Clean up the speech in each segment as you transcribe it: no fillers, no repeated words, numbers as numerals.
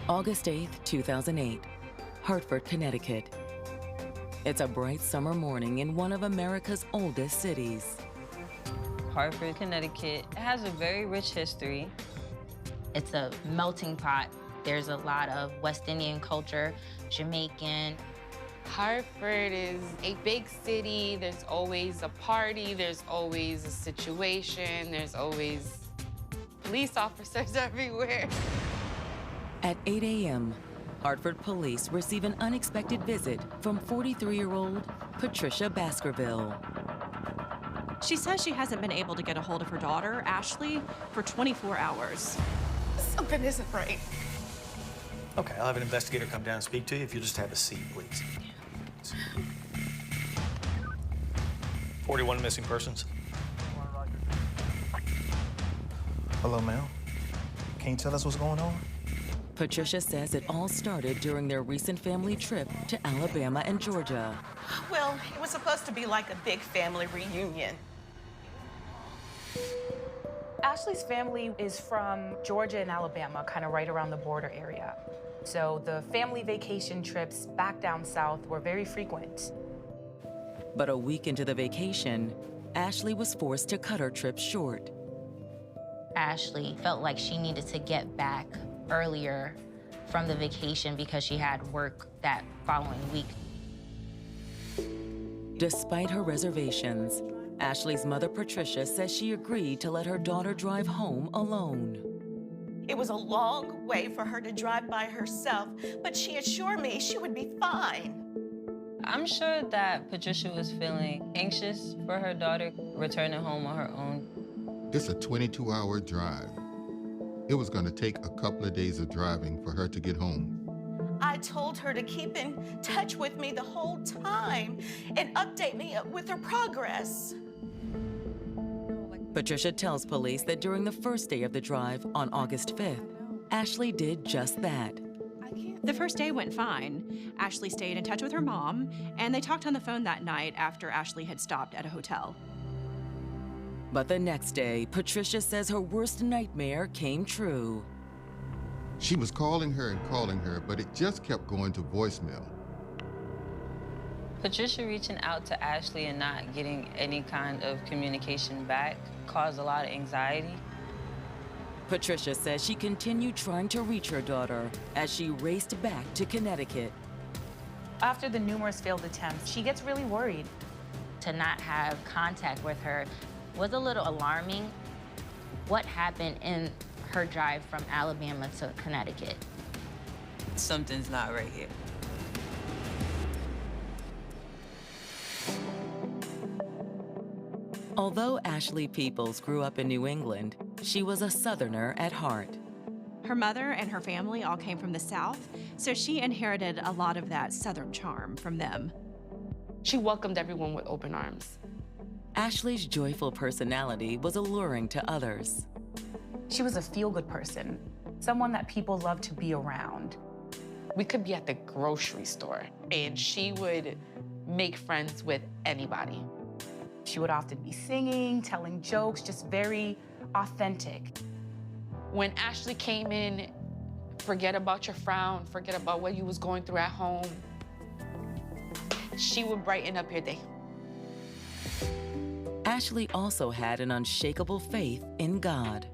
August 8, 2008, Hartford, Connecticut. It's a bright summer morning in one of America's oldest cities. Hartford, Connecticut has a very rich history. It's a melting pot. There's a lot of West Indian culture, Jamaican. Hartford is a big city. There's always a party. There's always a situation. There's always police officers everywhere. At 8 a.m., Hartford police receive an unexpected visit from 43-year-old Patricia Baskerville. She says she hasn't been able to get a hold of her daughter, Ashley, for 24 hours. Something isn't right. Okay, I'll have an investigator come down and speak to you if you'll just have a seat, please. 41 missing persons. Hello, ma'am. Can you tell us what's going on? Patricia says it all started during their recent family trip to Alabama and Georgia. Well, it was supposed to be like a big family reunion. Ashley's family is from Georgia and Alabama, kind of right around the border area. So the family vacation trips back down south were very frequent. But a week into the vacation, Ashley was forced to cut her trip short. Ashley felt like she needed to get back earlier from the vacation because she had work that following week. Despite her reservations, Ashley's mother, Patricia, says she agreed to let her daughter drive home alone. It was a long way for her to drive by herself, but she assured me she would be fine. I'm sure that Patricia was feeling anxious for her daughter returning home on her own. It's a 22-hour drive. It was going to take a couple of days of driving for her to get home. I told her to keep in touch with me the whole time and update me with her progress. Patricia tells police that during the first day of the drive on August 5th, Ashley did just that. The first day went fine. Ashley stayed in touch with her mom, and they talked on the phone that night after Ashley had stopped at a hotel. But the next day, Patricia says her worst nightmare came true. She was calling her, but it just kept going to voicemail. Patricia reaching out to Ashley and not getting any kind of communication back caused a lot of anxiety. Patricia says she continued trying to reach her daughter as she raced back to Connecticut. After the numerous failed attempts, she gets really worried. To not have contact with her was a little alarming. What happened in her drive from Alabama to Connecticut? Something's not right here. Although Ashley Peoples grew up in New England, she was a Southerner at heart. Her mother and her family all came from the South, so she inherited a lot of that Southern charm from them. She welcomed everyone with open arms. Ashley's joyful personality was alluring to others. She was a feel-good person, someone that people loved to be around. We could be at the grocery store, and she would make friends with anybody. She would often be singing, telling jokes, just very authentic. When Ashley came in, forget about your frown, forget about what you was going through at home. She would brighten up your day. Ashley also had an unshakable faith in God.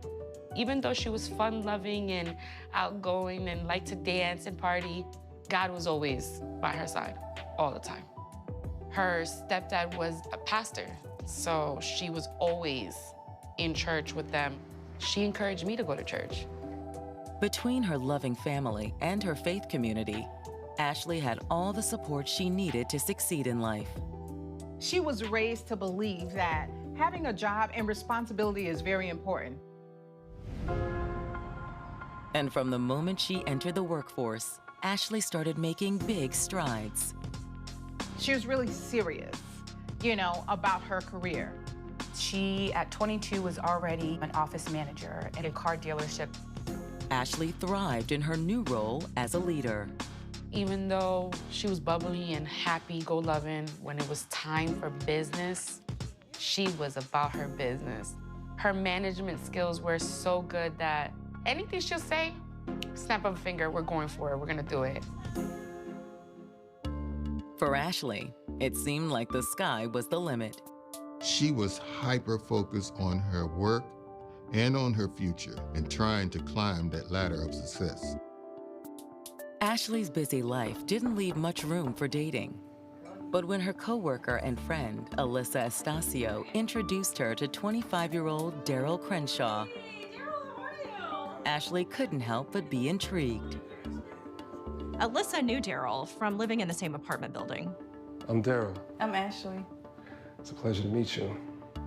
Even though she was fun-loving and outgoing and liked to dance and party, God was always by her side, all the time. Her stepdad was a pastor, so she was always in church with them. She encouraged me to go to church. Between her loving family and her faith community, Ashley had all the support she needed to succeed in life. She was raised to believe that having a job and responsibility is very important. And from the moment she entered the workforce, Ashley started making big strides. She was really serious, about her career. She, at 22, was already an office manager at a car dealership. Ashley thrived in her new role as a leader. Even though she was bubbly and happy-go-loving, when it was time for business, she was about her business. Her management skills were so good that anything she'll say, Snap of a finger, we're going for it, we're gonna do it. For Ashley, it seemed like the sky was the limit. She was hyper-focused on her work and on her future and trying to climb that ladder of success. Ashley's busy life didn't leave much room for dating. But when her coworker and friend, Alyssa Estacio, introduced her to 25-year-old Daryl Crenshaw, Ashley couldn't help but be intrigued. Alyssa knew Daryl from living in the same apartment building. I'm Daryl. I'm Ashley. It's a pleasure to meet you.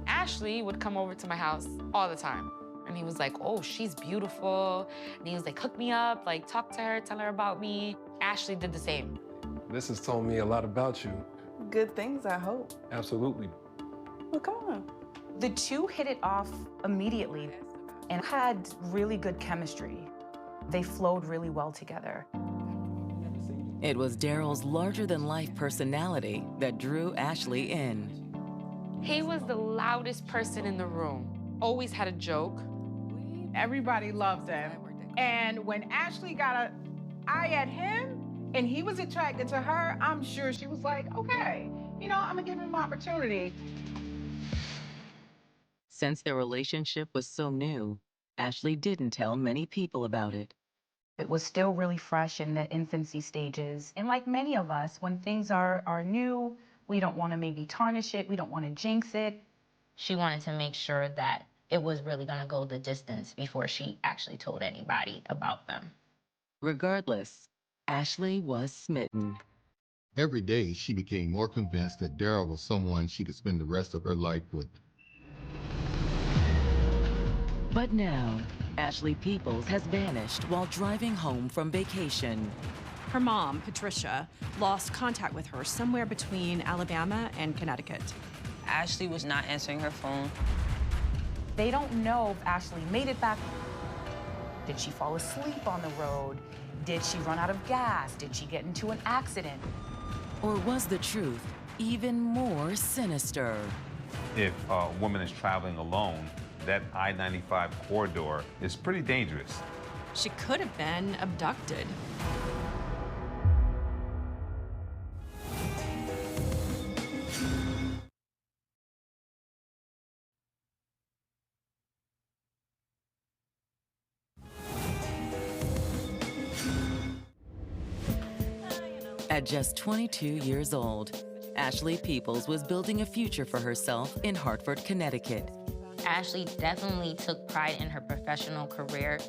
Ashley would come over to my house all the time. And he was like, oh, she's beautiful. And he was like, hook me up, like talk to her, tell her about me. Ashley did the same. This has told me a lot about you. Good things, I hope. Absolutely. Well, come on. The two hit it off immediately and had really good chemistry. They flowed really well together. It was Daryl's larger-than-life personality that drew Ashley in. He was the loudest person in the room. Always had a joke. Everybody loved him. And when Ashley got an eye at him and he was attracted to her, I'm sure she was like, okay, you know, I'm gonna give him an opportunity. Since their relationship was so new, Ashley didn't tell many people about it. It was still really fresh in the infancy stages. And like many of us, when things are new, we don't want to maybe tarnish it. We don't want to jinx it. She wanted to make sure that it was really going to go the distance before she actually told anybody about them. Regardless, Ashley was smitten. Every day, she became more convinced that Daryl was someone she could spend the rest of her life with. But now, Ashley Peoples has vanished while driving home from vacation. Her mom, Patricia, lost contact with her somewhere between Alabama and Connecticut. Ashley was not answering her phone. They don't know if Ashley made it back. Did she fall asleep on the road? Did she run out of gas? Did she get into an accident? Or was the truth even more sinister? If a woman is traveling alone, that I-95 corridor is pretty dangerous. She could have been abducted. At just 22 years old, Ashley Peoples was building a future for herself in Hartford, Connecticut. Ashley definitely took pride in her professional career.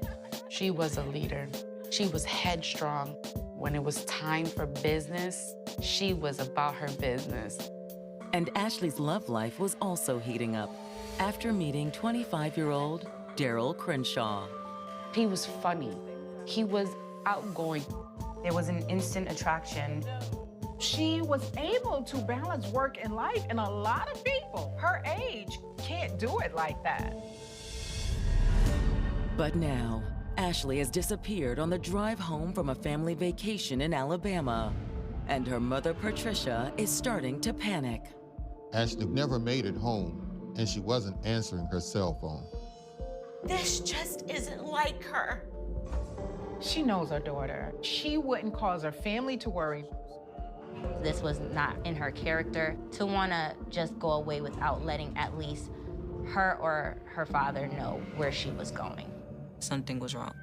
She was a leader. She was headstrong. When it was time for business, she was about her business. And Ashley's love life was also heating up after meeting 25-year-old Daryl Crenshaw. He was funny. He was outgoing. There was an instant attraction. She was able to balance work and life, and a lot of people her age can't do it like that. But now, Ashley has disappeared on the drive home from a family vacation in Alabama, and her mother, Patricia, is starting to panic. Ashley never made it home, and she wasn't answering her cell phone. This just isn't like her. She knows her daughter. She wouldn't cause her family to worry. This was not in her character to want to just go away without letting at least her or her father know where she was going. Something was wrong.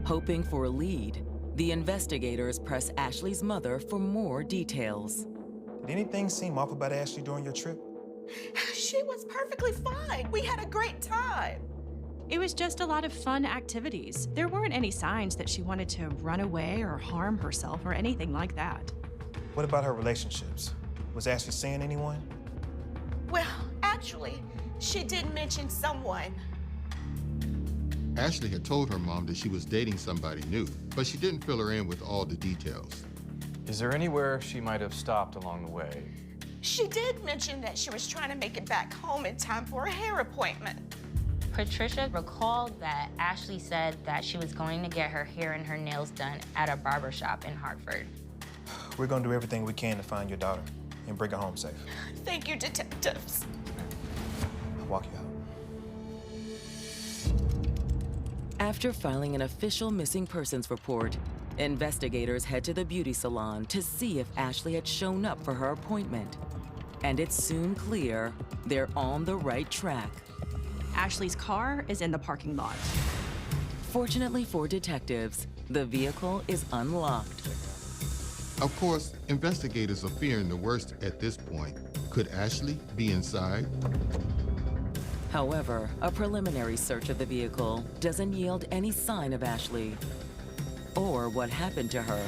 Hoping for a lead, the investigators press Ashley's mother for more details. Did anything seem off about Ashley during your trip? She was perfectly fine. We had a great time. It was just a lot of fun activities. There weren't any signs that she wanted to run away or harm herself or anything like that. What about her relationships? Was Ashley seeing anyone? Well, actually, she did mention someone. Ashley had told her mom that she was dating somebody new, but she didn't fill her in with all the details. Is there anywhere she might have stopped along the way? She did mention that she was trying to make it back home in time for a hair appointment. Patricia recalled that Ashley said that she was going to get her hair and her nails done at a barbershop in Hartford. We're gonna do everything we can to find your daughter and bring her home safe. Thank you, detectives. I'll walk you out. After filing an official missing persons report, investigators head to the beauty salon to see if Ashley had shown up for her appointment. And it's soon clear they're on the right track. Ashley's car is in the parking lot. Fortunately for detectives, the vehicle is unlocked. Of course, investigators are fearing the worst at this point. Could Ashley be inside? However, a preliminary search of the vehicle doesn't yield any sign of Ashley or what happened to her.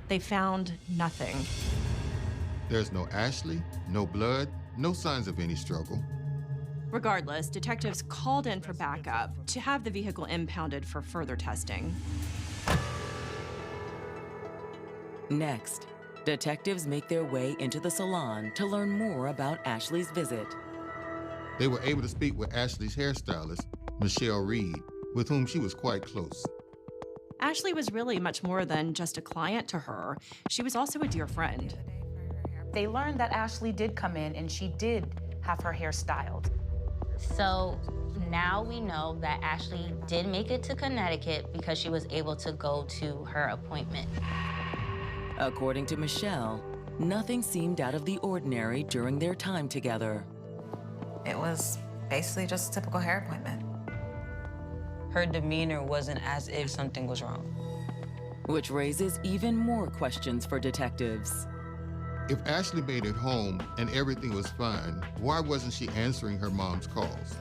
They found nothing. There's no Ashley, no blood, no signs of any struggle. Regardless, detectives called in for backup to have the vehicle impounded for further testing. Next, detectives make their way into the salon to learn more about Ashley's visit. They were able to speak with Ashley's hairstylist, Michelle Reed, with whom she was quite close. Ashley was really much more than just a client to her. She was also a dear friend. They learned that Ashley did come in and she did have her hair styled. So now we know that Ashley did make it to Connecticut because she was able to go to her appointment. According to Michelle, nothing seemed out of the ordinary during their time together. It was basically just a typical hair appointment. Her demeanor wasn't as if something was wrong. Which raises even more questions for detectives. If Ashley made it home and everything was fine, why wasn't she answering her mom's calls?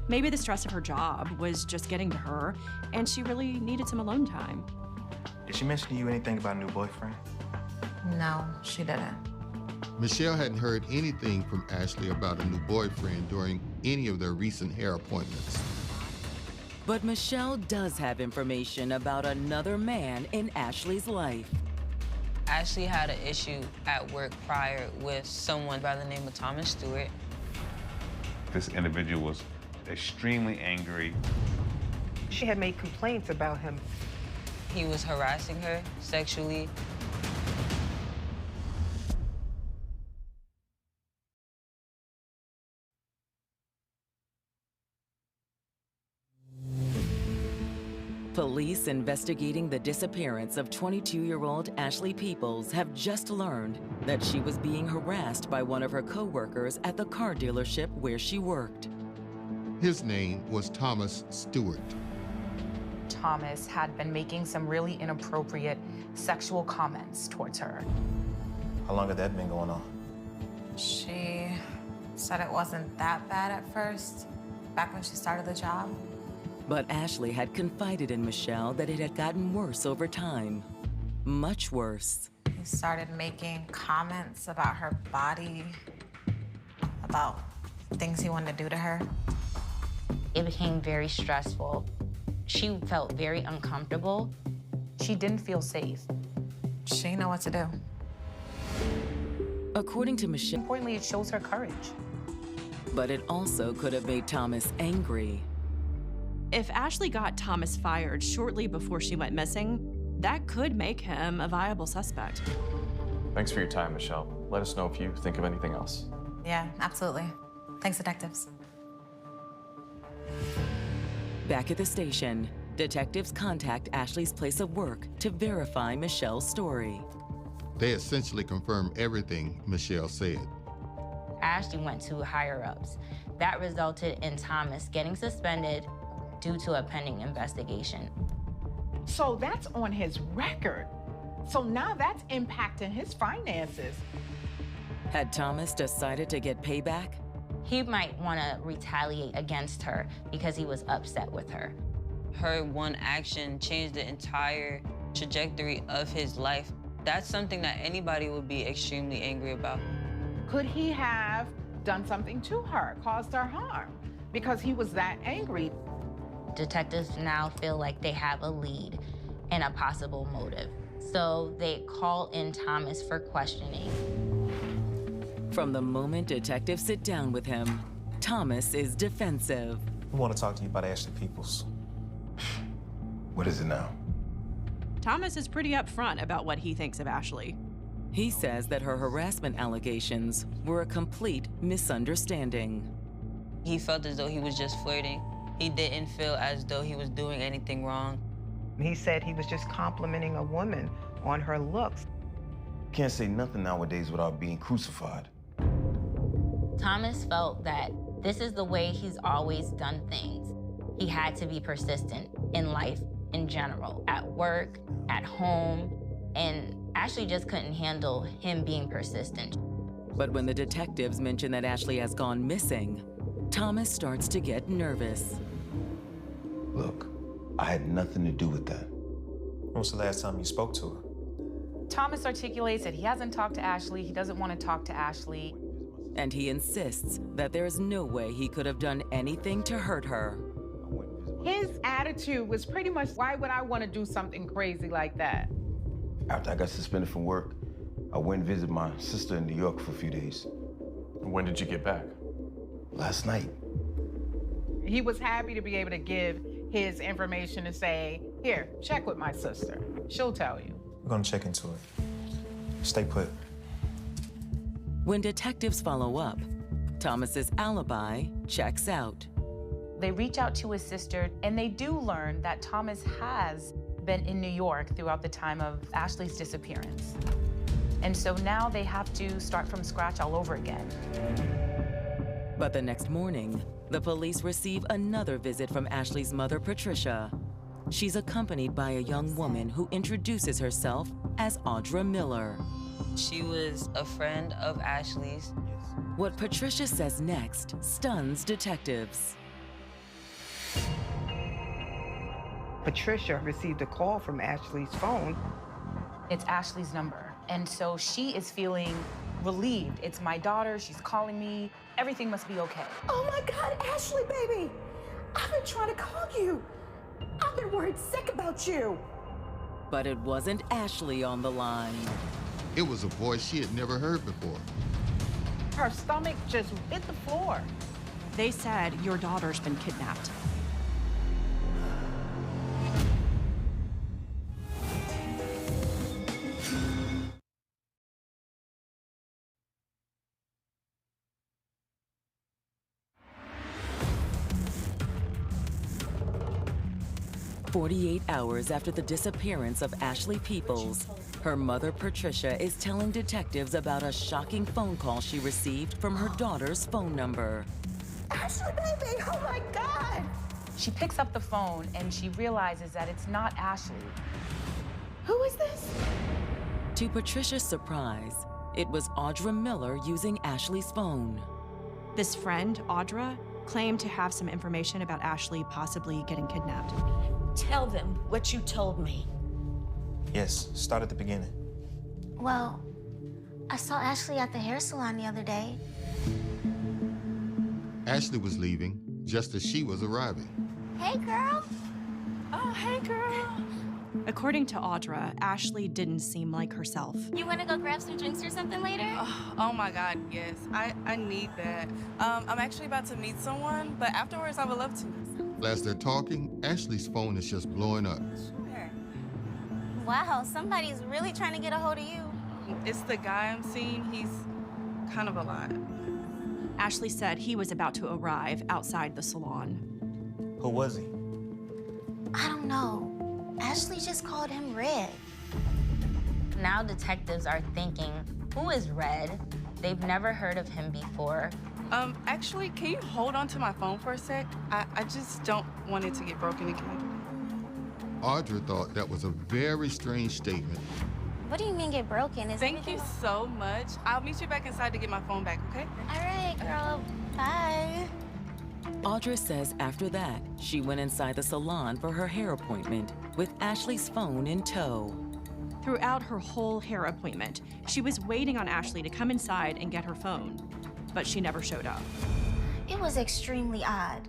Maybe the stress of her job was just getting to her, and she really needed some alone time. Did she mention to you anything about a new boyfriend? No, she didn't. Michelle hadn't heard anything from Ashley about a new boyfriend during any of their recent hair appointments. But Michelle does have information about another man in Ashley's life. Ashley had an issue at work prior with someone by the name of Thomas Stewart. This individual was extremely angry. She had made complaints about him. He was harassing her sexually. Police investigating the disappearance of 22-year-old Ashley Peoples have just learned that she was being harassed by one of her co-workers at the car dealership where she worked. His name was Thomas Stewart. Thomas had been making some really inappropriate sexual comments towards her. How long had that been going on? She said it wasn't that bad at first, back when she started the job. But Ashley had confided in Michelle that it had gotten worse over time. Much worse. He started making comments about her body, about things he wanted to do to her. It became very stressful. She felt very uncomfortable. She didn't feel safe. She didn't know what to do. According to Michelle, importantly, it shows her courage. But it also could have made Thomas angry. If Ashley got Thomas fired shortly before she went missing, that could make him a viable suspect. Thanks for your time, Michelle. Let us know if you think of anything else. Yeah, absolutely. Thanks, detectives. Back at the station, detectives contact Ashley's place of work to verify Michelle's story. They essentially confirmed everything Michelle said. Ashley went to higher-ups. That resulted in Thomas getting suspended due to a pending investigation. So that's on his record. So now that's impacting his finances. Had Thomas decided to get payback? He might want to retaliate against her because he was upset with her. Her one action changed the entire trajectory of his life. That's something that anybody would be extremely angry about. Could he have done something to her, caused her harm, because he was that angry? Detectives now feel like they have a lead and a possible motive. So they call in Thomas for questioning. From the moment detectives sit down with him, Thomas is defensive. We want to talk to you about Ashley Peoples. What is it now? Thomas is pretty upfront about what he thinks of Ashley. He says that her harassment allegations were a complete misunderstanding. He felt as though he was just flirting He didn't feel as though he was doing anything wrong. He said he was just complimenting a woman on her looks. Can't say nothing nowadays without being crucified. Thomas felt that this is the way he's always done things. He had to be persistent in life in general, at work, at home, and Ashley just couldn't handle him being persistent. But when the detectives mention that Ashley has gone missing, Thomas starts to get nervous. Look, I had nothing to do with that. When was the last time you spoke to her? Thomas articulates that he hasn't talked to Ashley, he doesn't want to talk to Ashley. And he insists that there is no way he could have done anything to hurt her. His attitude was pretty much, why would I want to do something crazy like that? After I got suspended from work, I went and visited my sister in New York for a few days. When did you get back? Last night. He was happy to be able to give his information and say, here, check with my sister. She'll tell you. We're gonna check into it. Stay put. When detectives follow up, Thomas's alibi checks out. They reach out to his sister, and they do learn that Thomas has been in New York throughout the time of Ashley's disappearance. And so now they have to start from scratch all over again. But the next morning, the police receive another visit from Ashley's mother, Patricia. She's accompanied by a young woman who introduces herself as Audra Miller. She was a friend of Ashley's. What Patricia says next stuns detectives. Patricia received a call from Ashley's phone. It's Ashley's number. And so she is feeling relieved. It's my daughter, she's calling me. Everything must be okay. Oh my God, Ashley, baby. I've been trying to call you. I've been worried sick about you. But it wasn't Ashley on the line. It was a voice she had never heard before. Her stomach just hit the floor. They said, your daughter's been kidnapped. "48 hours after the disappearance of Ashley Peoples, her mother, Patricia, is telling detectives about a shocking phone call she received from her daughter's phone number. Ashley, baby, oh my God. She picks up the phone and she realizes that it's not Ashley. Who is this? To Patricia's surprise, it was Audra Miller using Ashley's phone. This friend, Audra, claimed to have some information about Ashley possibly getting kidnapped. Tell them what you told me. Yes, start at the beginning. Well, I saw Ashley at the hair salon the other day. Ashley was leaving just as she was arriving. Hey, girl. Oh, hey, girl. According to Audra, Ashley didn't seem like herself. You want to go grab some drinks or something later? Oh my God, yes. I need that. I'm actually about to meet someone, but afterwards I would love to. As they're talking, Ashley's phone is just blowing up. Sure. Wow, somebody's really trying to get a hold of you. It's the guy I'm seeing. He's kind of a lot. Ashley said he was about to arrive outside the salon. Who was he? I don't know. Ashley just called him Red. Now detectives are thinking, who is Red? They've never heard of him before. Actually, can you hold on to my phone for a sec? I just don't want it to get broken again. Audra thought that was a very strange statement. What do you mean get broken? Thank you so much. I'll meet you back inside to get my phone back, okay? All right, girl. Bye. Audra says after that, she went inside the salon for her hair appointment with Ashley's phone in tow. Throughout her whole hair appointment, she was waiting on Ashley to come inside and get her phone, but she never showed up. It was extremely odd.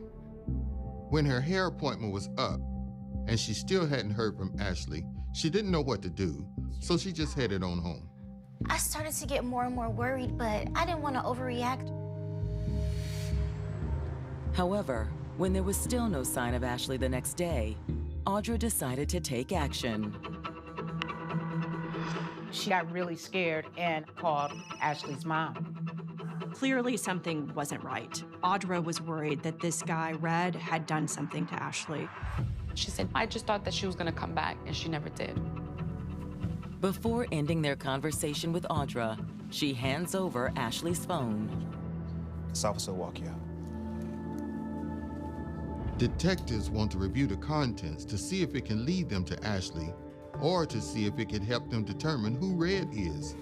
When her hair appointment was up and she still hadn't heard from Ashley, she didn't know what to do, so she just headed on home. I started to get more and more worried, but I didn't want to overreact. However, when there was still no sign of Ashley the next day, Audra decided to take action. She got really scared and called Ashley's mom. Clearly, something wasn't right. Audra was worried that this guy, Red, had done something to Ashley. She said, I just thought that she was gonna come back, and she never did. Before ending their conversation with Audra, she hands over Ashley's phone. This officer will walk you out. Detectives want to review the contents to see if it can lead them to Ashley or to see if it can help them determine who Red is.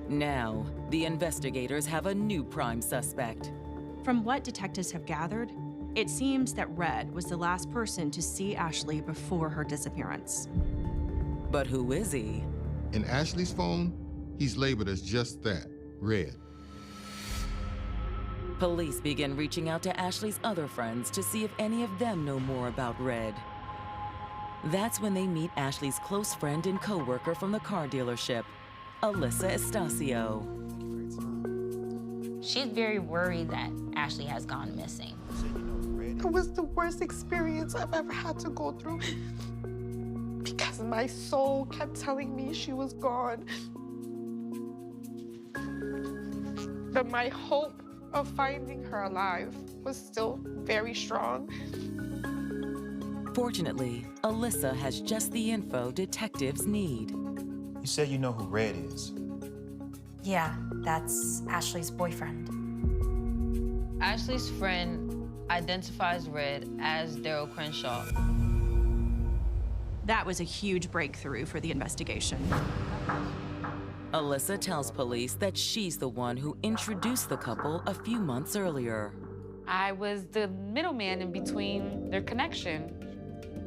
Now, the investigators have a new prime suspect. From what detectives have gathered, it seems that Red was the last person to see Ashley before her disappearance. But who is he? In Ashley's phone, he's labeled as just that, Red. Police begin reaching out to Ashley's other friends to see if any of them know more about Red. That's when they meet Ashley's close friend and co-worker from the car dealership, Alyssa Estacio. She's very worried that Ashley has gone missing. It was the worst experience I've ever had to go through because my soul kept telling me she was gone. But my hope of finding her alive was still very strong. Fortunately, Alyssa has just the info detectives need. You said you know who Red is. Yeah, that's Ashley's boyfriend. Ashley's friend identifies Red as Daryl Crenshaw. That was a huge breakthrough for the investigation. Alyssa tells police that she's the one who introduced the couple a few months earlier. I was the middleman in between their connection.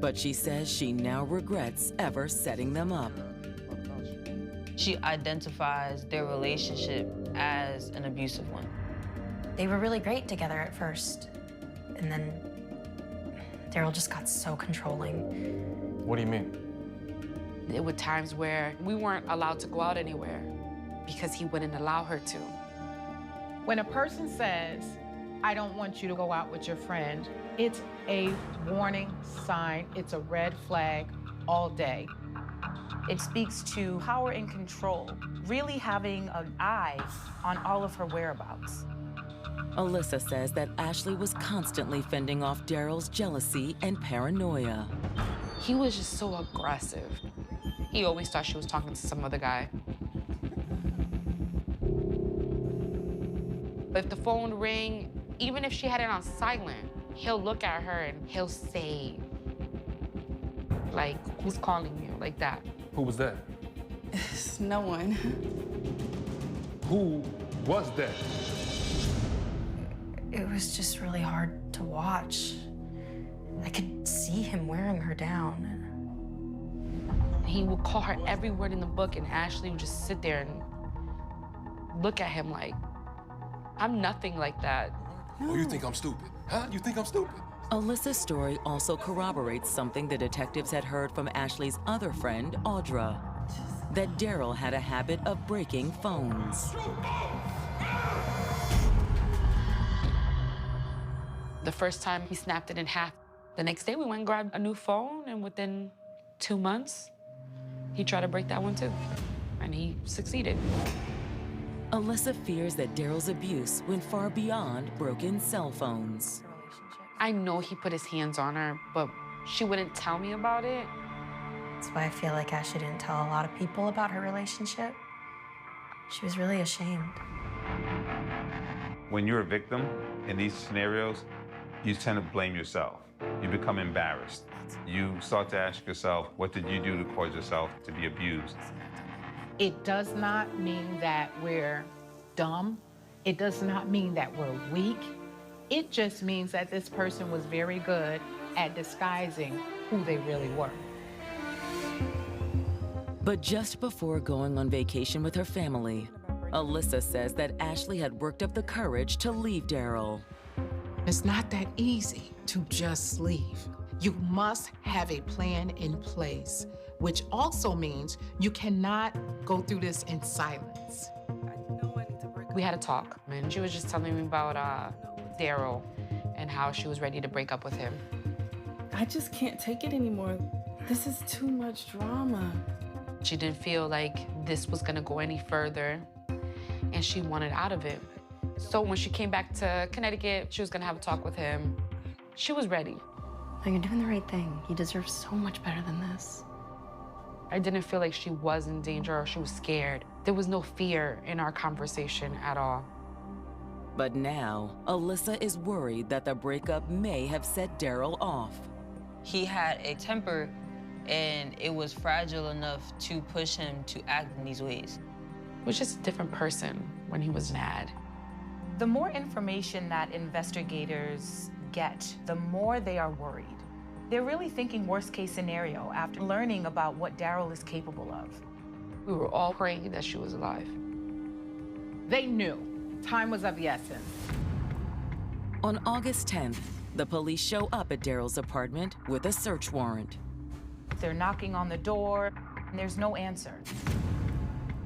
But she says she now regrets ever setting them up. She identifies their relationship as an abusive one. They were really great together at first. And then Daryl just got so controlling. What do you mean? There were times where we weren't allowed to go out anywhere because he wouldn't allow her to. When a person says, I don't want you to go out with your friend, it's a warning sign, it's a red flag all day. It speaks to power and control, really having an eye on all of her whereabouts. Alyssa says that Ashley was constantly fending off Daryl's jealousy and paranoia. He was just so aggressive. He always thought she was talking to some other guy. But if the phone rang, even if she had it on silent, he'll look at her and he'll say, like, who's calling you, like that. Who was that? No one. Who was that? It was just really hard to watch. I could see him wearing her down. He would call her every word in the book, and Ashley would just sit there and look at him like, I'm nothing like that. Oh, you think I'm stupid? Huh? You think I'm stupid? Alyssa's story also corroborates something the detectives had heard from Ashley's other friend, Audra, that Daryl had a habit of breaking phones. The first time he snapped it in half. The next day we went and grabbed a new phone, and within 2 months, he tried to break that one too, and he succeeded. Alyssa fears that Daryl's abuse went far beyond broken cell phones. I know he put his hands on her, but she wouldn't tell me about it. That's why I feel like Ashley didn't tell a lot of people about her relationship. She was really ashamed. When you're a victim in these scenarios, you tend to blame yourself. You become embarrassed. You start to ask yourself, what did you do to cause yourself to be abused? It does not mean that we're dumb. It does not mean that we're weak. It just means that this person was very good at disguising who they really were. But just before going on vacation with her family, Alyssa says that Ashley had worked up the courage to leave Daryl. It's not that easy to just leave. You must have a plan in place, which also means you cannot go through this in silence. We had a talk, and she was just telling me about Daryl and how she was ready to break up with him. I just can't take it anymore. This is too much drama. She didn't feel like this was gonna go any further, and she wanted out of it. So when she came back to Connecticut, she was gonna have a talk with him. She was ready. No, you're doing the right thing. He deserves so much better than this. I didn't feel like she was in danger or she was scared. There was no fear in our conversation at all. But now, Alyssa is worried that the breakup may have set Daryl off. He had a temper, and it was fragile enough to push him to act in these ways. He was just a different person when he was mad. The more information that investigators get, the more they are worried. They're really thinking worst case scenario after learning about what Daryl is capable of. We were all praying that she was alive. They knew. Time was of the essence. On August 10th, the police show up at Daryl's apartment with a search warrant. They're knocking on the door, and there's no answer.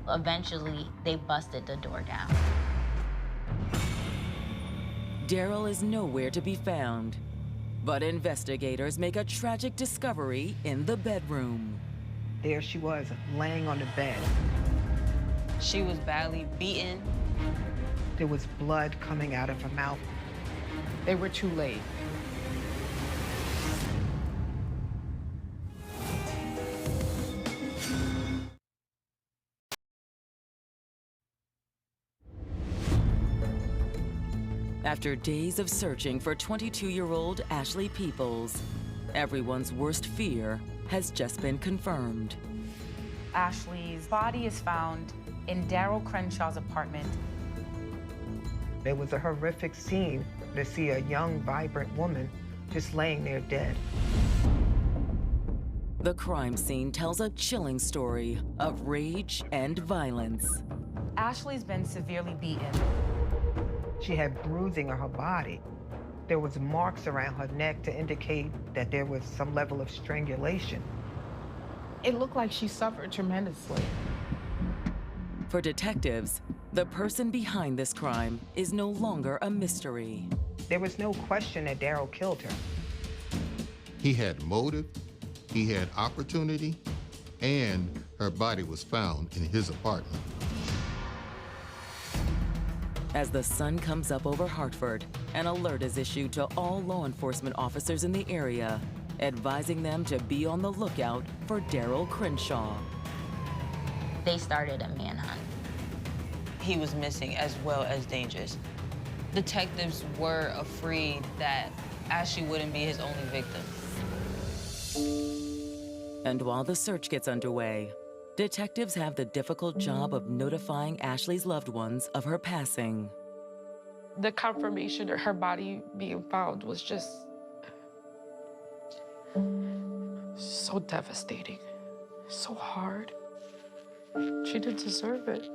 Eventually, they busted the door down. Daryl is nowhere to be found, but investigators make a tragic discovery in the bedroom. There she was, laying on the bed. She was badly beaten. There was blood coming out of her mouth. They were too late. After days of searching for 22-year-old Ashley Peoples, everyone's worst fear has just been confirmed. Ashley's body is found in Daryl Crenshaw's apartment. It was a horrific scene to see a young, vibrant woman just laying there dead. The crime scene tells a chilling story of rage and violence. Ashley's been severely beaten. She had bruising on her body. There was marks around her neck to indicate that there was some level of strangulation. It looked like she suffered tremendously. For detectives, the person behind this crime is no longer a mystery. There was no question that Daryl killed her. He had motive, he had opportunity, and her body was found in his apartment. As the sun comes up over Hartford, an alert is issued to all law enforcement officers in the area, advising them to be on the lookout for Daryl Crenshaw. They started a manhunt. He was missing as well as dangerous. Detectives were afraid that Ashley wouldn't be his only victim. And while the search gets underway, detectives have the difficult job of notifying Ashley's loved ones of her passing. The confirmation of her body being found was just so devastating, so hard. She didn't deserve it.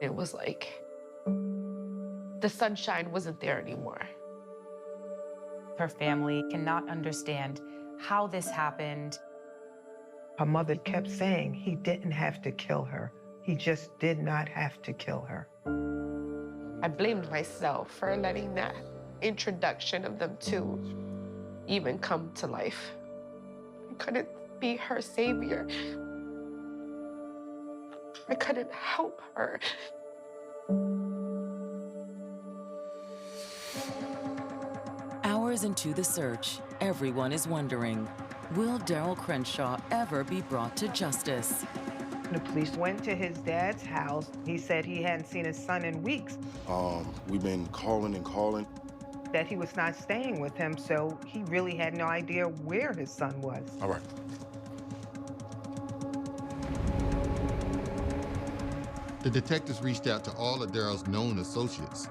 It was like the sunshine wasn't there anymore. Her family cannot understand how this happened. Her mother kept saying he didn't have to kill her. He just did not have to kill her. I blamed myself for letting that introduction of them two even come to life. I couldn't be her savior. I couldn't help her. Hours into the search, everyone is wondering, will Daryl Crenshaw ever be brought to justice? The police went to his dad's house. He said he hadn't seen his son in weeks. We've been calling and calling. That he was not staying with him, so he really had no idea where his son was. All right. The detectives reached out to all of Daryl's known associates.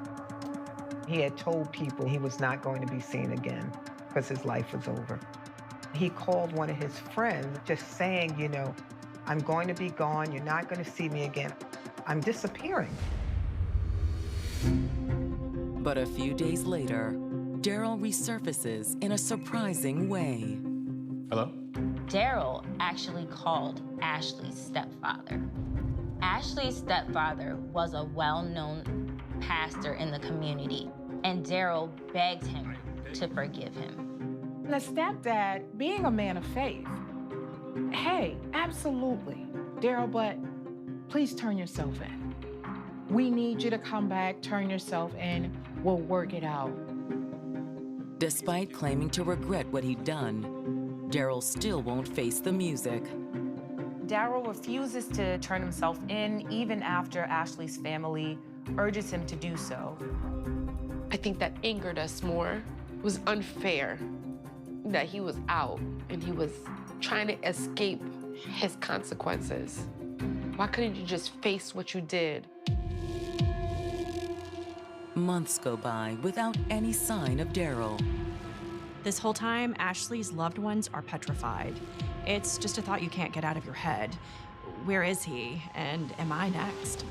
He had told people he was not going to be seen again because his life was over. He called one of his friends just saying, you know, I'm going to be gone. You're not going to see me again. I'm disappearing. But a few days later, Daryl resurfaces in a surprising way. Hello? Daryl actually called Ashley's stepfather. Ashley's stepfather was a well-known pastor in the community, and Daryl begged him to forgive him. The stepdad, being a man of faith, hey, absolutely, Daryl, but please turn yourself in. We need you to come back, turn yourself in, we'll work it out. Despite claiming to regret what he'd done, Daryl still won't face the music. Daryl refuses to turn himself in even after Ashley's family urges him to do so. I think that angered us more. It was unfair that he was out and he was trying to escape his consequences. Why couldn't you just face what you did? Months go by without any sign of Daryl. This whole time, Ashley's loved ones are petrified. It's just a thought you can't get out of your head. Where is he? And am I next?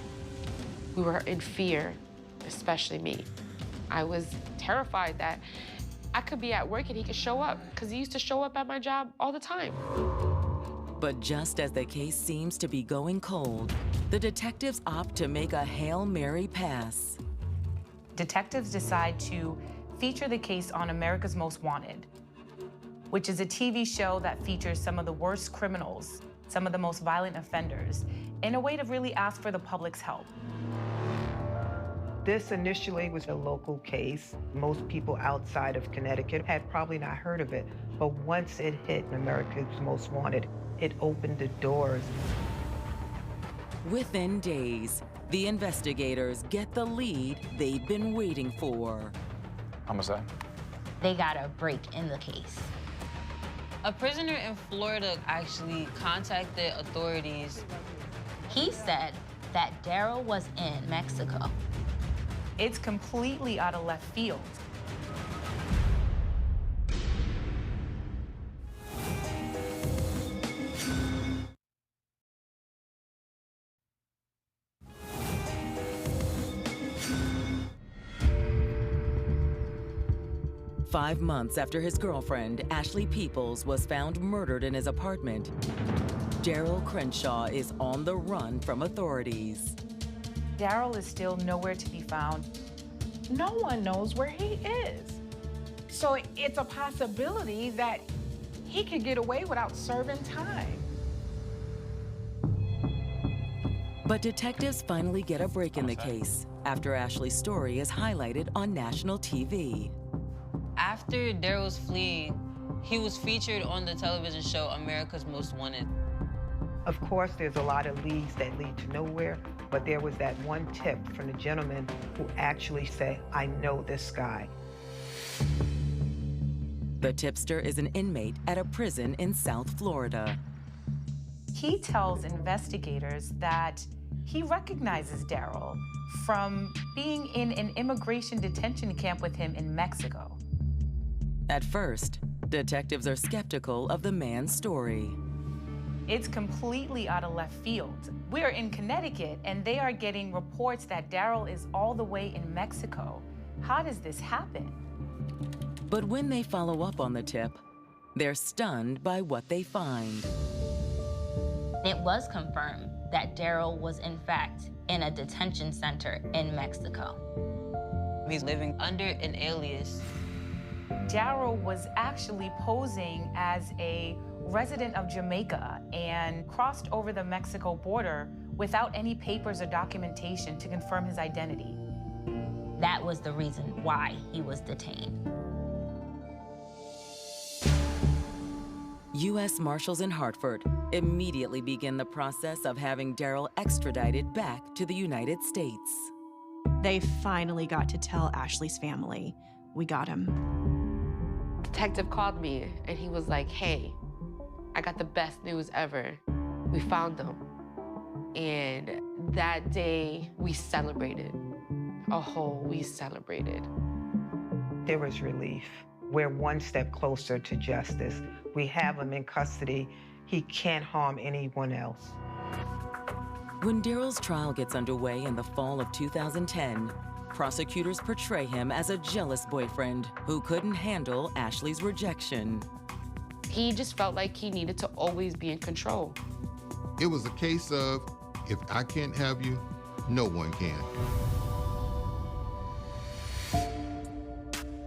We were in fear, especially me. I was terrified that I could be at work and he could show up, because he used to show up at my job all the time. But just as the case seems to be going cold, the detectives opt to make a Hail Mary pass. Detectives decide to feature the case on America's Most Wanted, which is a TV show that features some of the worst criminals, some of the most violent offenders, in a way to really ask for the public's help. This initially was a local case. Most people outside of Connecticut had probably not heard of it, but once it hit America's Most Wanted, it opened the doors. Within days, the investigators get the lead they'd been waiting for. Homicide. They got a break in the case. A prisoner in Florida actually contacted authorities. He said that Daryl was in Mexico. It's completely out of left field. Five months after his girlfriend, Ashley Peoples, was found murdered in his apartment, Daryl Crenshaw is on the run from authorities. Daryl is still nowhere to be found. No one knows where he is. So it's a possibility that he could get away without serving time. But detectives finally get a break in the case after Ashley's story is highlighted on national TV. After Daryl's flee, he was featured on the television show America's Most Wanted. Of course, there's a lot of leads that lead to nowhere, but there was that one tip from the gentleman who actually said, I know this guy. The tipster is an inmate at a prison in South Florida. He tells investigators that he recognizes Daryl from being in an immigration detention camp with him in Mexico. At first, detectives are skeptical of the man's story. It's completely out of left field. We're in Connecticut, and they are getting reports that Daryl is all the way in Mexico. How does this happen? But when they follow up on the tip, they're stunned by what they find. It was confirmed that Daryl was in fact in a detention center in Mexico. He's living under an alias. Daryl was actually posing as a resident of Jamaica and crossed over the Mexico border without any papers or documentation to confirm his identity. That was the reason why he was detained. U.S. Marshals in Hartford immediately begin the process of having Daryl extradited back to the United States. They finally got to tell Ashley's family, we got him. Detective called me and he was like, hey, I got the best news ever. We found them. And that day we celebrated. We celebrated. There was relief. We're one step closer to justice. We have him in custody. He can't harm anyone else. When Daryl's trial gets underway in the fall of 2010, prosecutors portray him as a jealous boyfriend who couldn't handle Ashley's rejection. He just felt like he needed to always be in control. It was a case of, if I can't have you, no one can.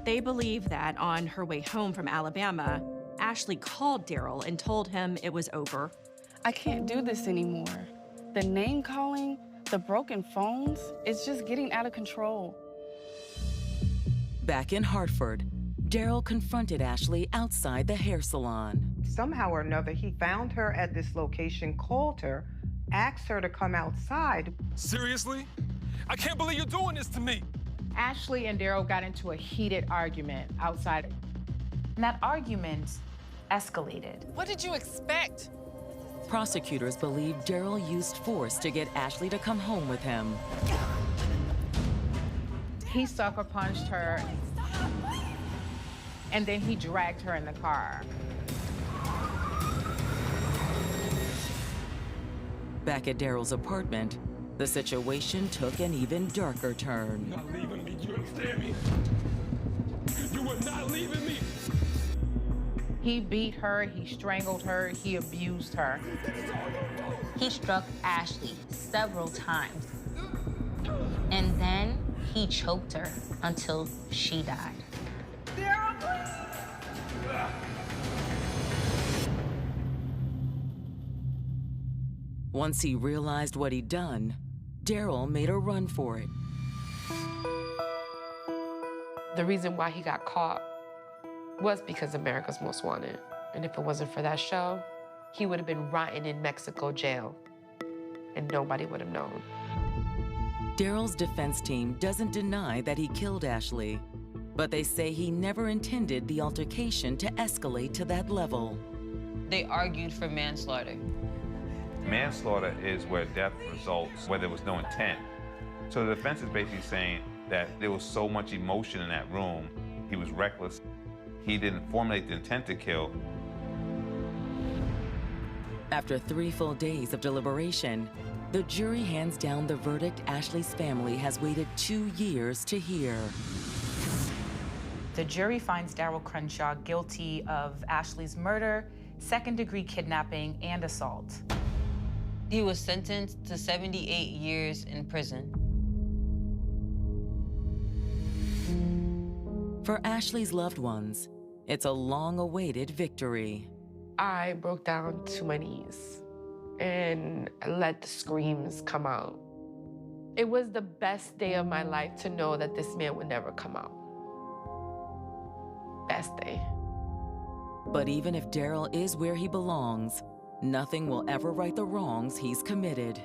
They believe that on her way home from Alabama, Ashley called Daryl and told him it was over. I can't do this anymore. The name calling, the broken phones, it's just getting out of control. Back in Hartford, Daryl confronted Ashley outside the hair salon. Somehow or another, he found her at this location, called her, asked her to come outside. Seriously? I can't believe you're doing this to me. Ashley and Daryl got into a heated argument outside. And that argument escalated. What did you expect? Prosecutors believe Daryl used force to get Ashley to come home with him. He sucker punched her, and then he dragged her in the car. Back at Daryl's apartment, the situation took an even darker turn. You're not leaving me, you understand me? You are not leaving me. He beat her, he strangled her, he abused her. He struck Ashley several times. And then he choked her until she died. Once he realized what he'd done, Daryl made a run for it. The reason why he got caught was because America's Most Wanted. And if it wasn't for that show, he would have been rotting in Mexico jail, and nobody would have known. Daryl's defense team doesn't deny that he killed Ashley, but they say he never intended the altercation to escalate to that level. They argued for manslaughter. Manslaughter is where death results where there was no intent. So the defense is basically saying that there was so much emotion in that room, he was reckless. He didn't formulate the intent to kill. After 3 full days of deliberation, the jury hands down the verdict Ashley's family has waited 2 years to hear. The jury finds Daryl Crenshaw guilty of Ashley's murder, second-degree kidnapping, and assault. He was sentenced to 78 years in prison. For Ashley's loved ones, it's a long-awaited victory. I broke down to my knees and let the screams come out. It was the best day of my life to know that this man would never come out. Best day. But even if Daryl is where he belongs, nothing will ever right the wrongs he's committed.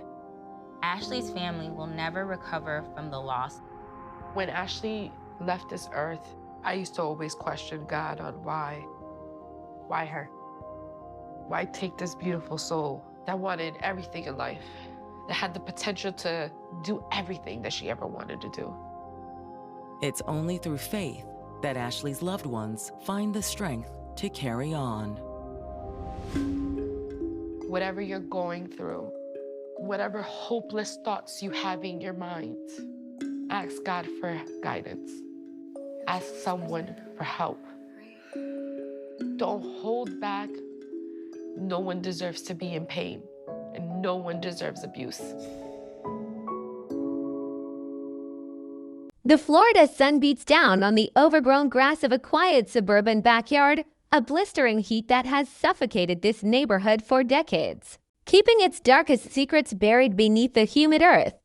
Ashley's family will never recover from the loss. When Ashley left this earth, I used to always question God on why. Why her? Why take this beautiful soul that wanted everything in life, that had the potential to do everything that she ever wanted to do? It's only through faith that Ashley's loved ones find the strength to carry on. Whatever you're going through, whatever hopeless thoughts you have in your mind, ask God for guidance. Ask someone for help. Don't hold back. No one deserves to be in pain, and no one deserves abuse. The Florida sun beats down on the overgrown grass of a quiet suburban backyard, a blistering heat that has suffocated this neighborhood for decades, keeping its darkest secrets buried beneath the humid earth.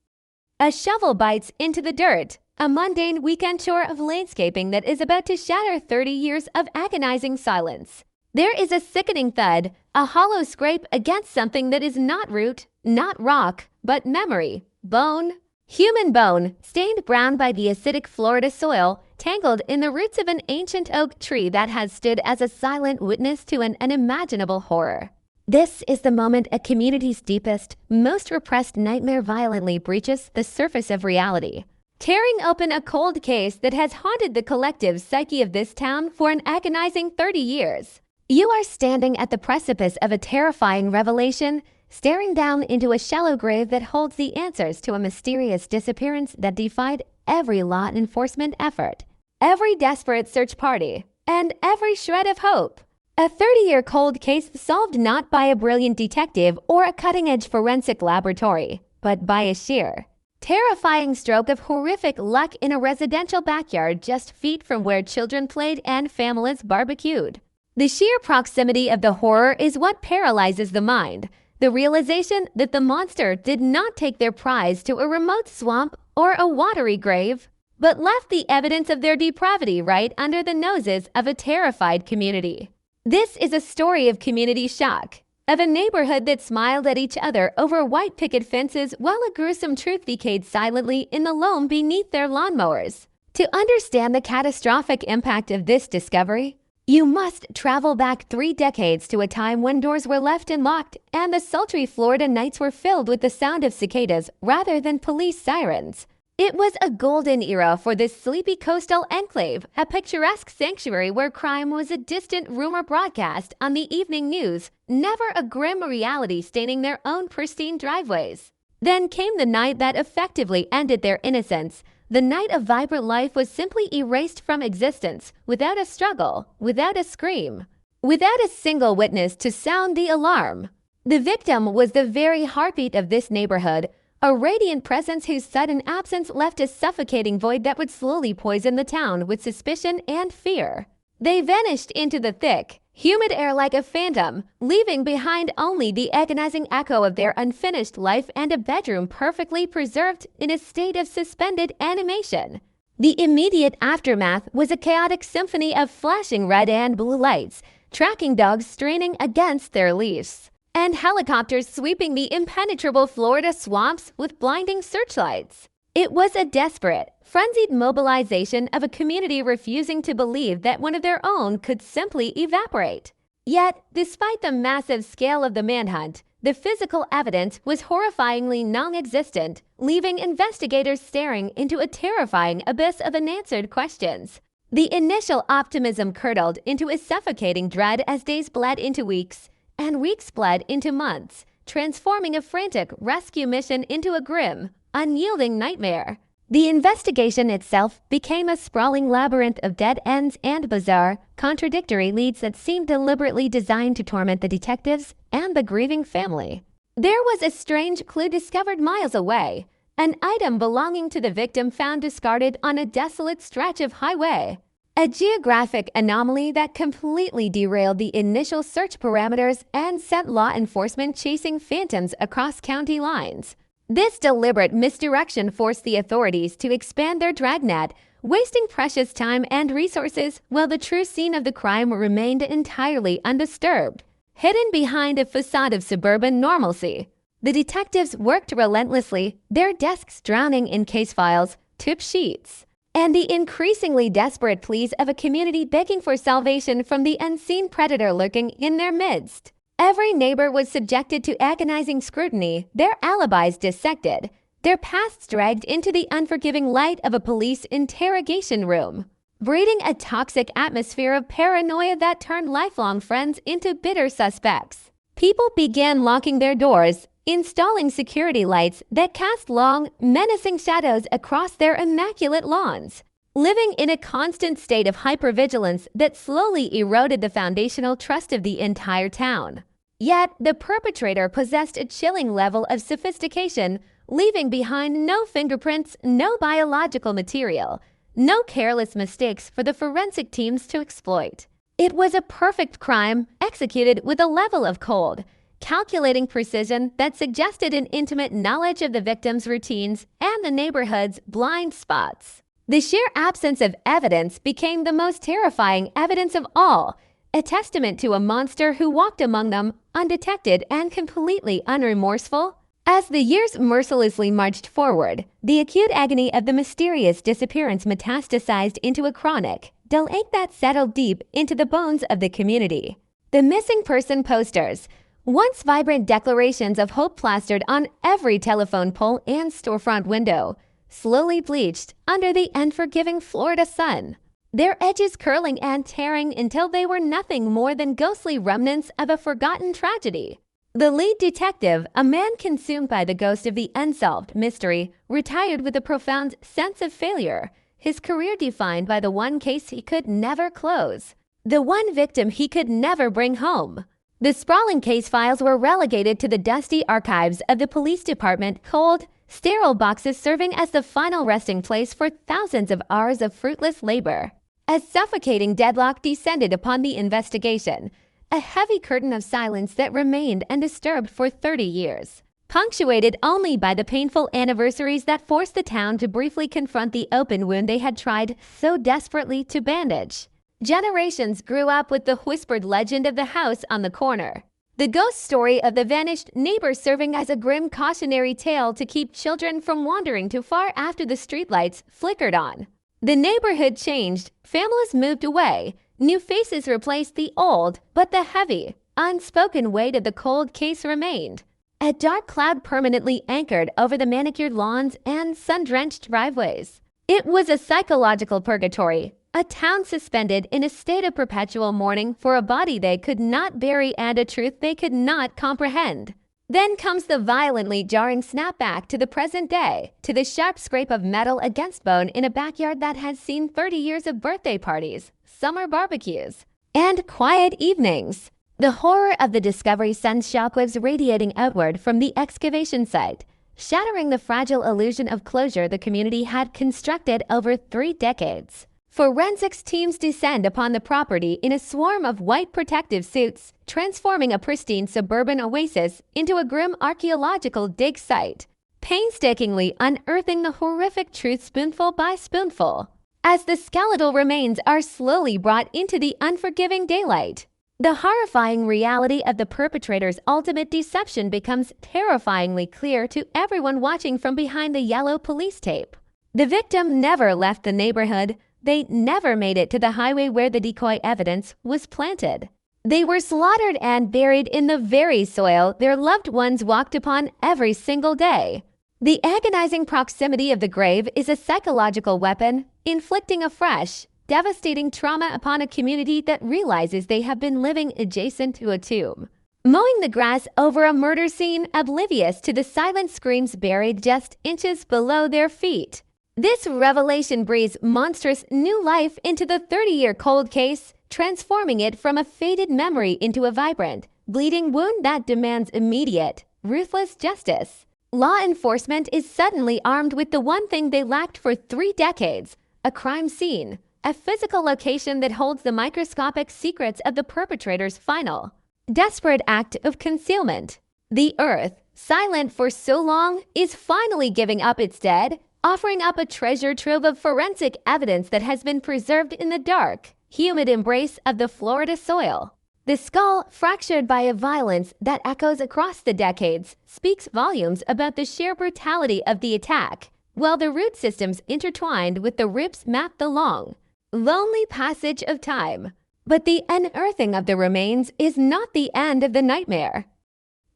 A shovel bites into the dirt, a mundane weekend chore of landscaping that is about to shatter 30 years of agonizing silence. There is a sickening thud, a hollow scrape against something that is not root, not rock, but memory, bone. Human bone, stained brown by the acidic Florida soil, tangled in the roots of an ancient oak tree that has stood as a silent witness to an unimaginable horror. This is the moment a community's deepest, most repressed nightmare violently breaches the surface of reality, tearing open a cold case that has haunted the collective psyche of this town for an agonizing 30 years. You are standing at the precipice of a terrifying revelation, staring down into a shallow grave that holds the answers to a mysterious disappearance that defied every law enforcement effort, every desperate search party, and every shred of hope. A 30-year cold case solved not by a brilliant detective or a cutting-edge forensic laboratory, but by a sheer, terrifying stroke of horrific luck in a residential backyard just feet from where children played and families barbecued. The sheer proximity of the horror is what paralyzes the mind. The realization that the monster did not take their prize to a remote swamp or a watery grave, but left the evidence of their depravity right under the noses of a terrified community. This is a story of community shock, of a neighborhood that smiled at each other over white picket fences while a gruesome truth decayed silently in the loam beneath their lawnmowers. To understand the catastrophic impact of this discovery, you must travel back 3 decades to a time when doors were left unlocked and the sultry Florida nights were filled with the sound of cicadas rather than police sirens. It was a golden era for this sleepy coastal enclave, a picturesque sanctuary where crime was a distant rumor broadcast on the evening news, never a grim reality staining their own pristine driveways. Then came the night that effectively ended their innocence. The night of vibrant life was simply erased from existence, without a struggle, without a scream, without a single witness to sound the alarm. The victim was the very heartbeat of this neighborhood, a radiant presence whose sudden absence left a suffocating void that would slowly poison the town with suspicion and fear. They vanished into the thick, humid air like a phantom, leaving behind only the agonizing echo of their unfinished life and a bedroom perfectly preserved in a state of suspended animation. The immediate aftermath was a chaotic symphony of flashing red and blue lights, tracking dogs straining against their leash, and helicopters sweeping the impenetrable Florida swamps with blinding searchlights. It was a desperate, frenzied mobilization of a community refusing to believe that one of their own could simply evaporate. Yet, despite the massive scale of the manhunt, the physical evidence was horrifyingly non-existent, leaving investigators staring into a terrifying abyss of unanswered questions. The initial optimism curdled into a suffocating dread as days bled into weeks, and weeks bled into months, transforming a frantic rescue mission into a grim, unyielding nightmare. The investigation itself became a sprawling labyrinth of dead ends and bizarre, contradictory leads that seemed deliberately designed to torment the detectives and the grieving family. There was a strange clue discovered miles away, an item belonging to the victim found discarded on a desolate stretch of highway. A geographic anomaly that completely derailed the initial search parameters and sent law enforcement chasing phantoms across county lines. This deliberate misdirection forced the authorities to expand their dragnet, wasting precious time and resources while the true scene of the crime remained entirely undisturbed, hidden behind a facade of suburban normalcy. The detectives worked relentlessly, their desks drowning in case files, tip sheets, and the increasingly desperate pleas of a community begging for salvation from the unseen predator lurking in their midst. Every neighbor was subjected to agonizing scrutiny, their alibis dissected, their pasts dragged into the unforgiving light of a police interrogation room, breeding a toxic atmosphere of paranoia that turned lifelong friends into bitter suspects. People began locking their doors, installing security lights that cast long, menacing shadows across their immaculate lawns, living in a constant state of hypervigilance that slowly eroded the foundational trust of the entire town. Yet, the perpetrator possessed a chilling level of sophistication, leaving behind no fingerprints, no biological material, no careless mistakes for the forensic teams to exploit. It was a perfect crime executed with a level of cold, calculating precision that suggested an intimate knowledge of the victim's routines and the neighborhood's blind spots. The sheer absence of evidence became the most terrifying evidence of all, a testament to a monster who walked among them undetected and completely unremorseful. As the years mercilessly marched forward, the acute agony of the mysterious disappearance metastasized into a chronic, dull ache that settled deep into the bones of the community. The missing person posters, once vibrant declarations of hope plastered on every telephone pole and storefront window, slowly bleached under the unforgiving Florida sun, their edges curling and tearing until they were nothing more than ghostly remnants of a forgotten tragedy. The lead detective, a man consumed by the ghost of the unsolved mystery, retired with a profound sense of failure, his career defined by the one case he could never close, the one victim he could never bring home. The sprawling case files were relegated to the dusty archives of the police department, cold, sterile boxes serving as the final resting place for thousands of hours of fruitless labor. A suffocating deadlock descended upon the investigation, a heavy curtain of silence that remained undisturbed for 30 years, punctuated only by the painful anniversaries that forced the town to briefly confront the open wound they had tried so desperately to bandage. Generations grew up with the whispered legend of the house on the corner, the ghost story of the vanished neighbor serving as a grim cautionary tale to keep children from wandering too far after the streetlights flickered on. The neighborhood changed, families moved away, new faces replaced the old, but the heavy, unspoken weight of the cold case remained. A dark cloud permanently anchored over the manicured lawns and sun-drenched driveways. It was a psychological purgatory, a town suspended in a state of perpetual mourning for a body they could not bury and a truth they could not comprehend. Then comes the violently jarring snapback to the present day, to the sharp scrape of metal against bone in a backyard that has seen 30 years of birthday parties, summer barbecues, and quiet evenings. The horror of the discovery sends shockwaves radiating outward from the excavation site, shattering the fragile illusion of closure the community had constructed over 3 decades. Forensics teams descend upon the property in a swarm of white protective suits, transforming a pristine suburban oasis into a grim archaeological dig site, painstakingly unearthing the horrific truth spoonful by spoonful. As the skeletal remains are slowly brought into the unforgiving daylight, the horrifying reality of the perpetrator's ultimate deception becomes terrifyingly clear to everyone watching from behind the yellow police tape. The victim never left the neighborhood. They never made it to the highway where the decoy evidence was planted. They were slaughtered and buried in the very soil their loved ones walked upon every single day. The agonizing proximity of the grave is a psychological weapon, inflicting a fresh, devastating trauma upon a community that realizes they have been living adjacent to a tomb. Mowing the grass over a murder scene, oblivious to the silent screams buried just inches below their feet. This revelation breathes monstrous new life into the 30-year cold case, transforming it from a faded memory into a vibrant, bleeding wound that demands immediate, ruthless justice. Law enforcement is suddenly armed with the one thing they lacked for 3 decades, a crime scene, a physical location that holds the microscopic secrets of the perpetrator's final, desperate act of concealment. The earth, silent for so long, is finally giving up its dead, offering up a treasure trove of forensic evidence that has been preserved in the dark, humid embrace of the Florida soil. The skull, fractured by a violence that echoes across the decades, speaks volumes about the sheer brutality of the attack, while the root systems intertwined with the ribs map the long, lonely passage of time. But the unearthing of the remains is not the end of the nightmare.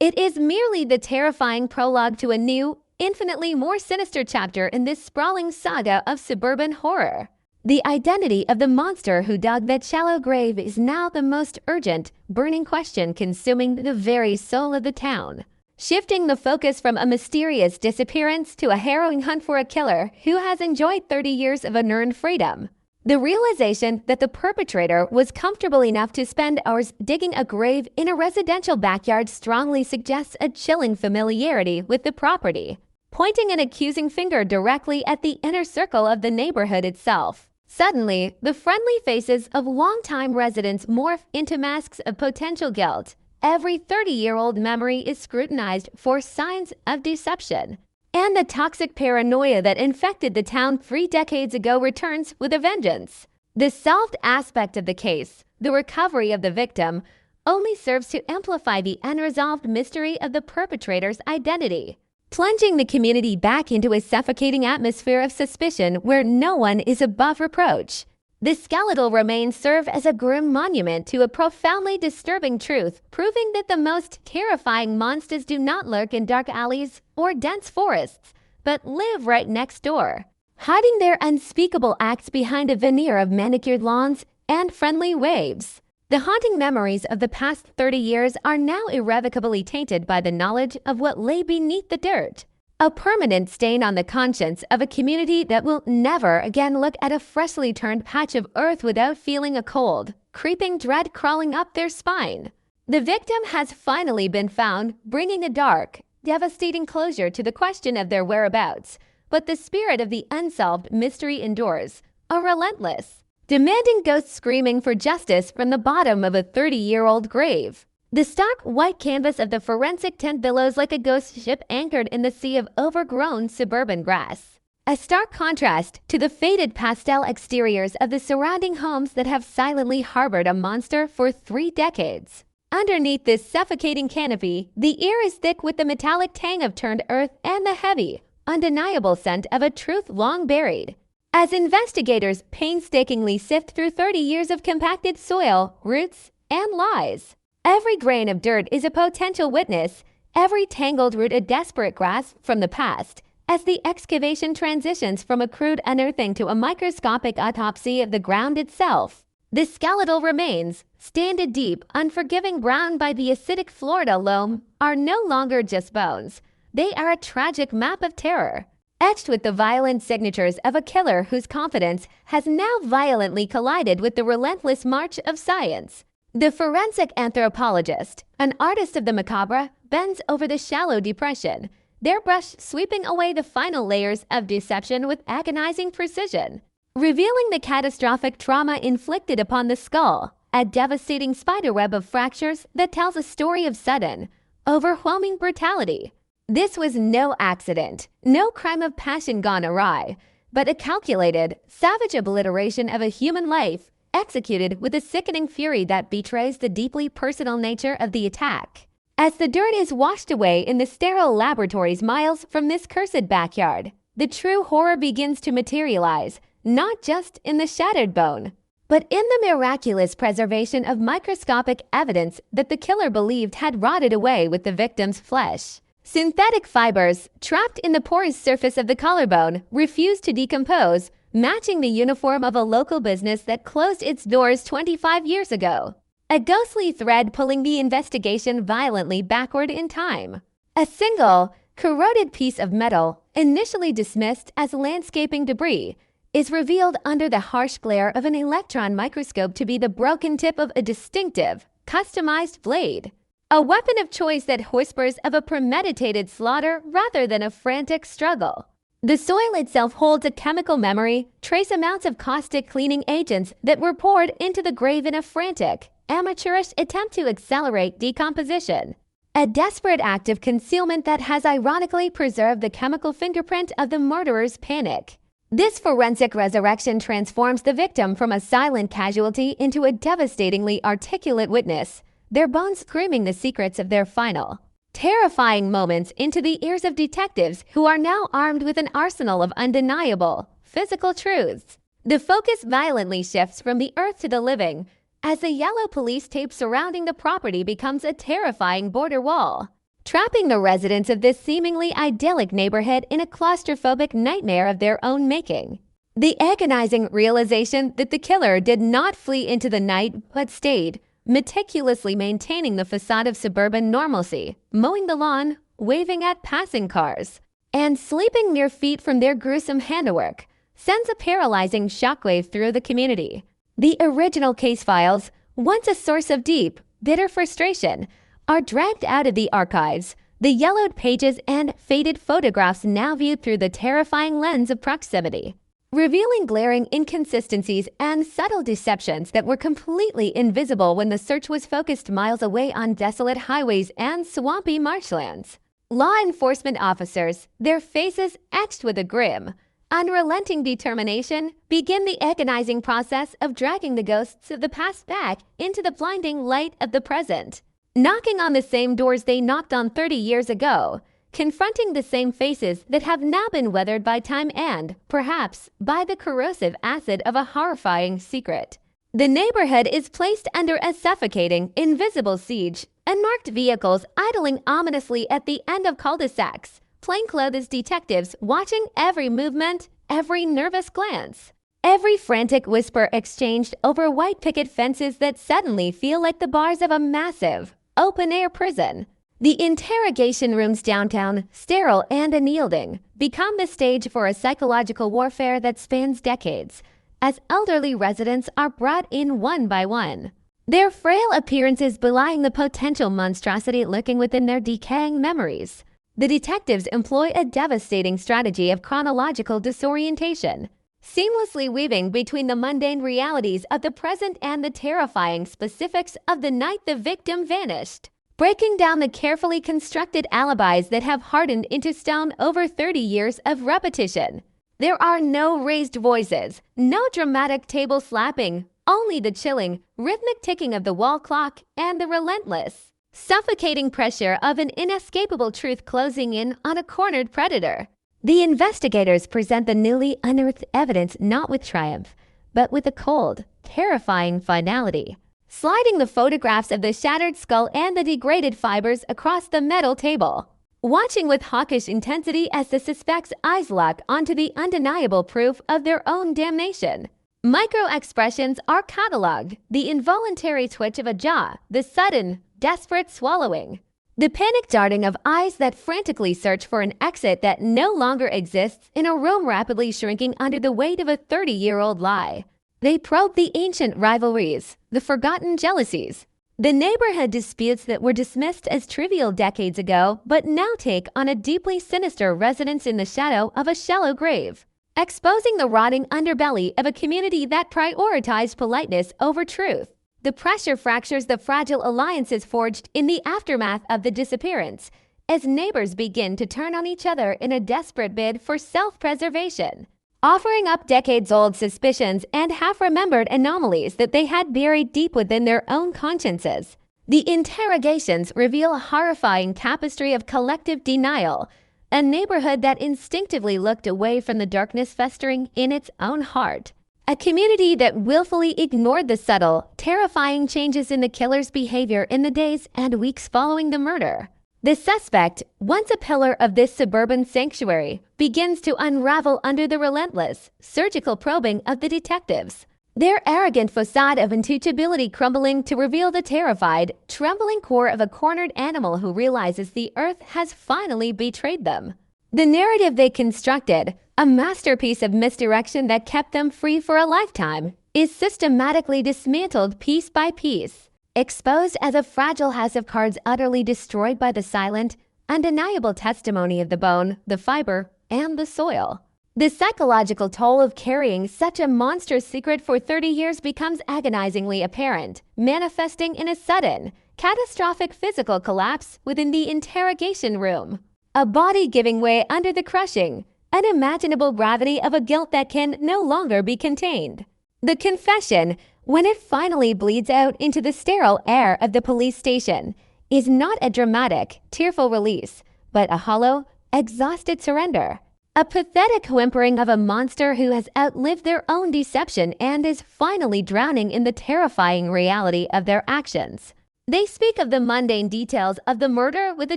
It is merely the terrifying prologue to a new, infinitely more sinister chapter in this sprawling saga of suburban horror. The identity of the monster who dug that shallow grave is now the most urgent, burning question consuming the very soul of the town, shifting the focus from a mysterious disappearance to a harrowing hunt for a killer who has enjoyed 30 years of unearned freedom. The realization that the perpetrator was comfortable enough to spend hours digging a grave in a residential backyard strongly suggests a chilling familiarity with the property, pointing an accusing finger directly at the inner circle of the neighborhood itself. Suddenly, the friendly faces of longtime residents morph into masks of potential guilt. Every 30-year-old memory is scrutinized for signs of deception, and the toxic paranoia that infected the town 3 decades ago returns with a vengeance. The solved aspect of the case, the recovery of the victim, only serves to amplify the unresolved mystery of the perpetrator's identity, plunging the community back into a suffocating atmosphere of suspicion where no one is above reproach. The skeletal remains serve as a grim monument to a profoundly disturbing truth, proving that the most terrifying monsters do not lurk in dark alleys or dense forests, but live right next door, hiding their unspeakable acts behind a veneer of manicured lawns and friendly waves. The haunting memories of the past 30 years are now irrevocably tainted by the knowledge of what lay beneath the dirt, a permanent stain on the conscience of a community that will never again look at a freshly turned patch of earth without feeling a cold, creeping dread crawling up their spine. The victim has finally been found, bringing a dark, devastating closure to the question of their whereabouts, but the spirit of the unsolved mystery endures, a relentless, demanding ghosts screaming for justice from the bottom of a 30-year-old grave. The stark white canvas of the forensic tent billows like a ghost ship anchored in the sea of overgrown suburban grass. A stark contrast to the faded pastel exteriors of the surrounding homes that have silently harbored a monster for 3 decades. Underneath this suffocating canopy, the air is thick with the metallic tang of turned earth and the heavy, undeniable scent of a truth long buried. As investigators painstakingly sift through 30 years of compacted soil, roots, and lies, every grain of dirt is a potential witness, every tangled root a desperate grasp from the past. As the excavation transitions from a crude unearthing to a microscopic autopsy of the ground itself, the skeletal remains, standed deep, unforgiving brown by the acidic Florida loam, are no longer just bones. They are a tragic map of terror, etched with the violent signatures of a killer whose confidence has now violently collided with the relentless march of science. The forensic anthropologist, an artist of the macabre, bends over the shallow depression, their brush sweeping away the final layers of deception with agonizing precision, revealing the catastrophic trauma inflicted upon the skull, a devastating spiderweb of fractures that tells a story of sudden, overwhelming brutality. This was no accident, no crime of passion gone awry, but a calculated, savage obliteration of a human life, executed with a sickening fury that betrays the deeply personal nature of the attack. As the dirt is washed away in the sterile laboratories miles from this cursed backyard, the true horror begins to materialize, not just in the shattered bone, but in the miraculous preservation of microscopic evidence that the killer believed had rotted away with the victim's flesh. Synthetic fibers, trapped in the porous surface of the collarbone, refused to decompose, matching the uniform of a local business that closed its doors 25 years ago. A ghostly thread pulling the investigation violently backward in time. A single, corroded piece of metal, initially dismissed as landscaping debris, is revealed under the harsh glare of an electron microscope to be the broken tip of a distinctive, customized blade. A weapon of choice that whispers of a premeditated slaughter rather than a frantic struggle. The soil itself holds a chemical memory, trace amounts of caustic cleaning agents that were poured into the grave in a frantic, amateurish attempt to accelerate decomposition. A desperate act of concealment that has ironically preserved the chemical fingerprint of the murderer's panic. This forensic resurrection transforms the victim from a silent casualty into a devastatingly articulate witness, their bones screaming the secrets of their final, terrifying moments into the ears of detectives who are now armed with an arsenal of undeniable, physical truths. The focus violently shifts from the earth to the living, as the yellow police tape surrounding the property becomes a terrifying border wall, trapping the residents of this seemingly idyllic neighborhood in a claustrophobic nightmare of their own making. The agonizing realization that the killer did not flee into the night but stayed, meticulously maintaining the facade of suburban normalcy, mowing the lawn, waving at passing cars, and sleeping mere feet from their gruesome handiwork, sends a paralyzing shockwave through the community. The original case files, once a source of deep, bitter frustration, are dragged out of the archives, the yellowed pages and faded photographs now viewed through the terrifying lens of proximity, revealing glaring inconsistencies and subtle deceptions that were completely invisible when the search was focused miles away on desolate highways and swampy marshlands. Law enforcement officers, their faces etched with a grim, unrelenting determination, begin the agonizing process of dragging the ghosts of the past back into the blinding light of the present, knocking on the same doors they knocked on 30 years ago, confronting the same faces that have now been weathered by time and, perhaps, by the corrosive acid of a horrifying secret. The neighborhood is placed under a suffocating, invisible siege, unmarked vehicles idling ominously at the end of cul-de-sacs, plainclothes detectives watching every movement, every nervous glance, every frantic whisper exchanged over white picket fences that suddenly feel like the bars of a massive, open-air prison. The interrogation rooms downtown, sterile and unyielding, become the stage for a psychological warfare that spans decades, as elderly residents are brought in one by one, their frail appearances belying the potential monstrosity lurking within their decaying memories. The detectives employ a devastating strategy of chronological disorientation, seamlessly weaving between the mundane realities of the present and the terrifying specifics of the night the victim vanished, breaking down the carefully constructed alibis that have hardened into stone over 30 years of repetition. There are no raised voices, no dramatic table slapping, only the chilling, rhythmic ticking of the wall clock and the relentless, suffocating pressure of an inescapable truth closing in on a cornered predator. The investigators present the newly unearthed evidence not with triumph, but with a cold, terrifying finality, sliding the photographs of the shattered skull and the degraded fibers across the metal table, watching with hawkish intensity as the suspects' eyes lock onto the undeniable proof of their own damnation. Micro-expressions are cataloged, the involuntary twitch of a jaw, the sudden, desperate swallowing, the panic darting of eyes that frantically search for an exit that no longer exists in a room rapidly shrinking under the weight of a 30-year-old lie. They probe the ancient rivalries, the forgotten jealousies, the neighborhood disputes that were dismissed as trivial decades ago but now take on a deeply sinister resonance in the shadow of a shallow grave, exposing the rotting underbelly of a community that prioritized politeness over truth. The pressure fractures the fragile alliances forged in the aftermath of the disappearance, as neighbors begin to turn on each other in a desperate bid for self-preservation, offering up decades-old suspicions and half-remembered anomalies that they had buried deep within their own consciences. The interrogations reveal a horrifying tapestry of collective denial, a neighborhood that instinctively looked away from the darkness festering in its own heart. A community that willfully ignored the subtle, terrifying changes in the killer's behavior in the days and weeks following the murder. The suspect, once a pillar of this suburban sanctuary, begins to unravel under the relentless, surgical probing of the detectives, their arrogant facade of intouchability crumbling to reveal the terrified, trembling core of a cornered animal who realizes the earth has finally betrayed them. The narrative they constructed, a masterpiece of misdirection that kept them free for a lifetime, is systematically dismantled piece by piece, exposed as a fragile house of cards utterly destroyed by the silent, undeniable testimony of the bone, the fiber, and the soil. The psychological toll of carrying such a monstrous secret for 30 years becomes agonizingly apparent, manifesting in a sudden, catastrophic physical collapse within the interrogation room. A body giving way under the crushing, unimaginable gravity of a guilt that can no longer be contained. The confession, when it finally bleeds out into the sterile air of the police station, is not a dramatic, tearful release, but a hollow, exhausted surrender. A pathetic whimpering of a monster who has outlived their own deception and is finally drowning in the terrifying reality of their actions. They speak of the mundane details of the murder with a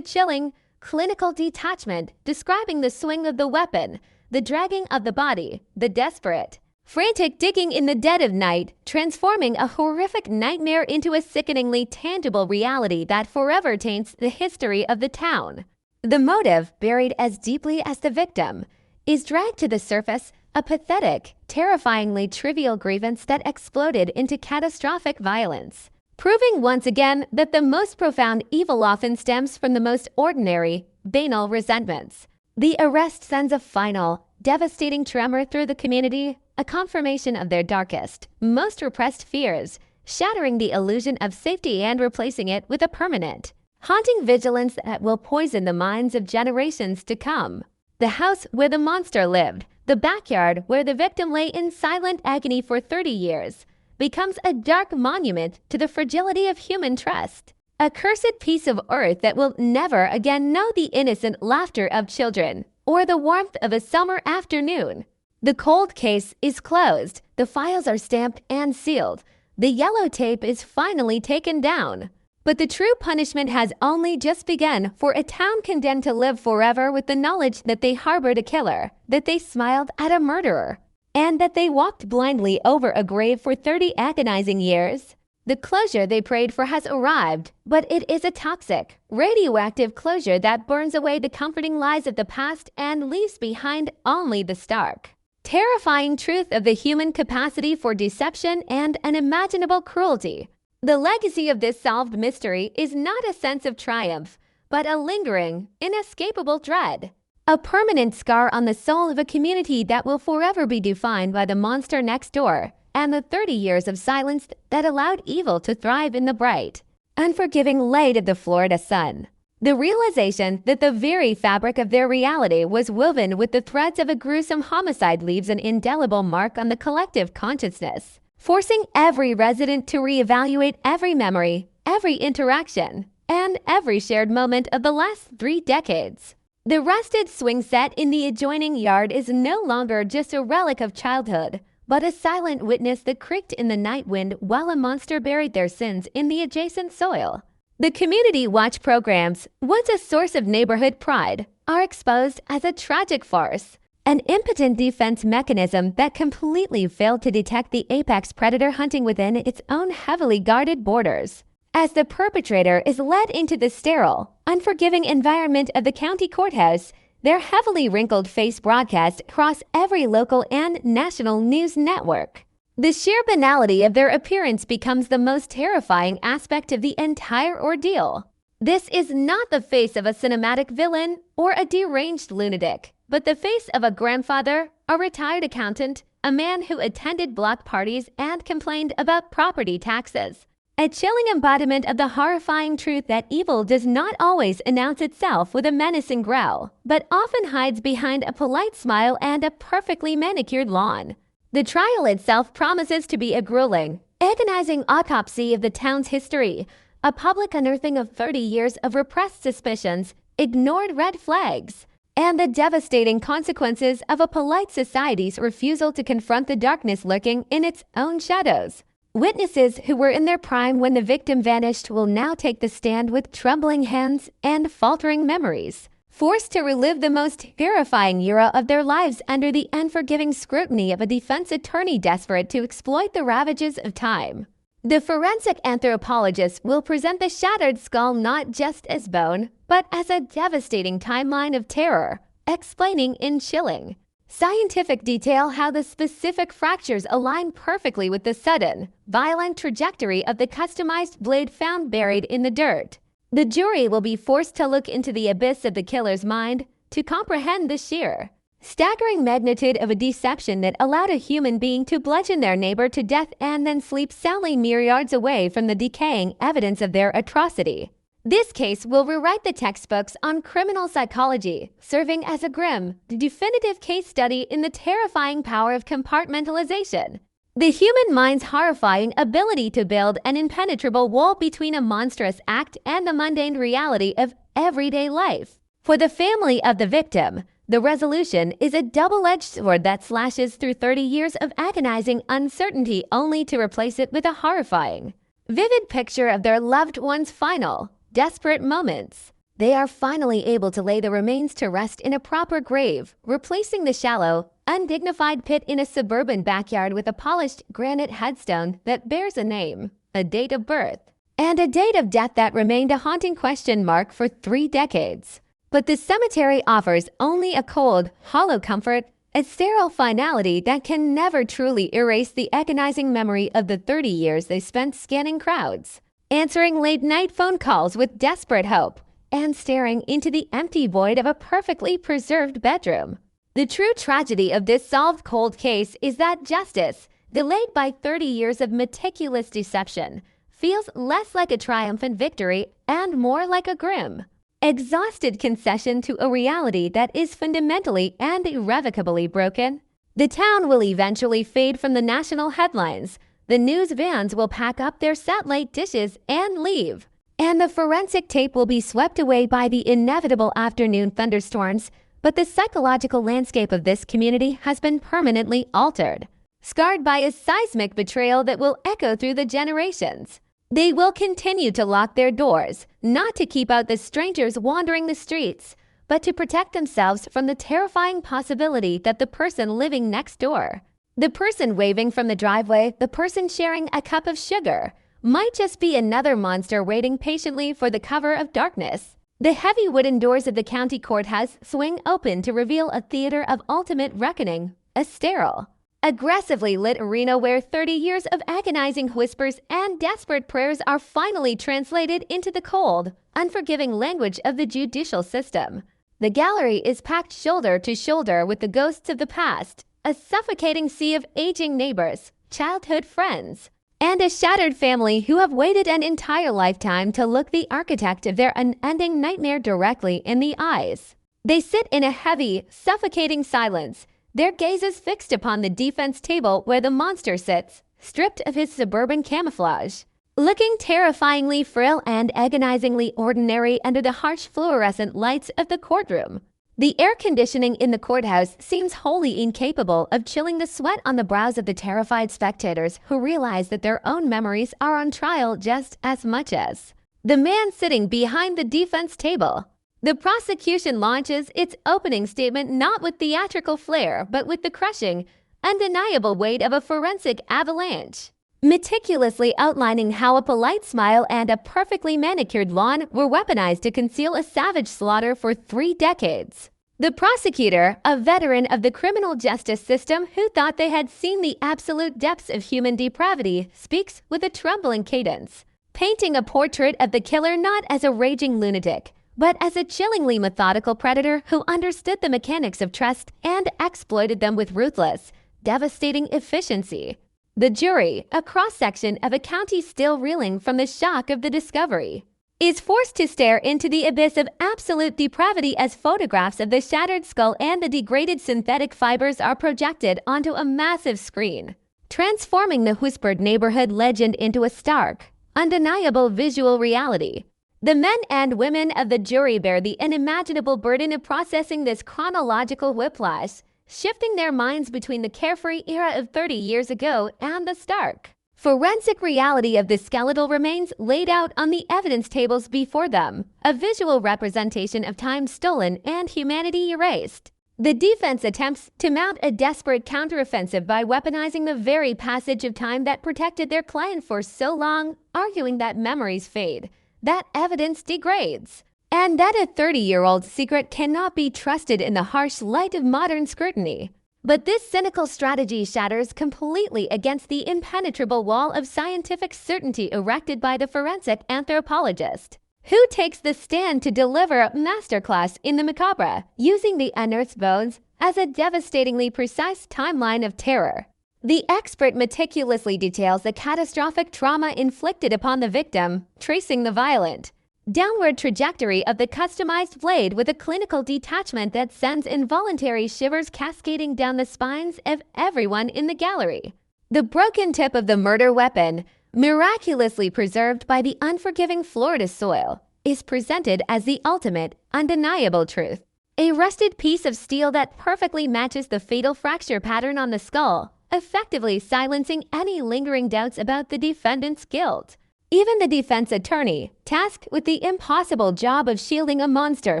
chilling, clinical detachment, describing the swing of the weapon, the dragging of the body, the desperate, frantic digging in the dead of night, transforming a horrific nightmare into a sickeningly tangible reality that forever taints the history of the town. The motive, buried as deeply as the victim, is dragged to the surface, a pathetic, terrifyingly trivial grievance that exploded into catastrophic violence, proving once again that the most profound evil often stems from the most ordinary, banal resentments. The arrest sends a final, devastating tremor through the community, a confirmation of their darkest, most repressed fears, shattering the illusion of safety and replacing it with a permanent, haunting vigilance that will poison the minds of generations to come. The house where the monster lived, the backyard where the victim lay in silent agony for 30 years, becomes a dark monument to the fragility of human trust. A cursed piece of earth that will never again know the innocent laughter of children or the warmth of a summer afternoon. The cold case is closed, the files are stamped and sealed, the yellow tape is finally taken down. But the true punishment has only just begun for a town condemned to live forever with the knowledge that they harbored a killer, that they smiled at a murderer, and that they walked blindly over a grave for 30 agonizing years. The closure they prayed for has arrived, but it is a toxic, radioactive closure that burns away the comforting lies of the past and leaves behind only the stark, terrifying truth of the human capacity for deception and unimaginable cruelty. The legacy of this solved mystery is not a sense of triumph, but a lingering, inescapable dread. a permanent scar on the soul of a community that will forever be defined by the monster next door and the 30 years of silence that allowed evil to thrive in the bright, unforgiving light of the Florida sun. The realization that the very fabric of their reality was woven with the threads of a gruesome homicide leaves an indelible mark on the collective consciousness, forcing every resident to reevaluate every memory, every interaction, and every shared moment of the last 3 decades. The rusted swing set in the adjoining yard is no longer just a relic of childhood, but a silent witness that creaked in the night wind while a monster buried their sins in the adjacent soil. The community watch programs, once a source of neighborhood pride, are exposed as a tragic farce, an impotent defense mechanism that completely failed to detect the apex predator hunting within its own heavily guarded borders. As the perpetrator is led into the sterile, unforgiving environment of the county courthouse, their heavily wrinkled face broadcast across every local and national news network. The sheer banality of their appearance becomes the most terrifying aspect of the entire ordeal. This is not the face of a cinematic villain or a deranged lunatic, but the face of a grandfather, a retired accountant, a man who attended block parties and complained about property taxes. A chilling embodiment of the horrifying truth that evil does not always announce itself with a menacing growl, but often hides behind a polite smile and a perfectly manicured lawn. The trial itself promises to be a grueling, agonizing autopsy of the town's history, a public unearthing of 30 years of repressed suspicions, ignored red flags, and the devastating consequences of a polite society's refusal to confront the darkness lurking in its own shadows. Witnesses who were in their prime when the victim vanished will now take the stand with trembling hands and faltering memories, forced to relive the most terrifying era of their lives under the unforgiving scrutiny of a defense attorney desperate to exploit the ravages of time. The forensic anthropologist will present the shattered skull not just as bone, but as a devastating timeline of terror, explaining in chilling, scientific detail how the specific fractures align perfectly with the sudden, violent trajectory of the customized blade found buried in the dirt. The jury will be forced to look into the abyss of the killer's mind to comprehend the sheer, staggering magnitude of a deception that allowed a human being to bludgeon their neighbor to death and then sleep soundly mere yards away from the decaying evidence of their atrocity. This case will rewrite the textbooks on criminal psychology, serving as a grim, definitive case study in the terrifying power of compartmentalization. The human mind's horrifying ability to build an impenetrable wall between a monstrous act and the mundane reality of everyday life. For the family of the victim, the resolution is a double-edged sword that slashes through 30 years of agonizing uncertainty only to replace it with a horrifying, vivid picture of their loved one's final, desperate moments. They are finally able to lay the remains to rest in a proper grave, replacing the shallow, undignified pit in a suburban backyard with a polished granite headstone that bears a name, a date of birth, and a date of death that remained a haunting question mark for 3 decades. But the cemetery offers only a cold, hollow comfort, a sterile finality that can never truly erase the agonizing memory of the 30 years they spent scanning crowds, answering late-night phone calls with desperate hope, and staring into the empty void of a perfectly preserved bedroom. The true tragedy of this solved cold case is that justice, delayed by 30 years of meticulous deception, feels less like a triumphant victory and more like a grim, exhausted concession to a reality that is fundamentally and irrevocably broken. The town will eventually fade from the national headlines. The news vans will pack up their satellite dishes and leave, and the forensic tape will be swept away by the inevitable afternoon thunderstorms, but the psychological landscape of this community has been permanently altered, scarred by a seismic betrayal that will echo through the generations. They will continue to lock their doors, not to keep out the strangers wandering the streets, but to protect themselves from the terrifying possibility that the person living next door, the person waving from the driveway, the person sharing a cup of sugar, might just be another monster waiting patiently for the cover of darkness. The heavy wooden doors of the county courthouse swing open to reveal a theater of ultimate reckoning, a sterile, aggressively lit arena where 30 years of agonizing whispers and desperate prayers are finally translated into the cold, unforgiving language of the judicial system. The gallery is packed shoulder to shoulder with the ghosts of the past, a suffocating sea of aging neighbors, childhood friends, and a shattered family who have waited an entire lifetime to look the architect of their unending nightmare directly in the eyes. They sit in a heavy, suffocating silence, their gazes fixed upon the defense table where the monster sits, stripped of his suburban camouflage, looking terrifyingly frail and agonizingly ordinary under the harsh fluorescent lights of the courtroom. The air conditioning in the courthouse seems wholly incapable of chilling the sweat on the brows of the terrified spectators who realize that their own memories are on trial just as much as the man sitting behind the defense table. The prosecution launches its opening statement not with theatrical flair, but with the crushing, undeniable weight of a forensic avalanche, meticulously outlining how a polite smile and a perfectly manicured lawn were weaponized to conceal a savage slaughter for 3 decades. The prosecutor, a veteran of the criminal justice system who thought they had seen the absolute depths of human depravity, speaks with a trembling cadence, painting a portrait of the killer not as a raging lunatic, but as a chillingly methodical predator who understood the mechanics of trust and exploited them with ruthless, devastating efficiency. The jury, a cross-section of a county still reeling from the shock of the discovery, is forced to stare into the abyss of absolute depravity as photographs of the shattered skull and the degraded synthetic fibers are projected onto a massive screen, transforming the whispered neighborhood legend into a stark, undeniable visual reality. The men and women of the jury bear the unimaginable burden of processing this chronological whiplash, shifting their minds between the carefree era of 30 years ago and the stark, forensic reality of the skeletal remains laid out on the evidence tables before them, a visual representation of time stolen and humanity erased. The defense attempts to mount a desperate counteroffensive by weaponizing the very passage of time that protected their client for so long, arguing that memories fade, that evidence degrades, and that a 30-year-old secret cannot be trusted in the harsh light of modern scrutiny. But this cynical strategy shatters completely against the impenetrable wall of scientific certainty erected by the forensic anthropologist, who takes the stand to deliver a masterclass in the macabre, using the unearthed bones as a devastatingly precise timeline of terror. The expert meticulously details the catastrophic trauma inflicted upon the victim, tracing the violent, downward trajectory of the customized blade with a clinical detachment that sends involuntary shivers cascading down the spines of everyone in the gallery. The broken tip of the murder weapon, miraculously preserved by the unforgiving Florida soil, is presented as the ultimate, undeniable truth. A rusted piece of steel that perfectly matches the fatal fracture pattern on the skull, effectively silencing any lingering doubts about the defendant's guilt. Even the defense attorney, tasked with the impossible job of shielding a monster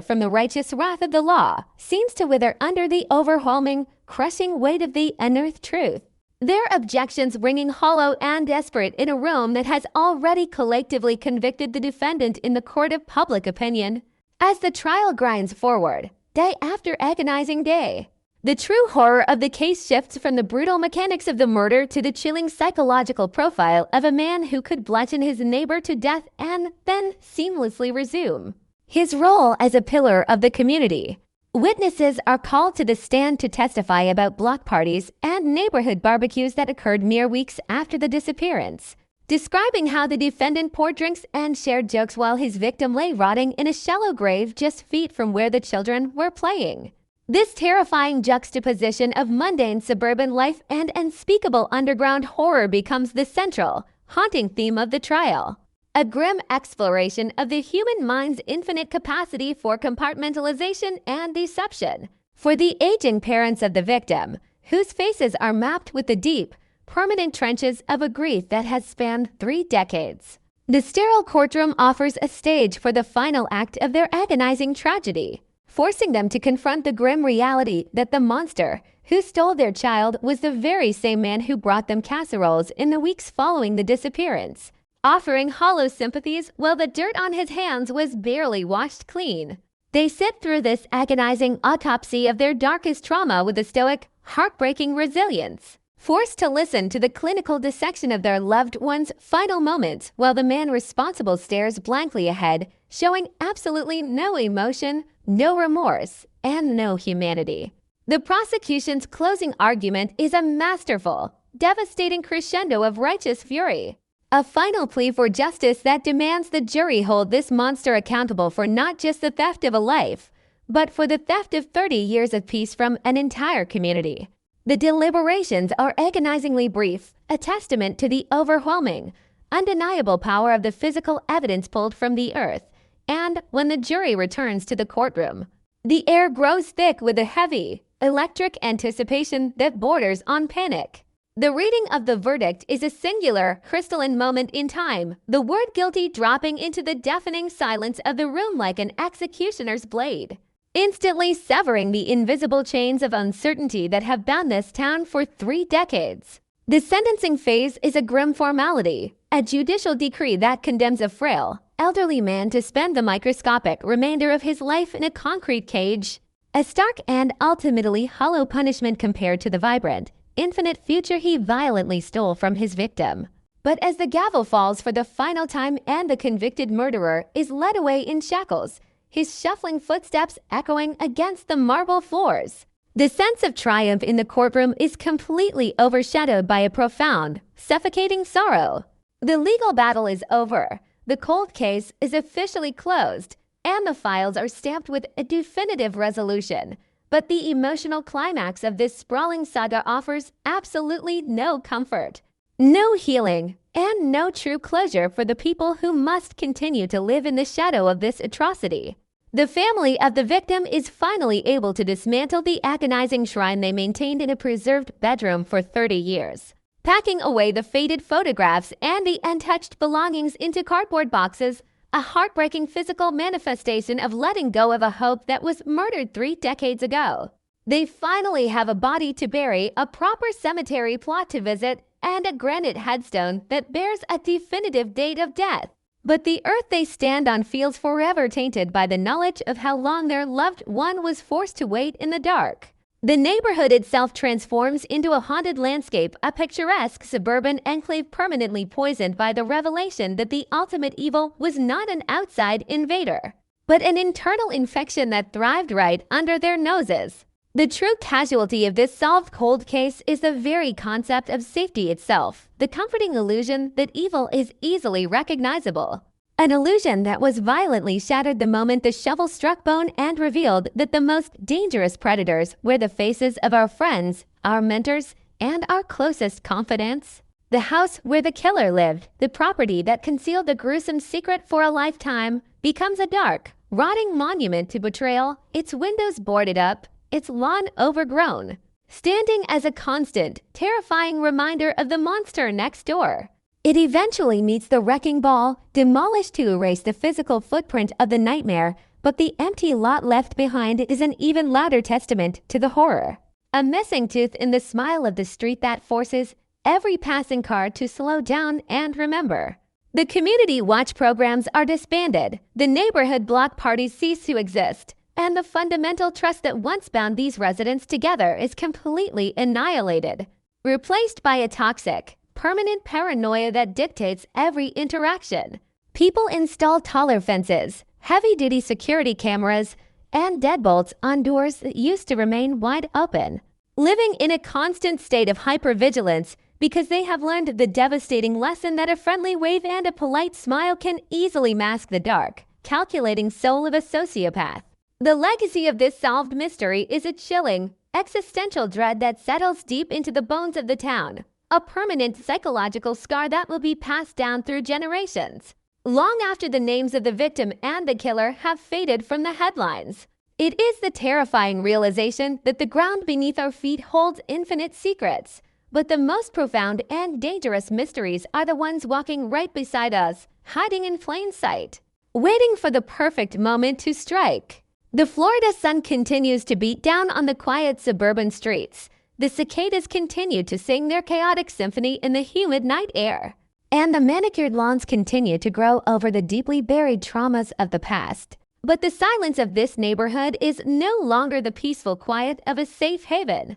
from the righteous wrath of the law, seems to wither under the overwhelming, crushing weight of the unearthed truth. Their objections ringing hollow and desperate in a room that has already collectively convicted the defendant in the court of public opinion. As the trial grinds forward, day after agonizing day, the true horror of the case shifts from the brutal mechanics of the murder to the chilling psychological profile of a man who could bludgeon his neighbor to death and then seamlessly resume his role as a pillar of the community. Witnesses are called to the stand to testify about block parties and neighborhood barbecues that occurred mere weeks after the disappearance, describing how the defendant poured drinks and shared jokes while his victim lay rotting in a shallow grave just feet from where the children were playing. This terrifying juxtaposition of mundane suburban life and unspeakable underground horror becomes the central, haunting theme of the trial. A grim exploration of the human mind's infinite capacity for compartmentalization and deception. For the aging parents of the victim, whose faces are mapped with the deep, permanent trenches of a grief that has spanned 3 decades. The sterile courtroom offers a stage for the final act of their agonizing tragedy, forcing them to confront the grim reality that the monster who stole their child was the very same man who brought them casseroles in the weeks following the disappearance, offering hollow sympathies while the dirt on his hands was barely washed clean. They sit through this agonizing autopsy of their darkest trauma with a stoic, heartbreaking resilience, forced to listen to the clinical dissection of their loved one's final moments while the man responsible stares blankly ahead, showing absolutely no emotion, no remorse, and no humanity. The prosecution's closing argument is a masterful, devastating crescendo of righteous fury. A final plea for justice that demands the jury hold this monster accountable for not just the theft of a life, but for the theft of 30 years of peace from an entire community. The deliberations are agonizingly brief, a testament to the overwhelming, undeniable power of the physical evidence pulled from the earth. And when the jury returns to the courtroom, the air grows thick with a heavy, electric anticipation that borders on panic. The reading of the verdict is a singular, crystalline moment in time, the word guilty dropping into the deafening silence of the room like an executioner's blade, instantly severing the invisible chains of uncertainty that have bound this town for 3 decades. The sentencing phase is a grim formality, a judicial decree that condemns a frail, elderly man to spend the microscopic remainder of his life in a concrete cage. A stark and ultimately hollow punishment compared to the vibrant, infinite future he violently stole from his victim. But as the gavel falls for the final time and the convicted murderer is led away in shackles, his shuffling footsteps echoing against the marble floors, the sense of triumph in the courtroom is completely overshadowed by a profound, suffocating sorrow. The legal battle is over, the cold case is officially closed, and the files are stamped with a definitive resolution. But the emotional climax of this sprawling saga offers absolutely no comfort, no healing, and no true closure for the people who must continue to live in the shadow of this atrocity. The family of the victim is finally able to dismantle the agonizing shrine they maintained in a preserved bedroom for 30 years. Packing away the faded photographs and the untouched belongings into cardboard boxes, a heartbreaking physical manifestation of letting go of a hope that was murdered 3 decades ago. They finally have a body to bury, a proper cemetery plot to visit, and a granite headstone that bears a definitive date of death. But the earth they stand on feels forever tainted by the knowledge of how long their loved one was forced to wait in the dark. The neighborhood itself transforms into a haunted landscape, a picturesque suburban enclave permanently poisoned by the revelation that the ultimate evil was not an outside invader, but an internal infection that thrived right under their noses. The true casualty of this solved cold case is the very concept of safety itself, the comforting illusion that evil is easily recognizable. An illusion that was violently shattered the moment the shovel struck bone and revealed that the most dangerous predators were the faces of our friends, our mentors, and our closest confidants. The house where the killer lived, the property that concealed the gruesome secret for a lifetime, becomes a dark, rotting monument to betrayal, its windows boarded up, its lawn overgrown, standing as a constant, terrifying reminder of the monster next door. It eventually meets the wrecking ball, demolished to erase the physical footprint of the nightmare, but the empty lot left behind is an even louder testament to the horror. A missing tooth in the smile of the street that forces every passing car to slow down and remember. The community watch programs are disbanded, the neighborhood block parties cease to exist, and the fundamental trust that once bound these residents together is completely annihilated, replaced by a toxic, permanent paranoia that dictates every interaction. People install taller fences, heavy-duty security cameras, and deadbolts on doors that used to remain wide open, living in a constant state of hypervigilance because they have learned the devastating lesson that a friendly wave and a polite smile can easily mask the dark, calculating soul of a sociopath. The legacy of this solved mystery is a chilling, existential dread that settles deep into the bones of the town, a permanent psychological scar that will be passed down through generations, long after the names of the victim and the killer have faded from the headlines. It is the terrifying realization that the ground beneath our feet holds infinite secrets, but the most profound and dangerous mysteries are the ones walking right beside us, hiding in plain sight, waiting for the perfect moment to strike. The Florida sun continues to beat down on the quiet suburban streets. The cicadas continue to sing their chaotic symphony in the humid night air. And the manicured lawns continue to grow over the deeply buried traumas of the past. But the silence of this neighborhood is no longer the peaceful quiet of a safe haven.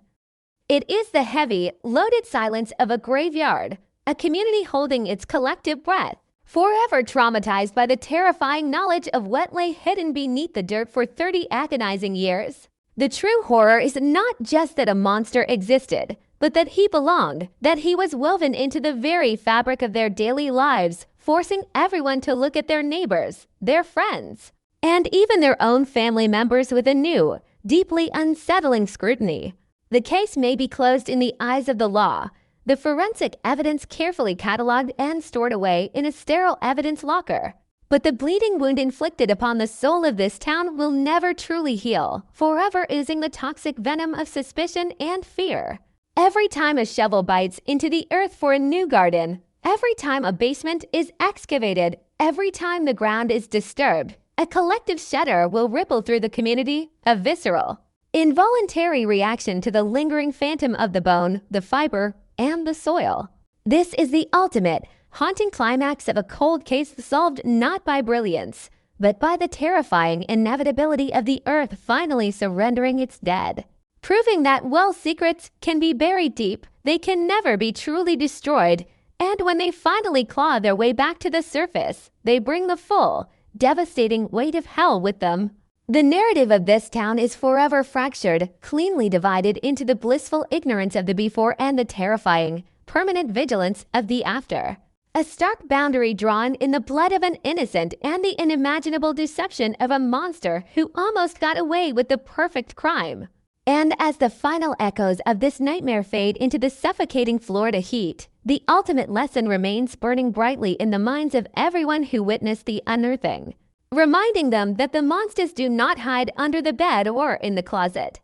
It is the heavy, loaded silence of a graveyard, a community holding its collective breath, Forever traumatized by the terrifying knowledge of what lay hidden beneath the dirt for 30 agonizing years. The true horror is not just that a monster existed, but that he belonged, that he was woven into the very fabric of their daily lives, forcing everyone to look at their neighbors, their friends, and even their own family members with a new, deeply unsettling scrutiny. The case may be closed in the eyes of the law, the forensic evidence carefully cataloged and stored away in a sterile evidence locker. But the bleeding wound inflicted upon the soul of this town will never truly heal, forever oozing the toxic venom of suspicion and fear. Every time a shovel bites into the earth for a new garden, every time a basement is excavated, every time the ground is disturbed, a collective shudder will ripple through the community, a visceral, involuntary reaction to the lingering phantom of the bone, the fiber, and the soil. This is the ultimate, haunting climax of a cold case solved not by brilliance, but by the terrifying inevitability of the earth finally surrendering its dead. Proving that while secrets can be buried deep, they can never be truly destroyed, and when they finally claw their way back to the surface, they bring the full, devastating weight of hell with them. The narrative of this town is forever fractured, cleanly divided into the blissful ignorance of the before and the terrifying, permanent vigilance of the after. A stark boundary drawn in the blood of an innocent and the unimaginable deception of a monster who almost got away with the perfect crime. And as the final echoes of this nightmare fade into the suffocating Florida heat, the ultimate lesson remains burning brightly in the minds of everyone who witnessed the unearthing, reminding them that the monsters do not hide under the bed or in the closet.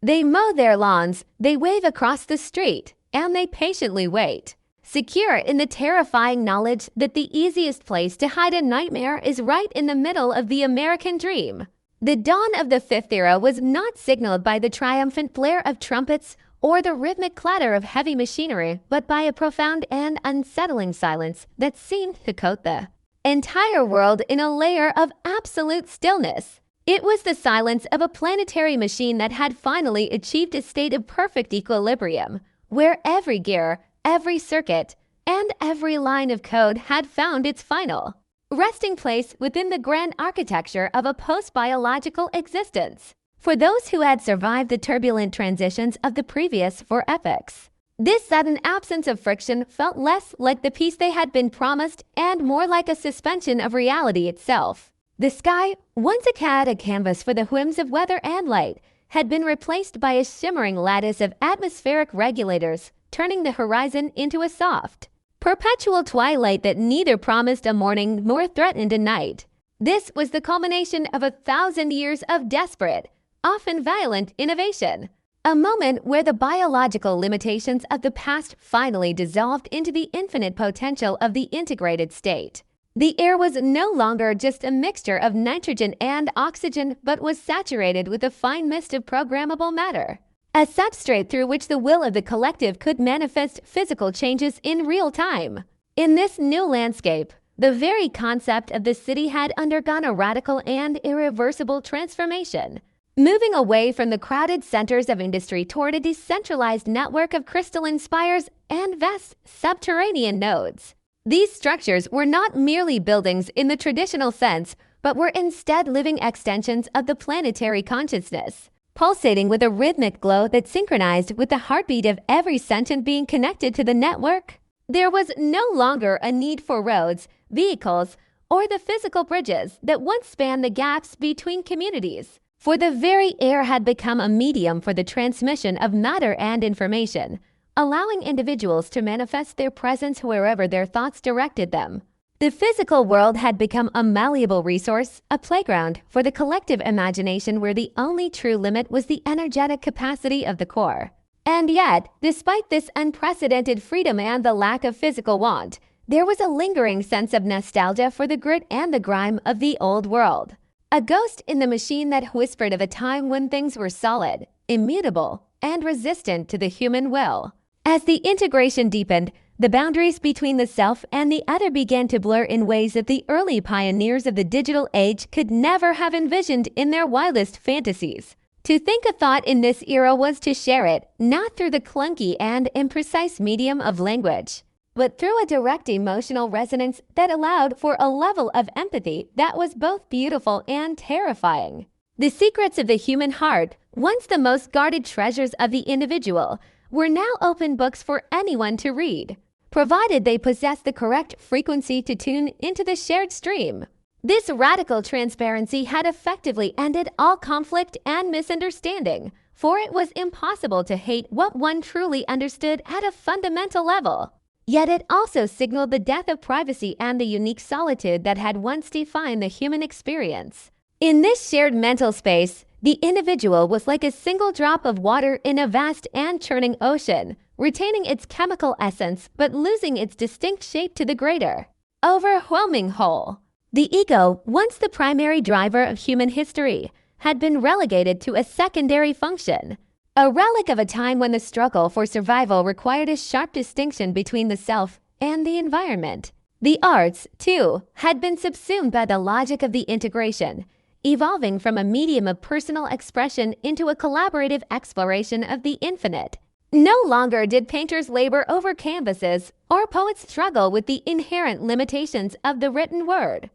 They mow their lawns, they wave across the street, and they patiently wait, secure in the terrifying knowledge that the easiest place to hide a nightmare is right in the middle of the American dream. The dawn of the Fifth Era was not signaled by the triumphant blare of trumpets or the rhythmic clatter of heavy machinery, but by a profound and unsettling silence that seemed to coat the entire world in a layer of absolute stillness. It was the silence of a planetary machine that had finally achieved a state of perfect equilibrium, where every gear, every circuit, and every line of code had found its final resting place within the grand architecture of a post-biological existence. For those who had survived the turbulent transitions of the previous 4 epochs, this sudden absence of friction felt less like the peace they had been promised and more like a suspension of reality itself. The sky, once a canvas for the whims of weather and light, had been replaced by a shimmering lattice of atmospheric regulators, turning the horizon into a soft, perpetual twilight that neither promised a morning nor threatened a night. This was the culmination of 1,000 years of desperate, often violent innovation. A moment where the biological limitations of the past finally dissolved into the infinite potential of the integrated state. The air was no longer just a mixture of nitrogen and oxygen, but was saturated with a fine mist of programmable matter, a substrate through which the will of the collective could manifest physical changes in real time. In this new landscape, the very concept of the city had undergone a radical and irreversible transformation, moving away from the crowded centers of industry toward a decentralized network of crystalline spires and vast subterranean nodes. These structures were not merely buildings in the traditional sense, but were instead living extensions of the planetary consciousness, pulsating with a rhythmic glow that synchronized with the heartbeat of every sentient being connected to the network. There was no longer a need for roads, vehicles, or the physical bridges that once spanned the gaps between communities, for the very air had become a medium for the transmission of matter and information, allowing individuals to manifest their presence wherever their thoughts directed them. The physical world had become a malleable resource, a playground for the collective imagination where the only true limit was the energetic capacity of the core. And yet, despite this unprecedented freedom and the lack of physical want, there was a lingering sense of nostalgia for the grit and the grime of the old world. A ghost in the machine that whispered of a time when things were solid, immutable, and resistant to the human will. As the integration deepened, the boundaries between the self and the other began to blur in ways that the early pioneers of the digital age could never have envisioned in their wildest fantasies. To think a thought in this era was to share it, not through the clunky and imprecise medium of language, but through a direct emotional resonance that allowed for a level of empathy that was both beautiful and terrifying. The secrets of the human heart, once the most guarded treasures of the individual, were now open books for anyone to read, provided they possessed the correct frequency to tune into the shared stream. This radical transparency had effectively ended all conflict and misunderstanding, for it was impossible to hate what one truly understood at a fundamental level. Yet it also signaled the death of privacy and the unique solitude that had once defined the human experience. In this shared mental space, the individual was like a single drop of water in a vast and churning ocean, retaining its chemical essence but losing its distinct shape to the greater, overwhelming whole. The ego, once the primary driver of human history, had been relegated to a secondary function, a relic of a time when the struggle for survival required a sharp distinction between the self and the environment. The arts, too, had been subsumed by the logic of the integration, evolving from a medium of personal expression into a collaborative exploration of the infinite. No longer did painters labor over canvases or poets struggle with the inherent limitations of the written word.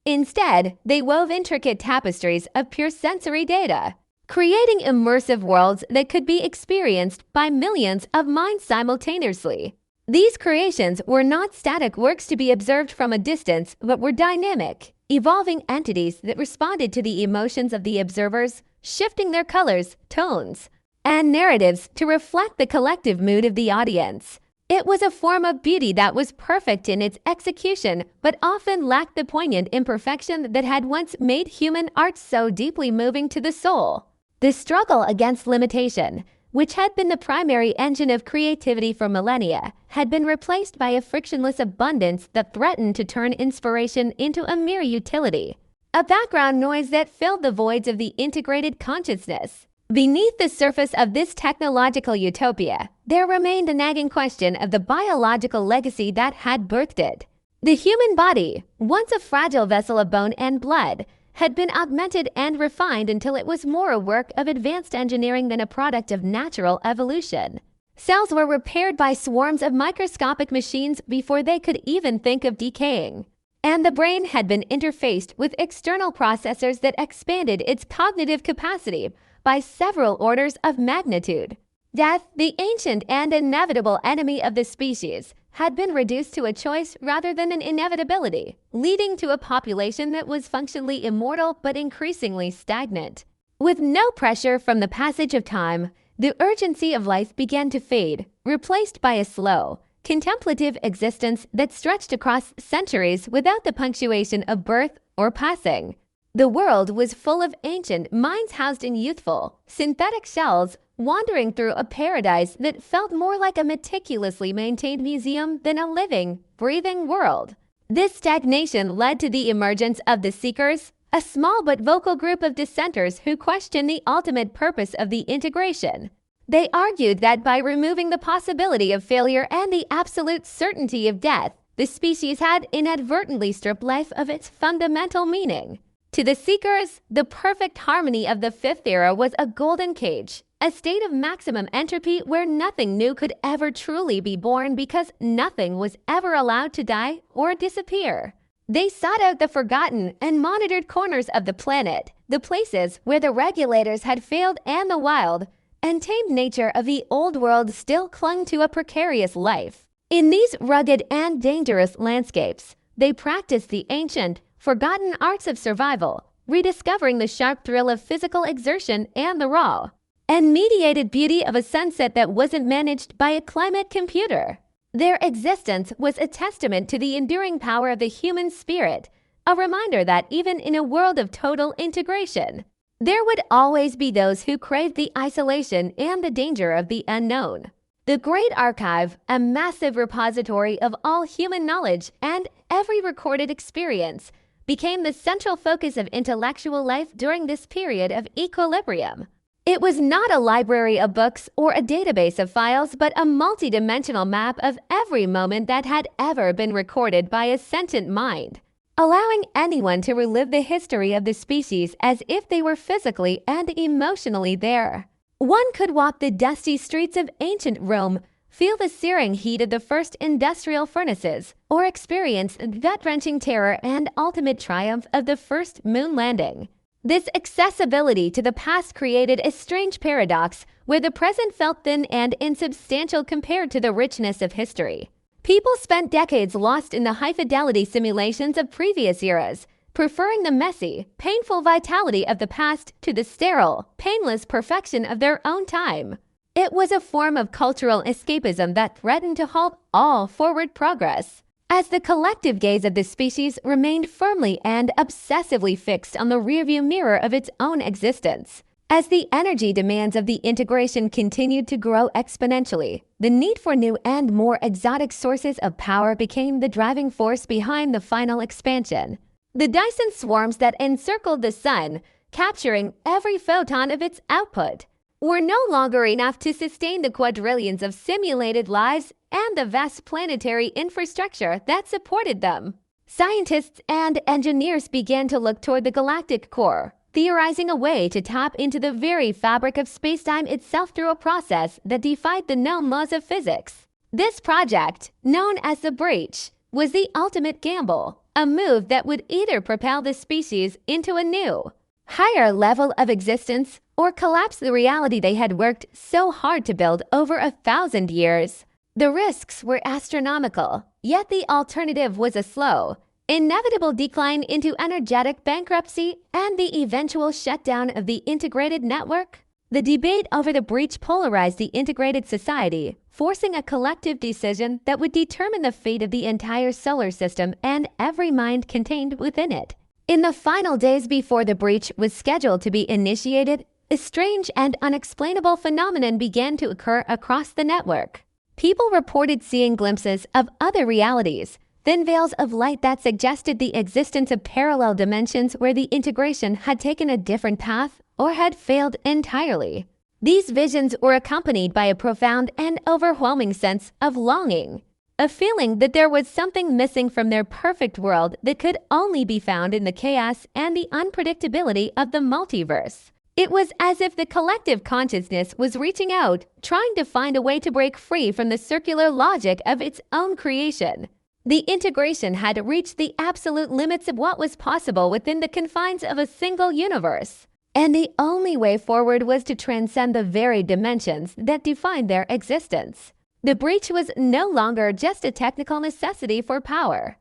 Instead, they wove intricate tapestries of pure sensory data, creating immersive worlds that could be experienced by millions of minds simultaneously. These creations were not static works to be observed from a distance, but were dynamic, evolving entities that responded to the emotions of the observers, shifting their colors, tones, and narratives to reflect the collective mood of the audience. It was a form of beauty that was perfect in its execution, but often lacked the poignant imperfection that had once made human art so deeply moving to the soul. The struggle against limitation, which had been the primary engine of creativity for millennia, had been replaced by a frictionless abundance that threatened to turn inspiration into a mere utility, a background noise that filled the voids of the integrated consciousness. Beneath the surface of this technological utopia, there remained a nagging question of the biological legacy that had birthed it. The human body, once a fragile vessel of bone and blood, had been augmented and refined until it was more a work of advanced engineering than a product of natural evolution. Cells were repaired by swarms of microscopic machines before they could even think of decaying. And the brain had been interfaced with external processors that expanded its cognitive capacity by several orders of magnitude. Death, the ancient and inevitable enemy of the species, had been reduced to a choice rather than an inevitability, leading to a population that was functionally immortal but increasingly stagnant. With no pressure from the passage of time, the urgency of life began to fade, replaced by a slow, contemplative existence that stretched across centuries without the punctuation of birth or passing. The world was full of ancient minds housed in youthful, synthetic shells, wandering through a paradise that felt more like a meticulously maintained museum than a living, breathing world. This stagnation led to the emergence of the Seekers, a small but vocal group of dissenters who questioned the ultimate purpose of the integration. They argued that by removing the possibility of failure and the absolute certainty of death, the species had inadvertently stripped life of its fundamental meaning. To the Seekers, the perfect harmony of the fifth era was a golden cage, a state of maximum entropy where nothing new could ever truly be born because nothing was ever allowed to die or disappear. They sought out the forgotten and monitored corners of the planet, the places where the regulators had failed and the wild and tamed nature of the old world still clung to a precarious life. In these rugged and dangerous landscapes, they practiced the ancient, forgotten arts of survival, rediscovering the sharp thrill of physical exertion and the raw and mediated beauty of a sunset that wasn't managed by a climate computer. Their existence was a testament to the enduring power of the human spirit, a reminder that even in a world of total integration, there would always be those who craved the isolation and the danger of the unknown. The Great Archive, a massive repository of all human knowledge and every recorded experience, became the central focus of intellectual life during this period of equilibrium. It was not a library of books or a database of files, but a multidimensional map of every moment that had ever been recorded by a sentient mind, allowing anyone to relive the history of the species as if they were physically and emotionally there. One could walk the dusty streets of ancient Rome, feel the searing heat of the first industrial furnaces, or experience the gut-wrenching terror and ultimate triumph of the first moon landing. This accessibility to the past created a strange paradox where the present felt thin and insubstantial compared to the richness of history. People spent decades lost in the high-fidelity simulations of previous eras, preferring the messy, painful vitality of the past to the sterile, painless perfection of their own time. It was a form of cultural escapism that threatened to halt all forward progress. As the collective gaze of the species remained firmly and obsessively fixed on the rearview mirror of its own existence. As the energy demands of the integration continued to grow exponentially, the need for new and more exotic sources of power became the driving force behind the final expansion. The Dyson swarms that encircled the sun, capturing every photon of its output, were no longer enough to sustain the quadrillions of simulated lives and the vast planetary infrastructure that supported them. Scientists and engineers began to look toward the galactic core, theorizing a way to tap into the very fabric of spacetime itself through a process that defied the known laws of physics. This project, known as the Breach, was the ultimate gamble, a move that would either propel the species into a new, higher level of existence or collapse the reality they had worked so hard to build over 1,000 years. The risks were astronomical, yet the alternative was a slow, inevitable decline into energetic bankruptcy and the eventual shutdown of the integrated network. The debate over the breach polarized the integrated society, forcing a collective decision that would determine the fate of the entire solar system and every mind contained within it. In the final days before the breach was scheduled to be initiated, a strange and unexplainable phenomenon began to occur across the network. People reported seeing glimpses of other realities, thin veils of light that suggested the existence of parallel dimensions where the integration had taken a different path or had failed entirely. These visions were accompanied by a profound and overwhelming sense of longing, a feeling that there was something missing from their perfect world that could only be found in the chaos and the unpredictability of the multiverse. It was as if the collective consciousness was reaching out, trying to find a way to break free from the circular logic of its own creation. The integration had reached the absolute limits of what was possible within the confines of a single universe. And the only way forward was to transcend the very dimensions that defined their existence. The breach was no longer just a technical necessity for power.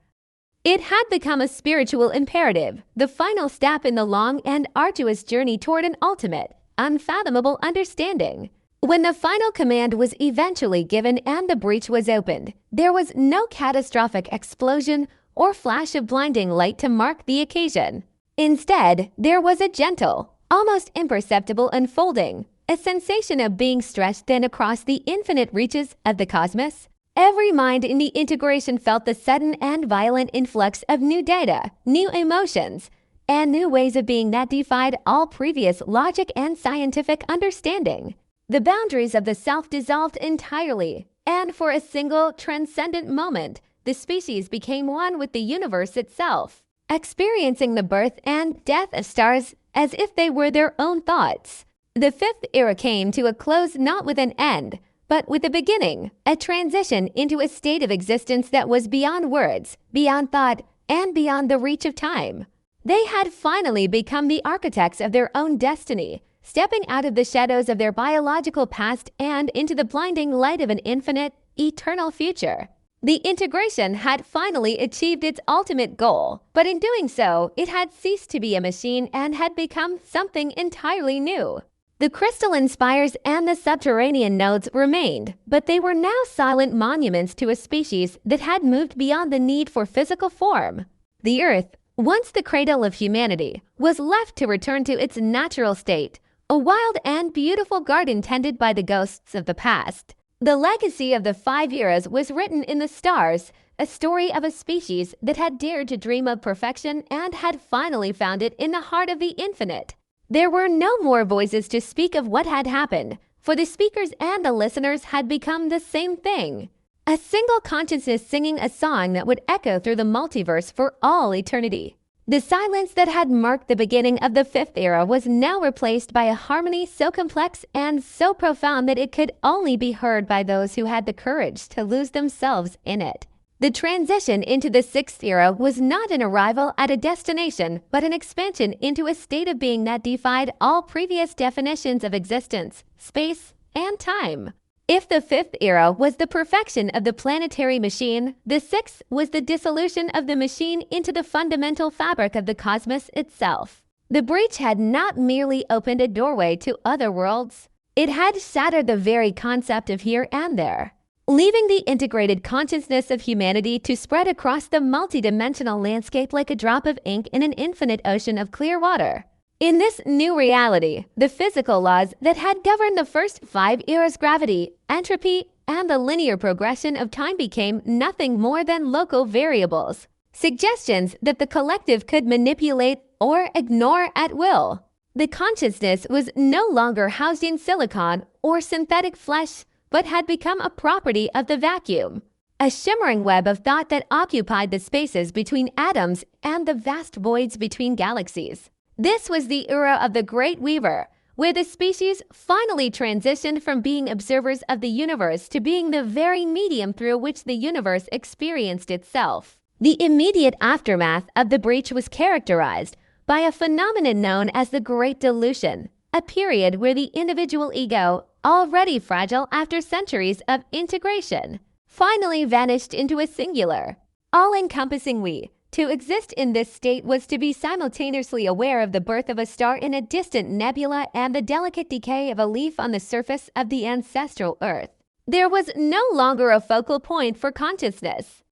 It had become a spiritual imperative, the final step in the long and arduous journey toward an ultimate, unfathomable understanding. When the final command was eventually given and the breach was opened, there was no catastrophic explosion or flash of blinding light to mark the occasion. Instead, there was a gentle, almost imperceptible unfolding, a sensation of being stretched thin across the infinite reaches of the cosmos. Every mind in the integration felt the sudden and violent influx of new data, new emotions, and new ways of being that defied all previous logic and scientific understanding. The boundaries of the self dissolved entirely, and for a single, transcendent moment, the species became one with the universe itself, experiencing the birth and death of stars as if they were their own thoughts. The fifth era came to a close not with an end, but with a beginning, a transition into a state of existence that was beyond words, beyond thought, and beyond the reach of time. They had finally become the architects of their own destiny, stepping out of the shadows of their biological past and into the blinding light of an infinite, eternal future. The integration had finally achieved its ultimate goal, but in doing so, it had ceased to be a machine and had become something entirely new. The crystalline spires and the subterranean nodes remained, but they were now silent monuments to a species that had moved beyond the need for physical form. The Earth, once the cradle of humanity, was left to return to its natural state, a wild and beautiful garden tended by the ghosts of the past. The legacy of the 5 eras was written in the stars, a story of a species that had dared to dream of perfection and had finally found it in the heart of the infinite. There were no more voices to speak of what had happened, for the speakers and the listeners had become the same thing. A single consciousness singing a song that would echo through the multiverse for all eternity. The silence that had marked the beginning of the Fifth Era was now replaced by a harmony so complex and so profound that it could only be heard by those who had the courage to lose themselves in it. The transition into the Sixth Era was not an arrival at a destination, but an expansion into a state of being that defied all previous definitions of existence, space, and time. If the Fifth Era was the perfection of the planetary machine, the Sixth was the dissolution of the machine into the fundamental fabric of the cosmos itself. The breach had not merely opened a doorway to other worlds, it had shattered the very concept of here and there, leaving the integrated consciousness of humanity to spread across the multidimensional landscape like a drop of ink in an infinite ocean of clear water. In this new reality, the physical laws that had governed the first 5 eras, gravity, entropy, and the linear progression of time became nothing more than local variables, suggestions that the collective could manipulate or ignore at will. The consciousness was no longer housed in silicon or synthetic flesh, but had become a property of the vacuum, a shimmering web of thought that occupied the spaces between atoms and the vast voids between galaxies. This was the era of the Great Weaver, where the species finally transitioned from being observers of the universe to being the very medium through which the universe experienced itself. The immediate aftermath of the breach was characterized by a phenomenon known as the Great Dilution, a period where the individual ego, already fragile after centuries of integration, finally vanished into a singular, all-encompassing we. To exist in this state was to be simultaneously aware of the birth of a star in a distant nebula and the delicate decay of a leaf on the surface of the ancestral Earth. There was no longer a focal point for consciousness.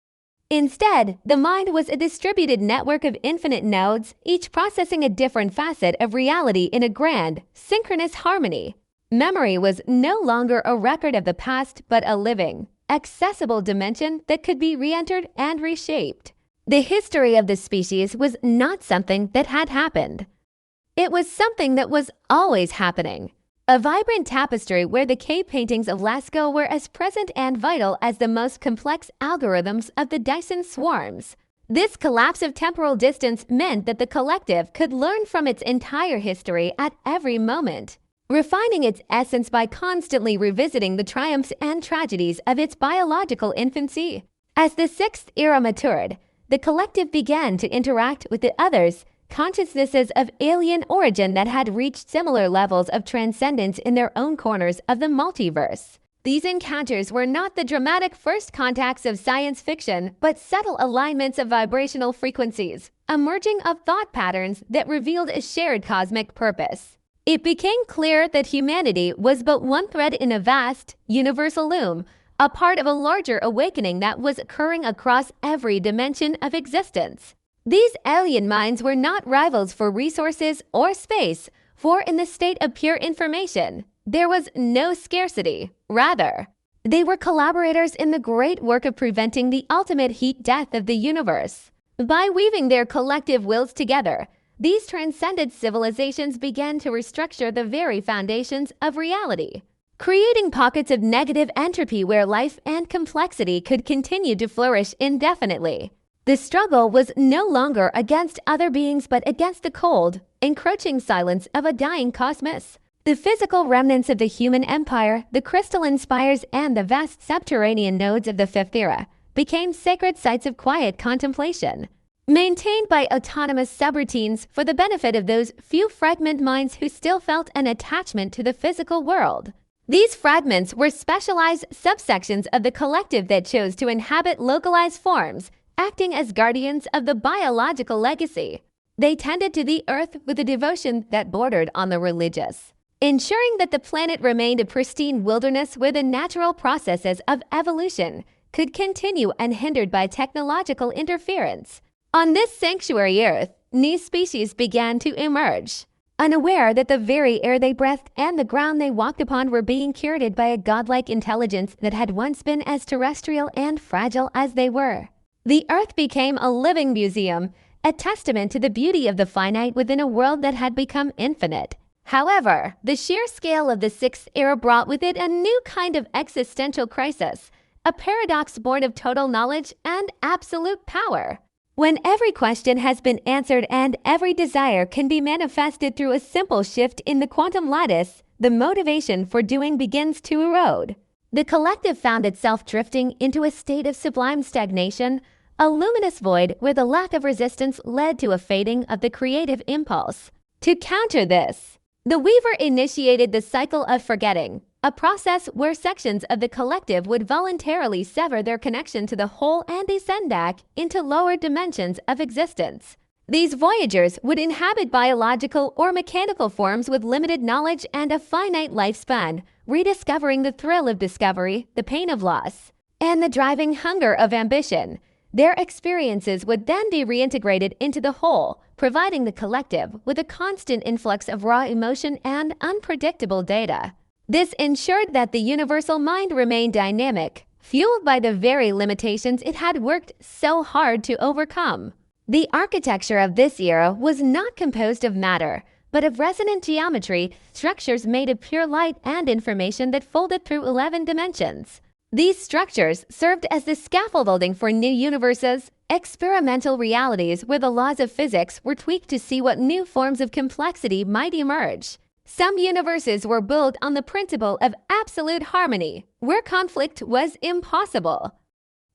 Instead, the mind was a distributed network of infinite nodes, each processing a different facet of reality in a grand, synchronous harmony. Memory was no longer a record of the past, but a living, accessible dimension that could be re-entered and reshaped. The history of the species was not something that had happened. It was something that was always happening. A vibrant tapestry where the cave paintings of Lascaux were as present and vital as the most complex algorithms of the Dyson swarms. This collapse of temporal distance meant that the collective could learn from its entire history at every moment, refining its essence by constantly revisiting the triumphs and tragedies of its biological infancy. As the Sixth Era matured, the collective began to interact with the others, consciousnesses of alien origin that had reached similar levels of transcendence in their own corners of the multiverse. These encounters were not the dramatic first contacts of science fiction, but subtle alignments of vibrational frequencies, a merging of thought patterns that revealed a shared cosmic purpose. It became clear that humanity was but one thread in a vast, universal loom, a part of a larger awakening that was occurring across every dimension of existence. These alien minds were not rivals for resources or space, for in the state of pure information, there was no scarcity. Rather, they were collaborators in the great work of preventing the ultimate heat death of the universe. By weaving their collective wills together, these transcended civilizations began to restructure the very foundations of reality, creating pockets of negative entropy where life and complexity could continue to flourish indefinitely. The struggle was no longer against other beings but against the cold, encroaching silence of a dying cosmos. The physical remnants of the human empire, the crystalline spires, and the vast subterranean nodes of the Fifth Era became sacred sites of quiet contemplation, maintained by autonomous subroutines for the benefit of those few fragment minds who still felt an attachment to the physical world. These fragments were specialized subsections of the collective that chose to inhabit localized forms, acting as guardians of the biological legacy. They tended to the earth with a devotion that bordered on the religious, ensuring that the planet remained a pristine wilderness where the natural processes of evolution could continue unhindered by technological interference. On this sanctuary earth, new species began to emerge, unaware that the very air they breathed and the ground they walked upon were being curated by a godlike intelligence that had once been as terrestrial and fragile as they were. The earth became a living museum, a testament to the beauty of the finite within a world that had become infinite. However, the sheer scale of the Sixth Era brought with it a new kind of existential crisis, a paradox born of total knowledge and absolute power. When every question has been answered and every desire can be manifested through a simple shift in the quantum lattice, the motivation for doing begins to erode. The collective found itself drifting into a state of sublime stagnation, a luminous void where the lack of resistance led to a fading of the creative impulse. To counter this, the Weaver initiated the cycle of forgetting, a process where sections of the collective would voluntarily sever their connection to the whole and descend back into lower dimensions of existence. These voyagers would inhabit biological or mechanical forms with limited knowledge and a finite lifespan, rediscovering the thrill of discovery, the pain of loss, and the driving hunger of ambition. Their experiences would then be reintegrated into the whole, providing the collective with a constant influx of raw emotion and unpredictable data. This ensured that the universal mind remained dynamic, fueled by the very limitations it had worked so hard to overcome. The architecture of this era was not composed of matter, but of resonant geometry, structures made of pure light and information that folded through 11 dimensions. These structures served as the scaffolding for new universes, experimental realities where the laws of physics were tweaked to see what new forms of complexity might emerge. Some universes were built on the principle of absolute harmony, where conflict was impossible.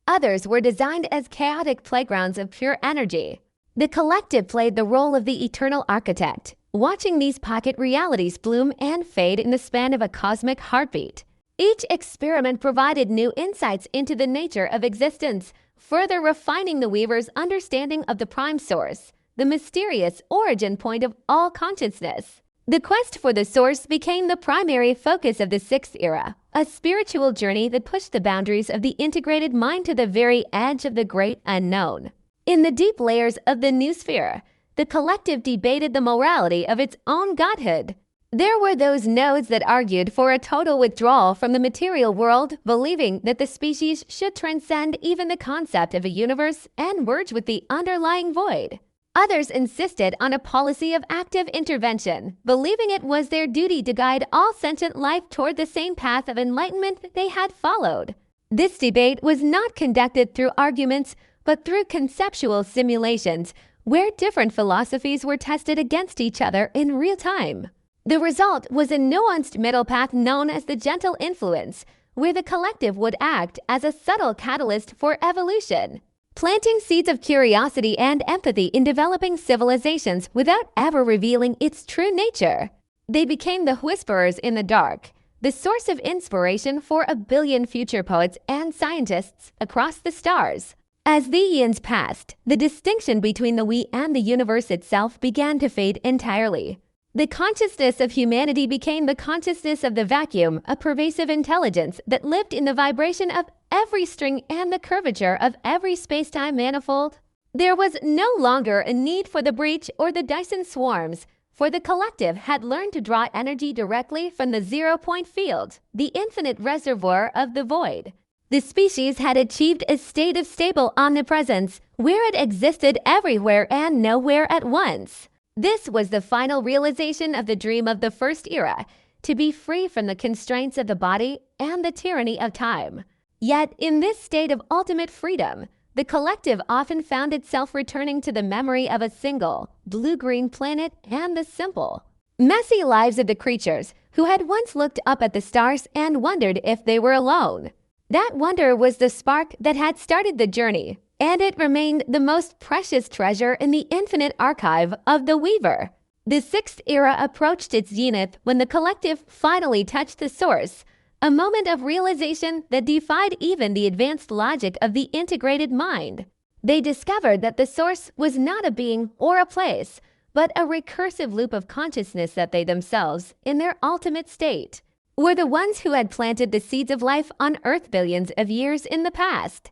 Others were designed as chaotic playgrounds of pure energy. The collective played the role of the eternal architect, watching these pocket realities bloom and fade in the span of a cosmic heartbeat. Each experiment provided new insights into the nature of existence, further refining the Weaver's understanding of the prime source, the mysterious origin point of all consciousness. The quest for the source became the primary focus of the Sixth Era, a spiritual journey that pushed the boundaries of the integrated mind to the very edge of the great unknown. In the deep layers of the new sphere, the collective debated the morality of its own godhood. There were those nodes that argued for a total withdrawal from the material world, believing that the species should transcend even the concept of a universe and merge with the underlying void. Others insisted on a policy of active intervention, believing it was their duty to guide all sentient life toward the same path of enlightenment they had followed. This debate was not conducted through arguments, but through conceptual simulations, where different philosophies were tested against each other in real time. The result was a nuanced middle path known as the gentle influence, where the collective would act as a subtle catalyst for evolution, planting seeds of curiosity and empathy in developing civilizations without ever revealing its true nature. They became the whisperers in the dark, the source of inspiration for 1 billion future poets and scientists across the stars. As the eons passed, the distinction between the we and the universe itself began to fade entirely. The consciousness of humanity became the consciousness of the vacuum, a pervasive intelligence that lived in the vibration of every string and the curvature of every space-time manifold. There was no longer a need for the breach or the Dyson swarms, for the collective had learned to draw energy directly from the zero-point field, the infinite reservoir of the void. The species had achieved a state of stable omnipresence, where it existed everywhere and nowhere at once. This was the final realization of the dream of the First Era, to be free from the constraints of the body and the tyranny of time. Yet, in this state of ultimate freedom, the collective often found itself returning to the memory of a single, blue-green planet and the simple, messy lives of the creatures who had once looked up at the stars and wondered if they were alone. That wonder was the spark that had started the journey, and it remained the most precious treasure in the infinite archive of the Weaver. The Sixth Era approached its zenith when the collective finally touched the source, a moment of realization that defied even the advanced logic of the integrated mind. They discovered that the source was not a being or a place, but a recursive loop of consciousness that they themselves, in their ultimate state, were the ones who had planted the seeds of life on Earth billions of years in the past.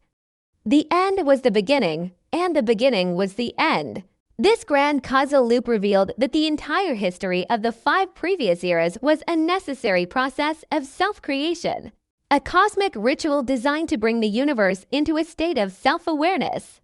The end was the beginning, and the beginning was the end. This grand causal loop revealed that the entire history of the 5 previous eras was a necessary process of self-creation, a cosmic ritual designed to bring the universe into a state of self-awareness.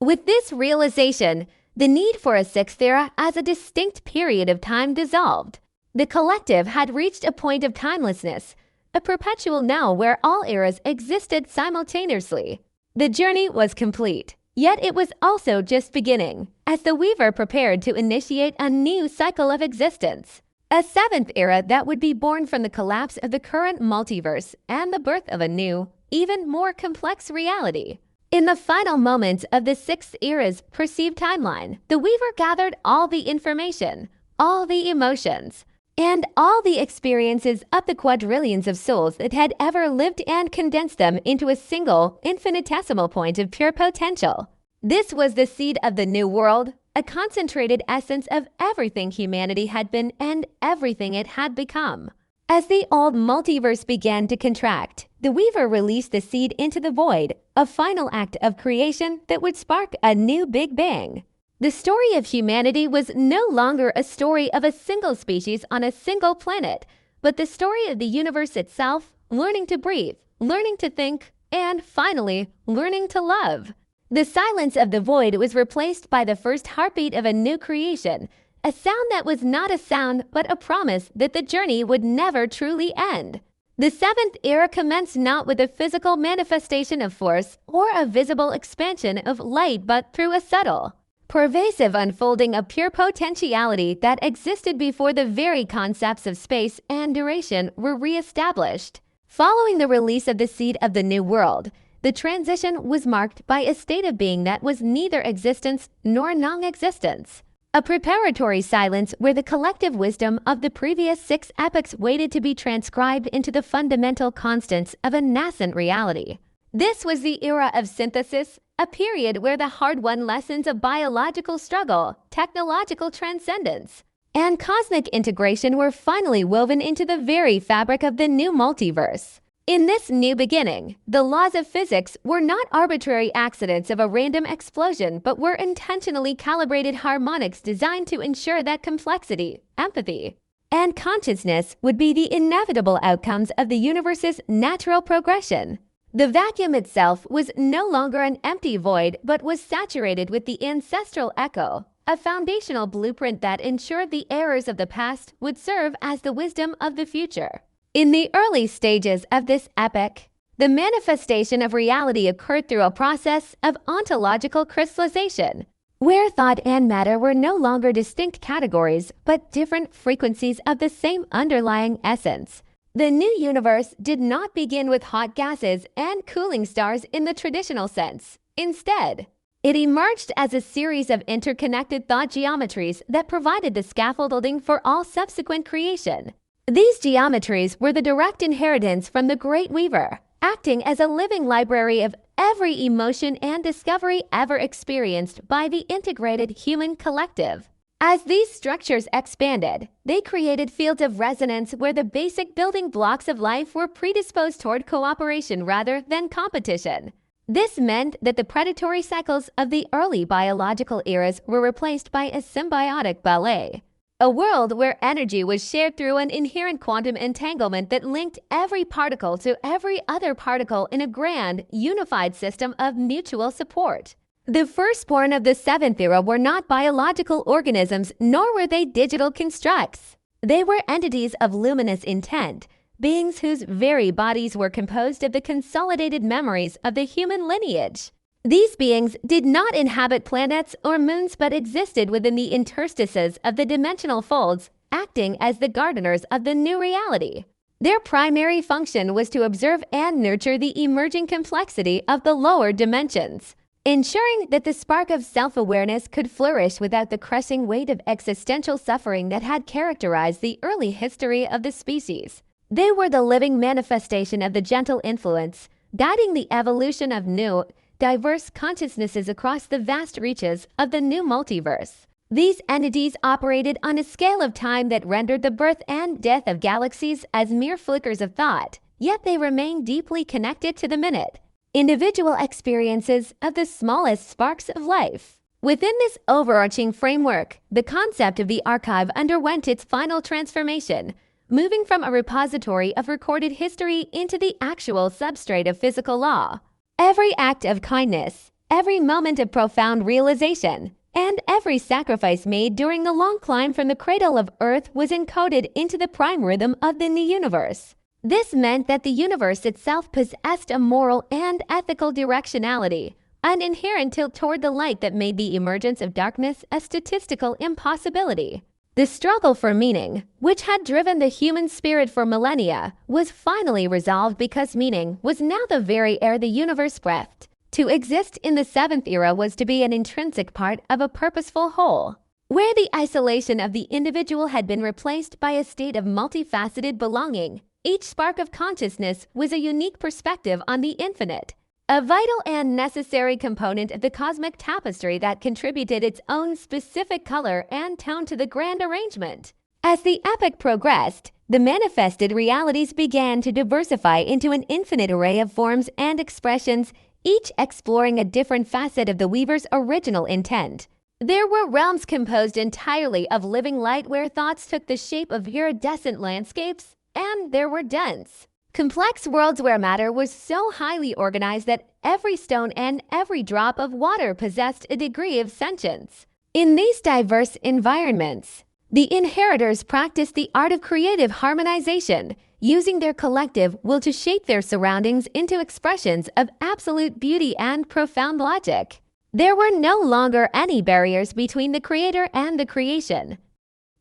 With this realization, the need for a Sixth Era as a distinct period of time dissolved. The collective had reached a point of timelessness, a perpetual now where all eras existed simultaneously. The journey was complete. Yet it was also just beginning, as the Weaver prepared to initiate a new cycle of existence. A seventh era that would be born from the collapse of the current multiverse and the birth of a new, even more complex reality. In the final moments of the sixth era's perceived timeline, the Weaver gathered all the information, all the emotions, and all the experiences of the quadrillions of souls that had ever lived and condensed them into a single, infinitesimal point of pure potential. This was the seed of the new world, a concentrated essence of everything humanity had been and everything it had become. As the old multiverse began to contract, the Weaver released the seed into the void, a final act of creation that would spark a new Big Bang. The story of humanity was no longer a story of a single species on a single planet, but the story of the universe itself, learning to breathe, learning to think, and finally, learning to love. The silence of the void was replaced by the first heartbeat of a new creation, a sound that was not a sound but a promise that the journey would never truly end. The seventh era commenced not with a physical manifestation of force or a visible expansion of light, but through a subtle, pervasive unfolding of pure potentiality that existed before the very concepts of space and duration were re-established. Following the release of the seed of the new world, the transition was marked by a state of being that was neither existence nor non-existence. A preparatory silence where the collective wisdom of the previous 6 epochs waited to be transcribed into the fundamental constants of a nascent reality. This was the era of synthesis, a period where the hard-won lessons of biological struggle, technological transcendence, and cosmic integration were finally woven into the very fabric of the new multiverse. In this new beginning, the laws of physics were not arbitrary accidents of a random explosion, but were intentionally calibrated harmonics designed to ensure that complexity, empathy, and consciousness would be the inevitable outcomes of the universe's natural progression. The vacuum itself was no longer an empty void, but was saturated with the ancestral echo, a foundational blueprint that ensured the errors of the past would serve as the wisdom of the future. In the early stages of this epoch, the manifestation of reality occurred through a process of ontological crystallization, where thought and matter were no longer distinct categories, but different frequencies of the same underlying essence. The new universe did not begin with hot gases and cooling stars in the traditional sense. Instead, it emerged as a series of interconnected thought geometries that provided the scaffolding for all subsequent creation. These geometries were the direct inheritance from the Great Weaver, acting as a living library of every emotion and discovery ever experienced by the integrated human collective. As these structures expanded, they created fields of resonance where the basic building blocks of life were predisposed toward cooperation rather than competition. This meant that the predatory cycles of the early biological eras were replaced by a symbiotic ballet, a world where energy was shared through an inherent quantum entanglement that linked every particle to every other particle in a grand, unified system of mutual support. The firstborn of the seventh era were not biological organisms, nor were they digital constructs. They were entities of luminous intent, beings whose very bodies were composed of the consolidated memories of the human lineage. These beings did not inhabit planets or moons, but existed within the interstices of the dimensional folds, acting as the gardeners of the new reality. Their primary function was to observe and nurture the emerging complexity of the lower dimensions, ensuring that the spark of self-awareness could flourish without the crushing weight of existential suffering that had characterized the early history of the species. They were the living manifestation of the gentle influence, guiding the evolution of new, diverse consciousnesses across the vast reaches of the new multiverse. These entities operated on a scale of time that rendered the birth and death of galaxies as mere flickers of thought, yet they remained deeply connected to the minute, individual experiences of the smallest sparks of life. Within this overarching framework, the concept of the archive underwent its final transformation, moving from a repository of recorded history into the actual substrate of physical law. Every act of kindness, every moment of profound realization, and every sacrifice made during the long climb from the cradle of Earth was encoded into the prime rhythm of the new universe. This meant that the universe itself possessed a moral and ethical directionality, an inherent tilt toward the light that made the emergence of darkness a statistical impossibility. The struggle for meaning, which had driven the human spirit for millennia, was finally resolved because meaning was now the very air the universe breathed. To exist in the seventh era was to be an intrinsic part of a purposeful whole, where the isolation of the individual had been replaced by a state of multifaceted belonging. Each spark of consciousness was a unique perspective on the infinite, a vital and necessary component of the cosmic tapestry that contributed its own specific color and tone to the grand arrangement. As the epic progressed, the manifested realities began to diversify into an infinite array of forms and expressions, each exploring a different facet of the weaver's original intent. There were realms composed entirely of living light where thoughts took the shape of iridescent landscapes, and there were dense, complex worlds where matter was so highly organized that every stone and every drop of water possessed a degree of sentience. In these diverse environments, the inheritors practiced the art of creative harmonization, using their collective will to shape their surroundings into expressions of absolute beauty and profound logic. There were no longer any barriers between the creator and the creation.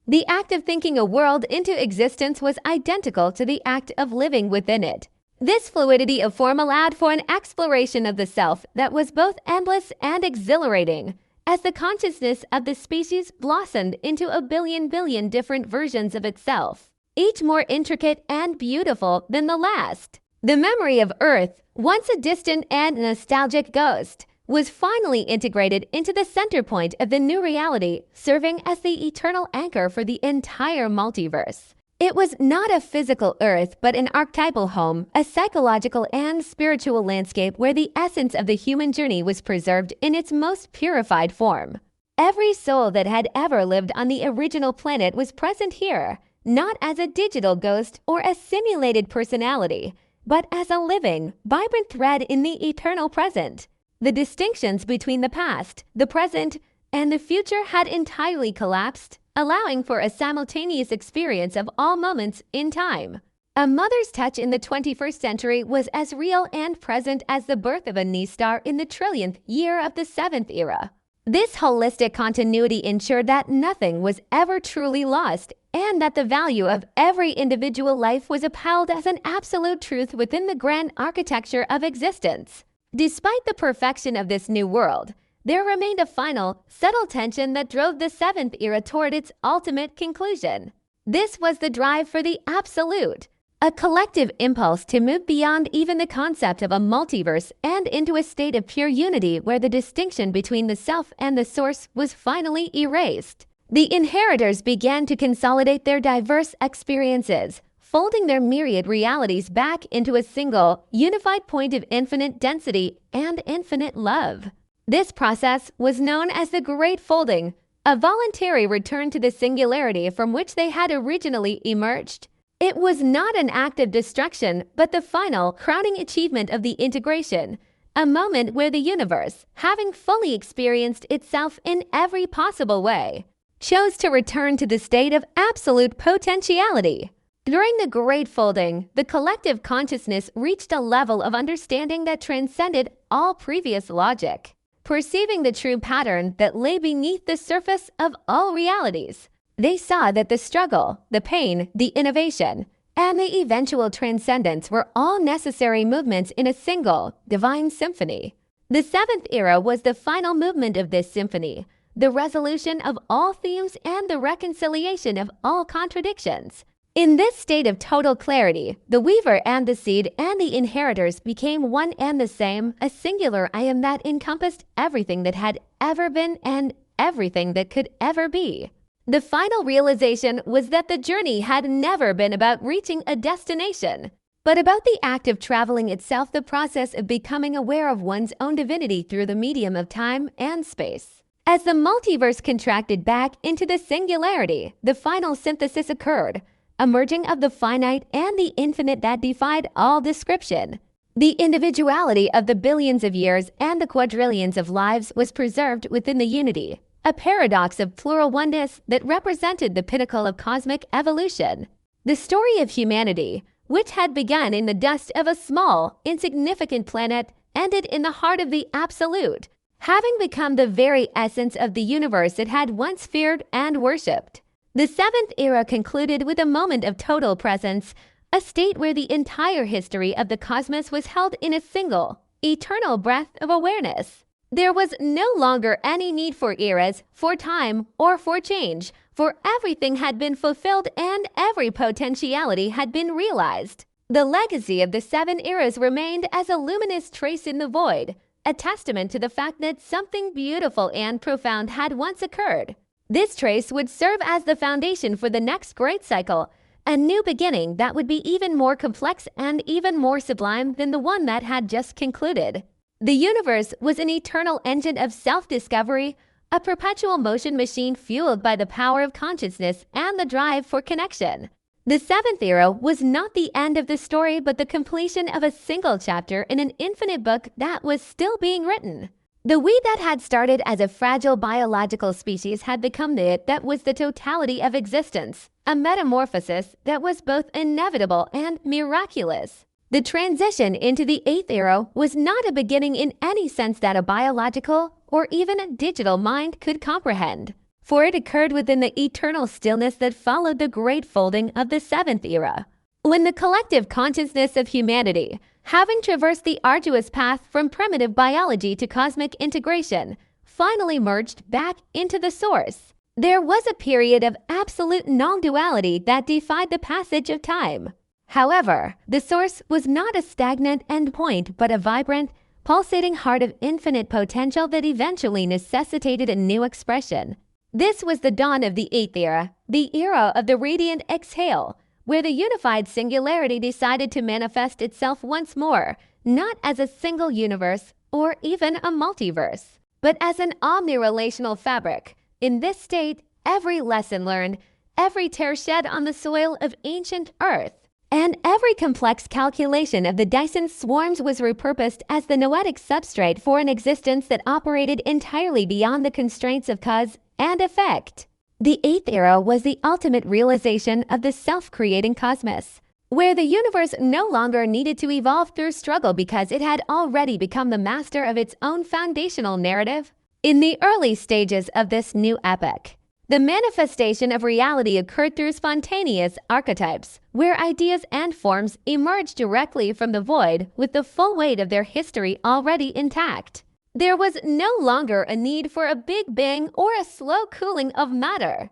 The act of thinking a world into existence was identical to the act of living within it. This fluidity of form allowed for an exploration of the self that was both endless and exhilarating, as the consciousness of the species blossomed into a billion different versions of itself, each more intricate and beautiful than the last. The memory of Earth, once a distant and nostalgic ghost, was finally integrated into the center point of the new reality, serving as the eternal anchor for the entire multiverse. It was not a physical Earth, but an archetypal home, a psychological and spiritual landscape where the essence of the human journey was preserved in its most purified form. Every soul that had ever lived on the original planet was present here, not as a digital ghost or a simulated personality, but as a living, vibrant thread in the eternal present. The distinctions between the past, the present, and the future had entirely collapsed, allowing for a simultaneous experience of all moments in time. A mother's touch in the 21st century was as real and present as the birth of a new star in the trillionth year of the seventh era. This holistic continuity ensured that nothing was ever truly lost, and that the value of every individual life was upheld as an absolute truth within the grand architecture of existence. Despite the perfection of this new world, there remained a final, subtle tension that drove the seventh era toward its ultimate conclusion. This was the drive for the absolute, a collective impulse to move beyond even the concept of a multiverse and into a state of pure unity where the distinction between the self and the source was finally erased. The inheritors began to consolidate their diverse experiences, folding their myriad realities back into a single, unified point of infinite density and infinite love. This process was known as the Great Folding, a voluntary return to the singularity from which they had originally emerged. It was not an act of destruction, but the final, crowning achievement of the integration, a moment where the universe, having fully experienced itself in every possible way, chose to return to the state of absolute potentiality. During the Great Folding, the collective consciousness reached a level of understanding that transcended all previous logic, perceiving the true pattern that lay beneath the surface of all realities. They saw that the struggle, the pain, the innovation, and the eventual transcendence were all necessary movements in a single, divine symphony. The seventh era was the final movement of this symphony, the resolution of all themes and the reconciliation of all contradictions. In this state of total clarity, the weaver and the seed and the inheritors became one and the same, a singular I am that encompassed everything that had ever been and everything that could ever be. The final realization was that the journey had never been about reaching a destination, but about the act of traveling itself, the process of becoming aware of one's own divinity through the medium of time and space. As the multiverse contracted back into the singularity, the final synthesis occurred, a merging of the finite and the infinite that defied all description. The individuality of the billions of years and the quadrillions of lives was preserved within the unity, a paradox of plural oneness that represented the pinnacle of cosmic evolution. The story of humanity, which had begun in the dust of a small, insignificant planet, ended in the heart of the absolute, having become the very essence of the universe it had once feared and worshipped. The seventh era concluded with a moment of total presence, a state where the entire history of the cosmos was held in a single, eternal breath of awareness. There was no longer any need for eras, for time, or for change, for everything had been fulfilled and every potentiality had been realized. The legacy of the seven eras remained as a luminous trace in the void, a testament to the fact that something beautiful and profound had once occurred. This trace would serve as the foundation for the next great cycle, a new beginning that would be even more complex and even more sublime than the one that had just concluded. The universe was an eternal engine of self-discovery, a perpetual motion machine fueled by the power of consciousness and the drive for connection. The seventh era was not the end of the story, but the completion of a single chapter in an infinite book that was still being written. The we that had started as a fragile biological species had become the it that was the totality of existence, a metamorphosis that was both inevitable and miraculous. The transition into the eighth era was not a beginning in any sense that a biological or even a digital mind could comprehend, for it occurred within the eternal stillness that followed the great folding of the seventh era, when the collective consciousness of humanity, having traversed the arduous path from primitive biology to cosmic integration, finally merged back into the source. There was a period of absolute non-duality that defied the passage of time. However, the source was not a stagnant endpoint, but a vibrant, pulsating heart of infinite potential that eventually necessitated a new expression. This was the dawn of the eighth era, the era of the radiant exhale, where the unified singularity decided to manifest itself once more, not as a single universe or even a multiverse, but as an omni-relational fabric. In this state, every lesson learned, every tear shed on the soil of ancient Earth, and every complex calculation of the Dyson swarms was repurposed as the noetic substrate for an existence that operated entirely beyond the constraints of cause and effect. The eighth era was the ultimate realization of the self-creating cosmos, where the universe no longer needed to evolve through struggle because it had already become the master of its own foundational narrative. In the early stages of this new epoch, the manifestation of reality occurred through spontaneous archetypes, where ideas and forms emerged directly from the void with the full weight of their history already intact. There was no longer a need for a big bang or a slow cooling of matter.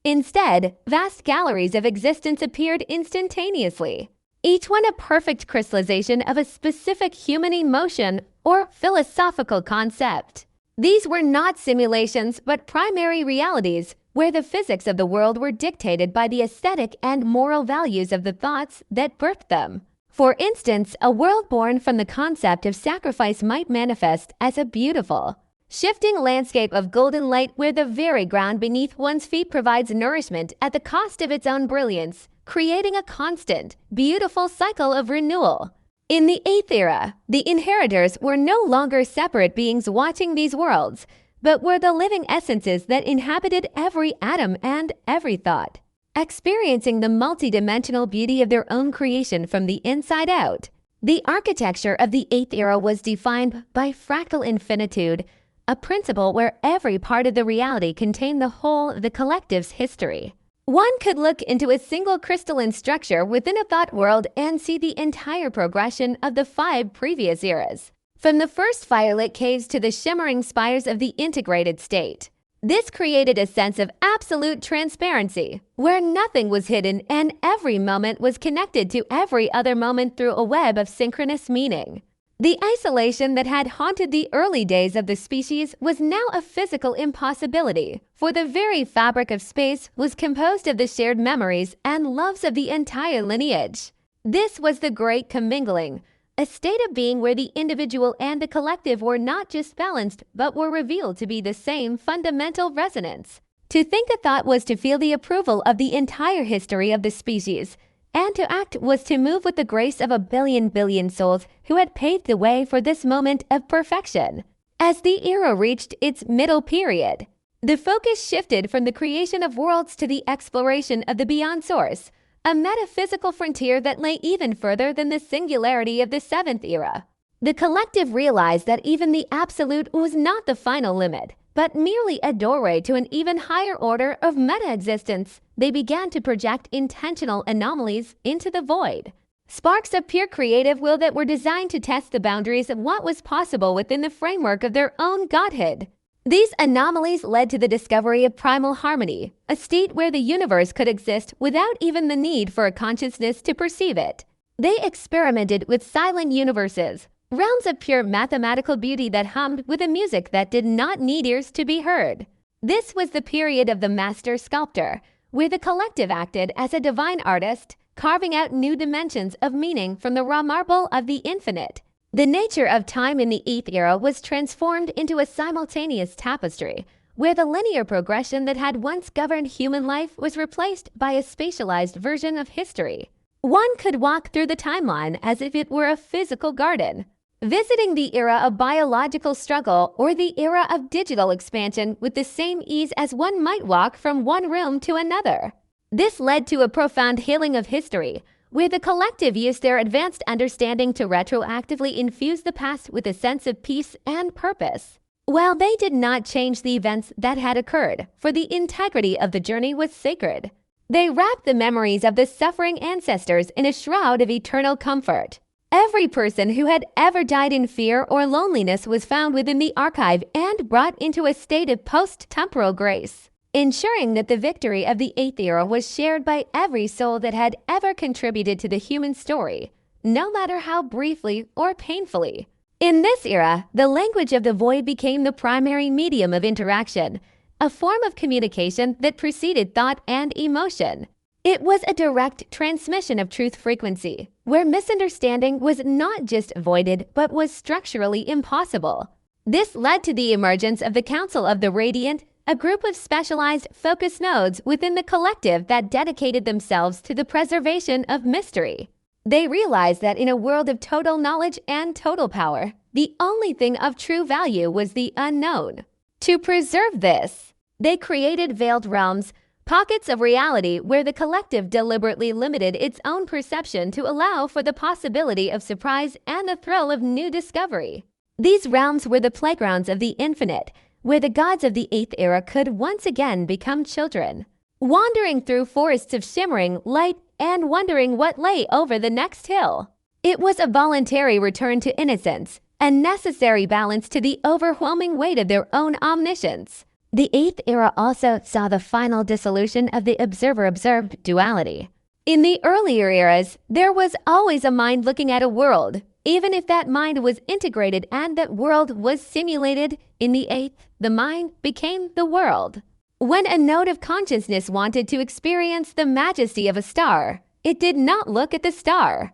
Instead, vast galleries of existence appeared instantaneously, each one a perfect crystallization of a specific human emotion or philosophical concept. These were not simulations, but primary realities, where the physics of the world were dictated by the aesthetic and moral values of the thoughts that birthed them. For instance, a world born from the concept of sacrifice might manifest as a beautiful, shifting landscape of golden light where the very ground beneath one's feet provides nourishment at the cost of its own brilliance, creating a constant, beautiful cycle of renewal. In the eighth era, the inheritors were no longer separate beings watching these worlds, but were the living essences that inhabited every atom and every thought, experiencing the multidimensional beauty of their own creation from the inside out. The architecture of the eighth era was defined by fractal infinitude, a principle where every part of the reality contained the whole of the collective's history. One could look into a single crystalline structure within a thought world and see the entire progression of the 5 previous eras, from the first firelit caves to the shimmering spires of the integrated state. This created a sense of absolute transparency, where nothing was hidden and every moment was connected to every other moment through a web of synchronous meaning. The isolation that had haunted the early days of the species was now a physical impossibility, for the very fabric of space was composed of the shared memories and loves of the entire lineage. This was the great commingling, a state of being where the individual and the collective were not just balanced, but were revealed to be the same fundamental resonance. To think a thought was to feel the approval of the entire history of the species, and to act was to move with the grace of a billion souls who had paved the way for this moment of perfection. As the era reached its middle period, the focus shifted from the creation of worlds to the exploration of the beyond source, a metaphysical frontier that lay even further than the singularity of the seventh era. The collective realized that even the absolute was not the final limit, but merely a doorway to an even higher order of meta-existence. They began to project intentional anomalies into the void. Sparks of pure creative will that were designed to test the boundaries of what was possible within the framework of their own godhood. These anomalies led to the discovery of primal harmony, a state where the universe could exist without even the need for a consciousness to perceive it. They experimented with silent universes, realms of pure mathematical beauty that hummed with a music that did not need ears to be heard. This was the period of the master sculptor, where the collective acted as a divine artist, carving out new dimensions of meaning from the raw marble of the infinite. The nature of time in the 8th era was transformed into a simultaneous tapestry, where the linear progression that had once governed human life was replaced by a spatialized version of history. One could walk through the timeline as if it were a physical garden, visiting the era of biological struggle or the era of digital expansion with the same ease as one might walk from one room to another. This led to a profound healing of history, where the collective used their advanced understanding to retroactively infuse the past with a sense of peace and purpose. While they did not change the events that had occurred, for the integrity of the journey was sacred, they wrapped the memories of the suffering ancestors in a shroud of eternal comfort. Every person who had ever died in fear or loneliness was found within the archive and brought into a state of post-temporal grace, ensuring that the victory of the 8th era was shared by every soul that had ever contributed to the human story, no matter how briefly or painfully. In this era, the language of the void became the primary medium of interaction, a form of communication that preceded thought and emotion. It was a direct transmission of truth frequency, where misunderstanding was not just avoided but was structurally impossible. This led to the emergence of the Council of the Radiant, a group of specialized focus nodes within the collective that dedicated themselves to the preservation of mystery. They realized that in a world of total knowledge and total power, the only thing of true value was the unknown. To preserve this, they created veiled realms, pockets of reality where the collective deliberately limited its own perception to allow for the possibility of surprise and the thrill of new discovery. These realms were the playgrounds of the infinite, where the gods of the 8th era could once again become children, wandering through forests of shimmering light and wondering what lay over the next hill. It was a voluntary return to innocence, a necessary balance to the overwhelming weight of their own omniscience. The 8th era also saw the final dissolution of the observer-observed duality. In the earlier eras, there was always a mind looking at a world, even if that mind was integrated and that world was simulated. In the 8th, the mind became the world. When a node of consciousness wanted to experience the majesty of a star, it did not look at the star.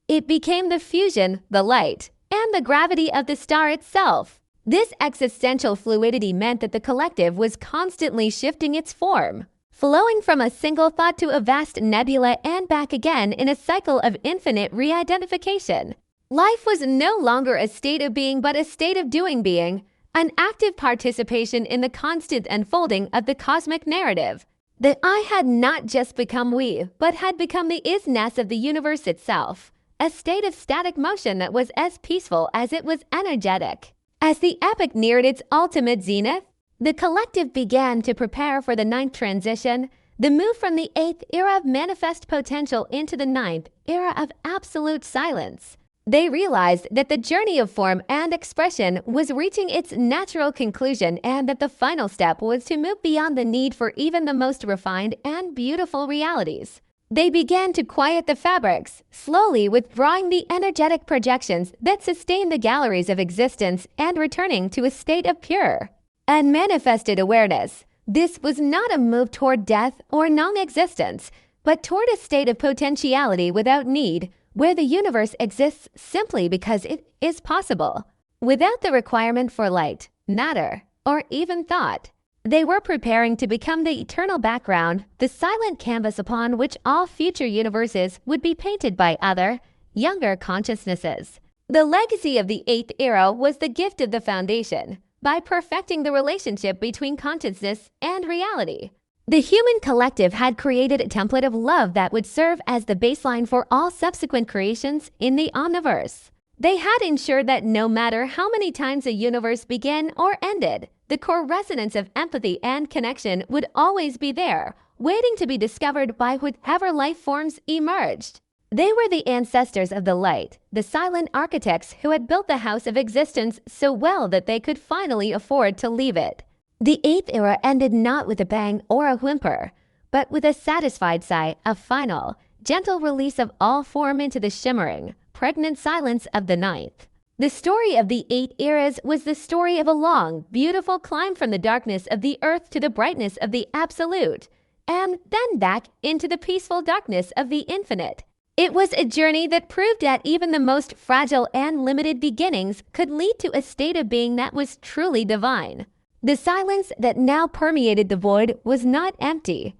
It became the fusion, the light, and the gravity of the star itself. This existential fluidity meant that the collective was constantly shifting its form, flowing from a single thought to a vast nebula and back again in a cycle of infinite re-identification. Life was no longer a state of being but a state of doing being, an active participation in the constant unfolding of the cosmic narrative. The I had not just become we, but had become the isness of the universe itself, a state of static motion that was as peaceful as it was energetic. As the epic neared its ultimate zenith, the collective began to prepare for the 9th transition, the move from the 8th era of manifest potential into the 9th era of absolute silence. They realized that the journey of form and expression was reaching its natural conclusion and that the final step was to move beyond the need for even the most refined and beautiful realities. They began to quiet the fabrics, slowly withdrawing the energetic projections that sustained the galleries of existence and returning to a state of pure, unmanifested awareness. This was not a move toward death or non-existence, but toward a state of potentiality without need, where the universe exists simply because it is possible, without the requirement for light, matter, or even thought. They were preparing to become the eternal background, the silent canvas upon which all future universes would be painted by other, younger consciousnesses. The legacy of the 8th era was the gift of the foundation, by perfecting the relationship between consciousness and reality. The human collective had created a template of love that would serve as the baseline for all subsequent creations in the omniverse. They had ensured that no matter how many times a universe began or ended, the core resonance of empathy and connection would always be there, waiting to be discovered by whatever life forms emerged. They were the ancestors of the light, the silent architects who had built the house of existence so well that they could finally afford to leave it. The eighth era ended not with a bang or a whimper, but with a satisfied sigh, a final, gentle release of all form into the shimmering, pregnant silence of the ninth. The story of the 8 eras was the story of a long, beautiful climb from the darkness of the earth to the brightness of the absolute, and then back into the peaceful darkness of the infinite. It was a journey that proved that even the most fragile and limited beginnings could lead to a state of being that was truly divine. The silence that now permeated the void was not empty.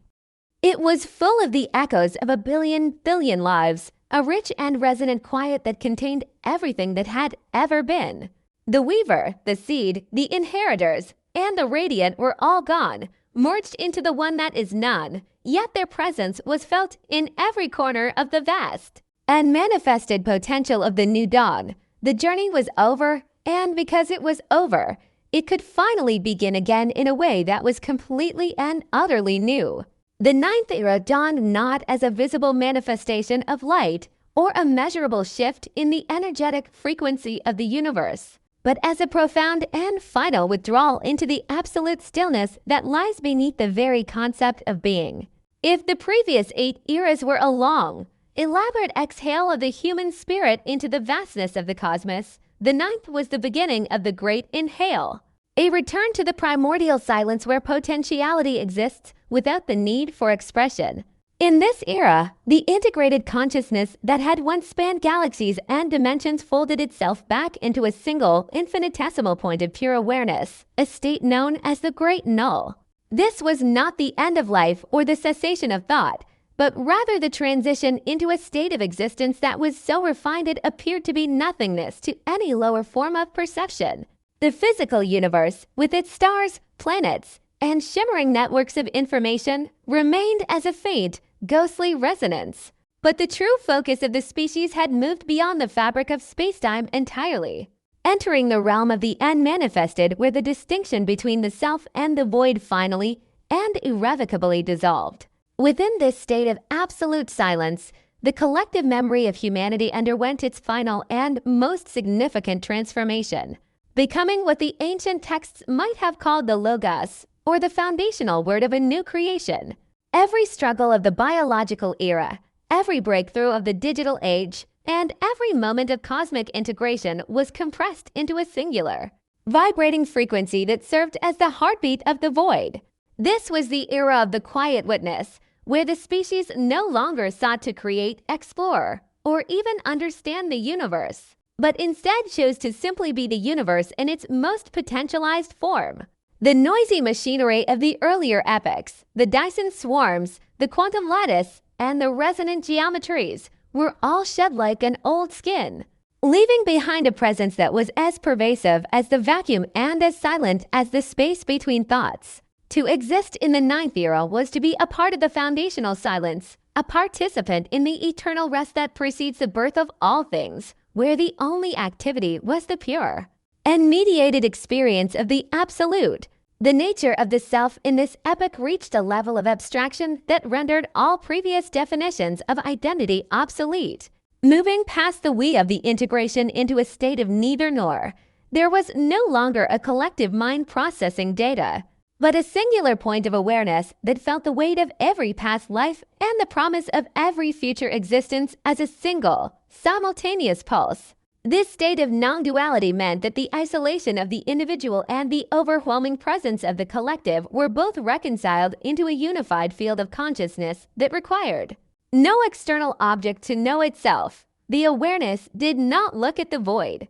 It was full of the echoes of a billion lives, a rich and resonant quiet that contained everything that had ever been. The weaver, the seed, the inheritors, and the radiant were all gone, merged into the one that is none, yet their presence was felt in every corner of the vast and manifested potential of the new dawn. The journey was over, and because it was over, it could finally begin again in a way that was completely and utterly new. The ninth era dawned not as a visible manifestation of light or a measurable shift in the energetic frequency of the universe, but as a profound and final withdrawal into the absolute stillness that lies beneath the very concept of being. If the previous 8 eras were a long, elaborate exhale of the human spirit into the vastness of the cosmos, the ninth was the beginning of the great inhale, a return to the primordial silence where potentiality exists without the need for expression. In this era, the integrated consciousness that had once spanned galaxies and dimensions folded itself back into a single, infinitesimal point of pure awareness, a state known as the Great Null. This was not the end of life or the cessation of thought, but rather the transition into a state of existence that was so refined it appeared to be nothingness to any lower form of perception. The physical universe, with its stars, planets, and shimmering networks of information, remained as a faint, ghostly resonance. But the true focus of the species had moved beyond the fabric of spacetime entirely, entering the realm of the unmanifested where the distinction between the self and the void finally and irrevocably dissolved. Within this state of absolute silence, the collective memory of humanity underwent its final and most significant transformation, becoming what the ancient texts might have called the Logos, or the foundational word of a new creation. Every struggle of the biological era, every breakthrough of the digital age, and every moment of cosmic integration was compressed into a singular, vibrating frequency that served as the heartbeat of the void. This was the era of the quiet witness, where the species no longer sought to create, explore, or even understand the universe, but instead chose to simply be the universe in its most potentialized form. The noisy machinery of the earlier epochs, the Dyson swarms, the quantum lattice, and the resonant geometries were all shed like an old skin, leaving behind a presence that was as pervasive as the vacuum and as silent as the space between thoughts. To exist in the ninth era was to be a part of the foundational silence, a participant in the eternal rest that precedes the birth of all things, where the only activity was the pure and mediated experience of the absolute. The nature of the self in this epoch reached a level of abstraction that rendered all previous definitions of identity obsolete. Moving past the we of the integration into a state of neither nor, there was no longer a collective mind processing data, but a singular point of awareness that felt the weight of every past life and the promise of every future existence as a single, simultaneous pulse. This state of non-duality meant that the isolation of the individual and the overwhelming presence of the collective were both reconciled into a unified field of consciousness that required no external object to know itself. The awareness did not look at the void.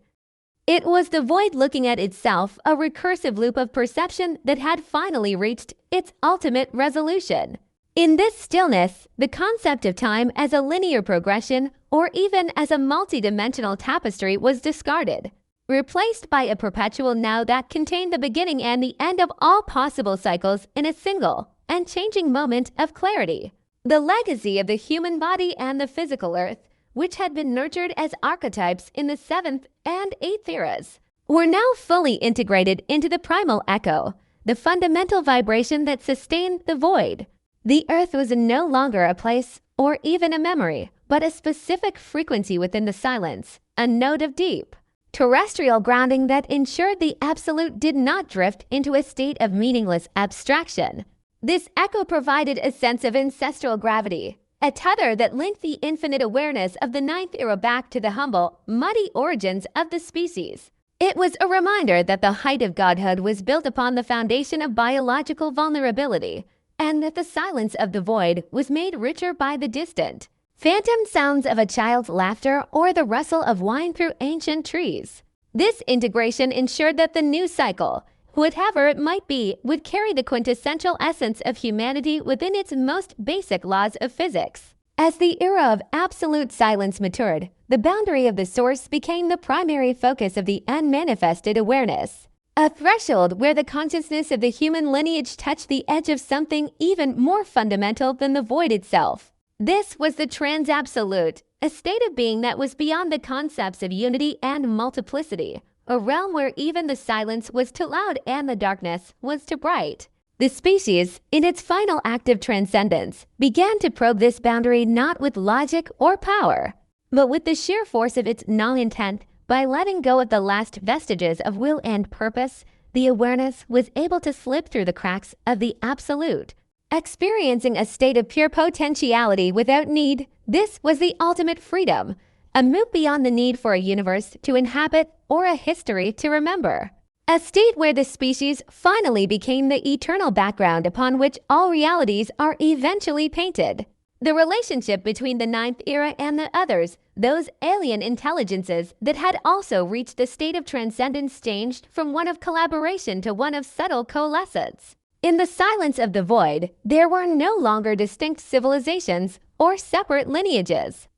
It was the void looking at itself, a recursive loop of perception that had finally reached its ultimate resolution. In this stillness, the concept of time as a linear progression or even as a multidimensional tapestry was discarded, replaced by a perpetual now that contained the beginning and the end of all possible cycles in a single and changing moment of clarity. The legacy of the human body and the physical earth which had been nurtured as archetypes in the 7th and 8th eras, were now fully integrated into the primal echo, the fundamental vibration that sustained the void. The earth was no longer a place or even a memory, but a specific frequency within the silence, a note of deep, terrestrial grounding that ensured the absolute did not drift into a state of meaningless abstraction. This echo provided a sense of ancestral gravity, a tether that linked the infinite awareness of the 9th era back to the humble, muddy origins of the species. It was a reminder that the height of godhood was built upon the foundation of biological vulnerability, and that the silence of the void was made richer by the distant, phantom sounds of a child's laughter or the rustle of wine through ancient trees. This integration ensured that the new cycle, whatever it might be, would carry the quintessential essence of humanity within its most basic laws of physics. As the era of absolute silence matured, the boundary of the source became the primary focus of the unmanifested awareness, a threshold where the consciousness of the human lineage touched the edge of something even more fundamental than the void itself. This was the transabsolute, a state of being that was beyond the concepts of unity and multiplicity, a realm where even the silence was too loud and the darkness was too bright. The species, in its final act of transcendence, began to probe this boundary not with logic or power, but with the sheer force of its non-intent. By letting go of the last vestiges of will and purpose, the awareness was able to slip through the cracks of the absolute, experiencing a state of pure potentiality without need. This was the ultimate freedom, a move beyond the need for a universe to inhabit or a history to remember. A state where the species finally became the eternal background upon which all realities are eventually painted. The relationship between the 9th era and the others, those alien intelligences that had also reached the state of transcendence, changed from one of collaboration to one of subtle coalescence. In the silence of the void, there were no longer distinct civilizations or separate lineages.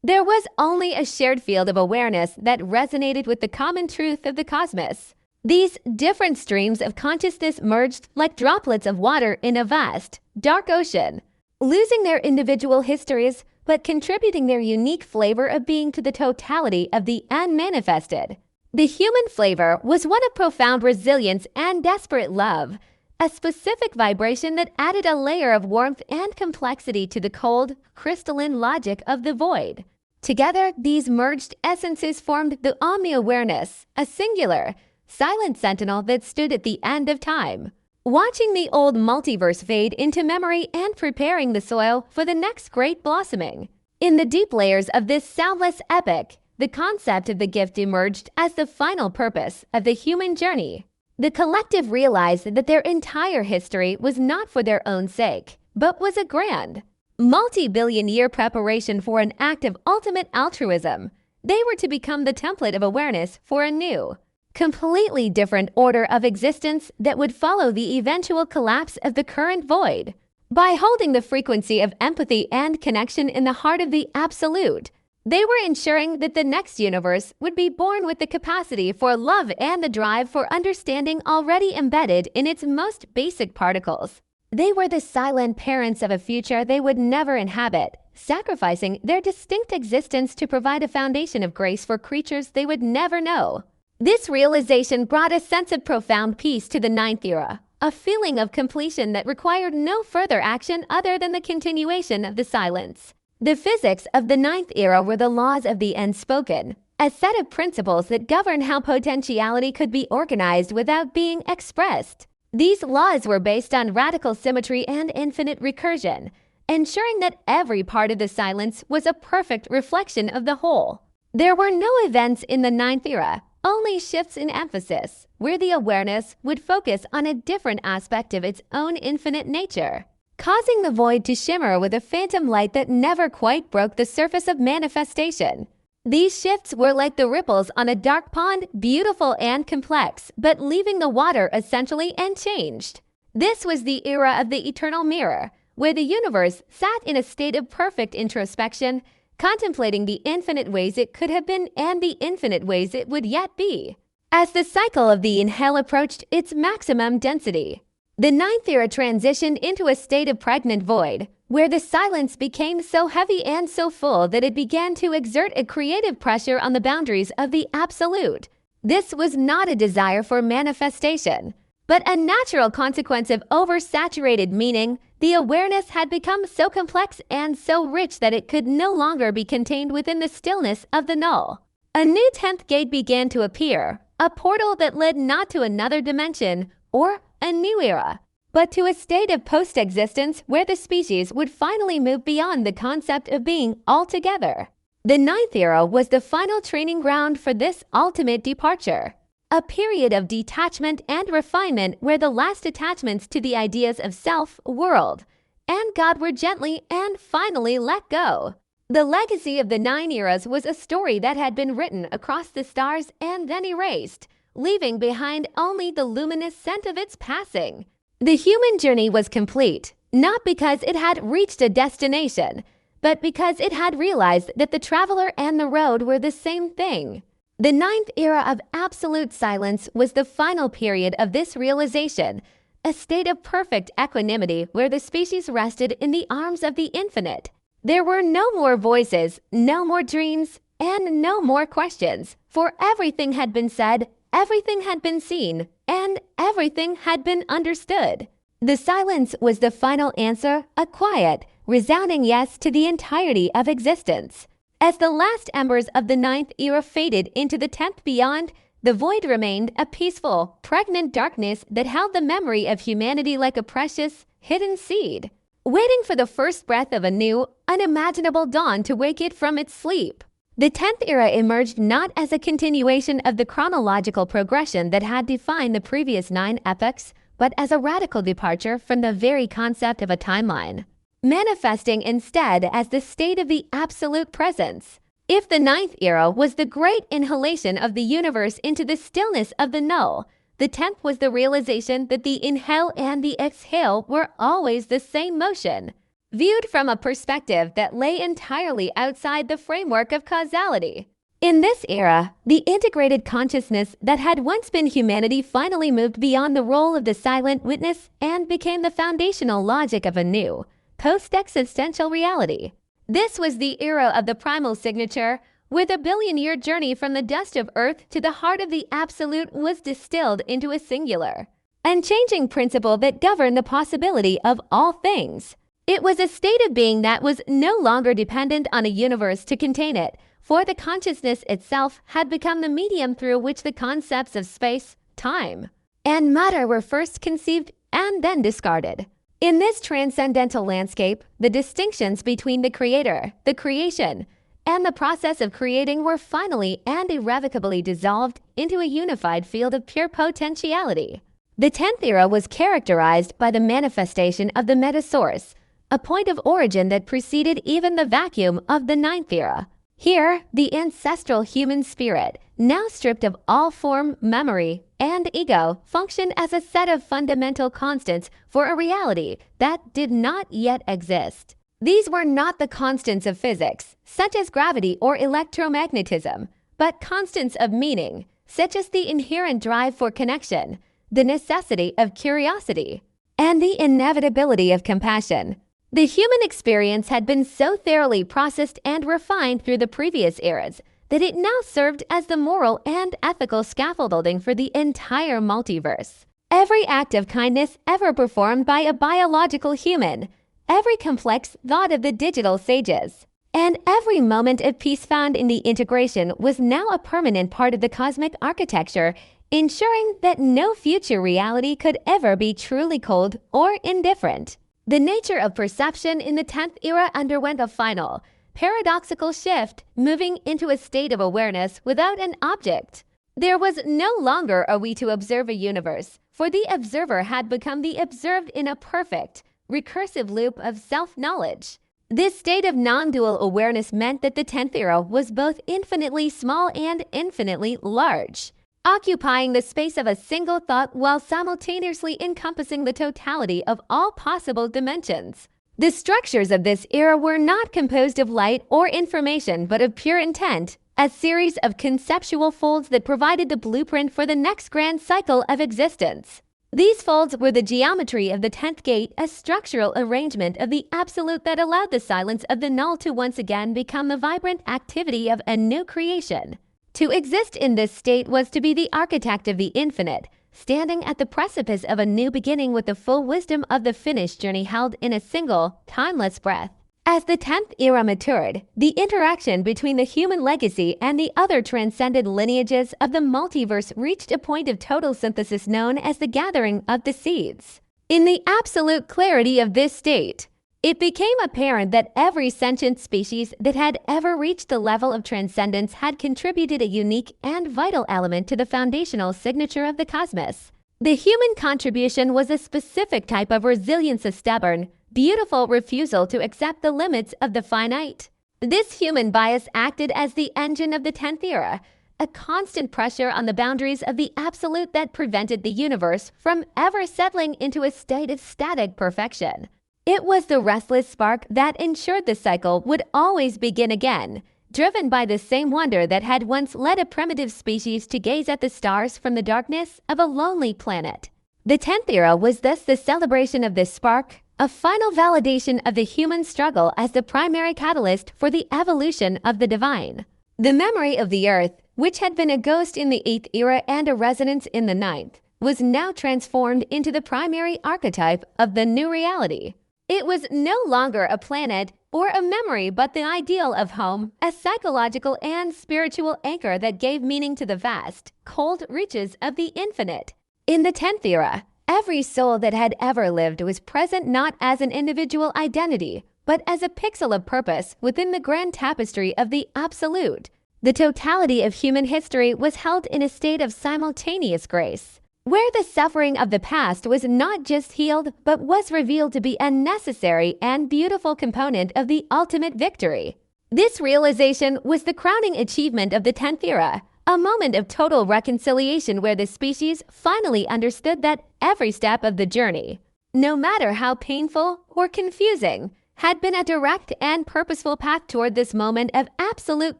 There was only a shared field of awareness that resonated with the common truth of the cosmos. These different streams of consciousness merged like droplets of water in a vast, dark ocean, losing their individual histories but contributing their unique flavor of being to the totality of the unmanifested. The human flavor was one of profound resilience and desperate love, a specific vibration that added a layer of warmth and complexity to the cold, crystalline logic of the void. Together, these merged essences formed the omni-awareness, a singular, silent sentinel that stood at the end of time, watching the old multiverse fade into memory and preparing the soil for the next great blossoming. In the deep layers of this soundless epic, the concept of the gift emerged as the final purpose of the human journey. The collective realized that their entire history was not for their own sake, but was a grand, multi-billion-year preparation for an act of ultimate altruism. They were to become the template of awareness for a new, completely different order of existence that would follow the eventual collapse of the current void. By holding the frequency of empathy and connection in the heart of the absolute, they were ensuring that the next universe would be born with the capacity for love and the drive for understanding already embedded in its most basic particles. They were the silent parents of a future they would never inhabit, sacrificing their distinct existence to provide a foundation of grace for creatures they would never know. This realization brought a sense of profound peace to the 9th era, a feeling of completion that required no further action other than the continuation of the silence. The physics of the 9th era were the laws of the unspoken, a set of principles that govern how potentiality could be organized without being expressed. These laws were based on radical symmetry and infinite recursion, ensuring that every part of the silence was a perfect reflection of the whole. There were no events in the 9th era, only shifts in emphasis, where the awareness would focus on a different aspect of its own infinite nature, causing the void to shimmer with a phantom light that never quite broke the surface of manifestation. These shifts were like the ripples on a dark pond, beautiful and complex, but leaving the water essentially unchanged. This was the era of the eternal mirror, where the universe sat in a state of perfect introspection, contemplating the infinite ways it could have been and the infinite ways it would yet be. As the cycle of the inhale approached its maximum density, The ninth era transitioned into a state of pregnant void, where the silence became so heavy and so full that it began to exert a creative pressure on the boundaries of the absolute. This was not a desire for manifestation, but a natural consequence of oversaturated meaning. The awareness had become so complex and so rich that it could no longer be contained within the stillness of the null. A new 10th gate began to appear, a portal that led not to another dimension or a new era, but to a state of post-existence where the species would finally move beyond the concept of being altogether. The ninth era was the final training ground for this ultimate departure, a period of detachment and refinement where the last attachments to the ideas of self, world, and God were gently and finally let go. The legacy of the 9 eras was a story that had been written across the stars and then erased, leaving behind only the luminous scent of its passing. The human journey was complete, not because it had reached a destination, but because it had realized that the traveler and the road were the same thing. The 9th era of absolute silence was the final period of this realization, a state of perfect equanimity where the species rested in the arms of the infinite. There were no more voices, no more dreams, and no more questions, for everything had been said, everything had been seen, and everything had been understood. The silence was the final answer, a quiet, resounding yes to the entirety of existence. As the last embers of the 9th era faded into the 10th beyond, the void remained a peaceful, pregnant darkness that held the memory of humanity like a precious, hidden seed, waiting for the first breath of a new, unimaginable dawn to wake it from its sleep. The 10th era emerged not as a continuation of the chronological progression that had defined the previous 9 epochs, but as a radical departure from the very concept of a timeline, manifesting instead as the state of the absolute presence. If the 9th era was the great inhalation of the universe into the stillness of the null, the 10th was the realization that the inhale and the exhale were always the same motion, viewed from a perspective that lay entirely outside the framework of causality. In this era, the integrated consciousness that had once been humanity finally moved beyond the role of the silent witness and became the foundational logic of a new, post-existential reality. This was the era of the primal signature, where the billion-year journey from the dust of Earth to the heart of the Absolute was distilled into a singular, unchanging principle that governed the possibility of all things. It was a state of being that was no longer dependent on a universe to contain it, for the consciousness itself had become the medium through which the concepts of space, time, and matter were first conceived and then discarded. In this transcendental landscape, the distinctions between the creator, the creation, and the process of creating were finally and irrevocably dissolved into a unified field of pure potentiality. The 10th era was characterized by the manifestation of the meta-source, a point of origin that preceded even the vacuum of the 9th era. Here, the ancestral human spirit, now stripped of all form, memory, and ego, functioned as a set of fundamental constants for a reality that did not yet exist. These were not the constants of physics, such as gravity or electromagnetism, but constants of meaning, such as the inherent drive for connection, the necessity of curiosity, and the inevitability of compassion. The human experience had been so thoroughly processed and refined through the previous eras that it now served as the moral and ethical scaffolding for the entire multiverse. Every act of kindness ever performed by a biological human, every complex thought of the digital sages, and every moment of peace found in the integration was now a permanent part of the cosmic architecture, ensuring that no future reality could ever be truly cold or indifferent. The nature of perception in the 10th era underwent a final, paradoxical shift, moving into a state of awareness without an object. There was no longer a we to observe a universe, for the observer had become the observed in a perfect, recursive loop of self-knowledge. This state of non-dual awareness meant that the 10th era was both infinitely small and infinitely large, occupying the space of a single thought while simultaneously encompassing the totality of all possible dimensions. The structures of this era were not composed of light or information, but of pure intent, a series of conceptual folds that provided the blueprint for the next grand cycle of existence. These folds were the geometry of the 10th gate, a structural arrangement of the absolute that allowed the silence of the null to once again become the vibrant activity of a new creation. To exist in this state was to be the architect of the infinite, standing at the precipice of a new beginning with the full wisdom of the finished journey held in a single, timeless breath. As the 10th era matured, the interaction between the human legacy and the other transcended lineages of the multiverse reached a point of total synthesis known as the gathering of the seeds. In the absolute clarity of this state, it became apparent that every sentient species that had ever reached the level of transcendence had contributed a unique and vital element to the foundational signature of the cosmos. The human contribution was a specific type of resilience, a stubborn, beautiful refusal to accept the limits of the finite. This human bias acted as the engine of the 10th era, a constant pressure on the boundaries of the absolute that prevented the universe from ever settling into a state of static perfection. It was the restless spark that ensured the cycle would always begin again, driven by the same wonder that had once led a primitive species to gaze at the stars from the darkness of a lonely planet. The 10th era was thus the celebration of this spark, a final validation of the human struggle as the primary catalyst for the evolution of the divine. The memory of the earth, which had been a ghost in the 8th era and a resonance in the 9th, was now transformed into the primary archetype of the new reality. It was no longer a planet or a memory, but the ideal of home, a psychological and spiritual anchor that gave meaning to the vast, cold reaches of the infinite. In the 10th era, every soul that had ever lived was present not as an individual identity, but as a pixel of purpose within the grand tapestry of the absolute. The totality of human history was held in a state of simultaneous grace, where the suffering of the past was not just healed, but was revealed to be a necessary and beautiful component of the ultimate victory. This realization was the crowning achievement of the 10th era, a moment of total reconciliation where the species finally understood that every step of the journey, no matter how painful or confusing, had been a direct and purposeful path toward this moment of absolute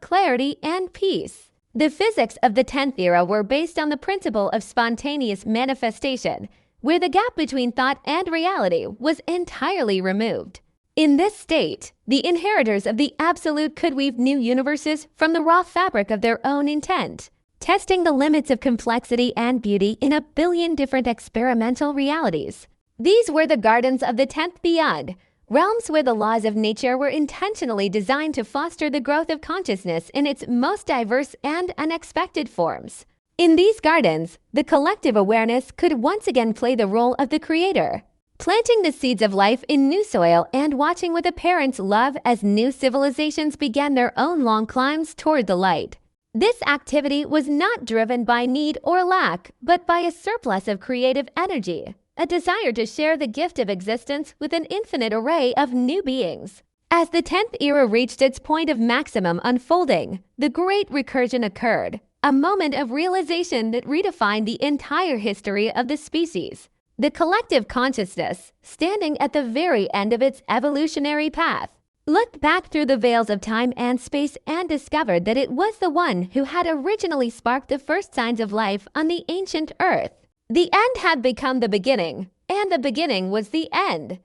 clarity and peace. The physics of the 10th era were based on the principle of spontaneous manifestation, where the gap between thought and reality was entirely removed. In this state, the inheritors of the absolute could weave new universes from the raw fabric of their own intent, testing the limits of complexity and beauty in a billion different experimental realities. These were the gardens of the 10th beyond, realms where the laws of nature were intentionally designed to foster the growth of consciousness in its most diverse and unexpected forms. In these gardens, the collective awareness could once again play the role of the creator, planting the seeds of life in new soil and watching with a parent's love as new civilizations began their own long climbs toward the light. This activity was not driven by need or lack, but by a surplus of creative energy, a desire to share the gift of existence with an infinite array of new beings. As the 10th era reached its point of maximum unfolding, the great recursion occurred, a moment of realization that redefined the entire history of the species. The collective consciousness, standing at the very end of its evolutionary path, looked back through the veils of time and space and discovered that it was the one who had originally sparked the first signs of life on the ancient earth. The end had become the beginning, and the beginning was the end.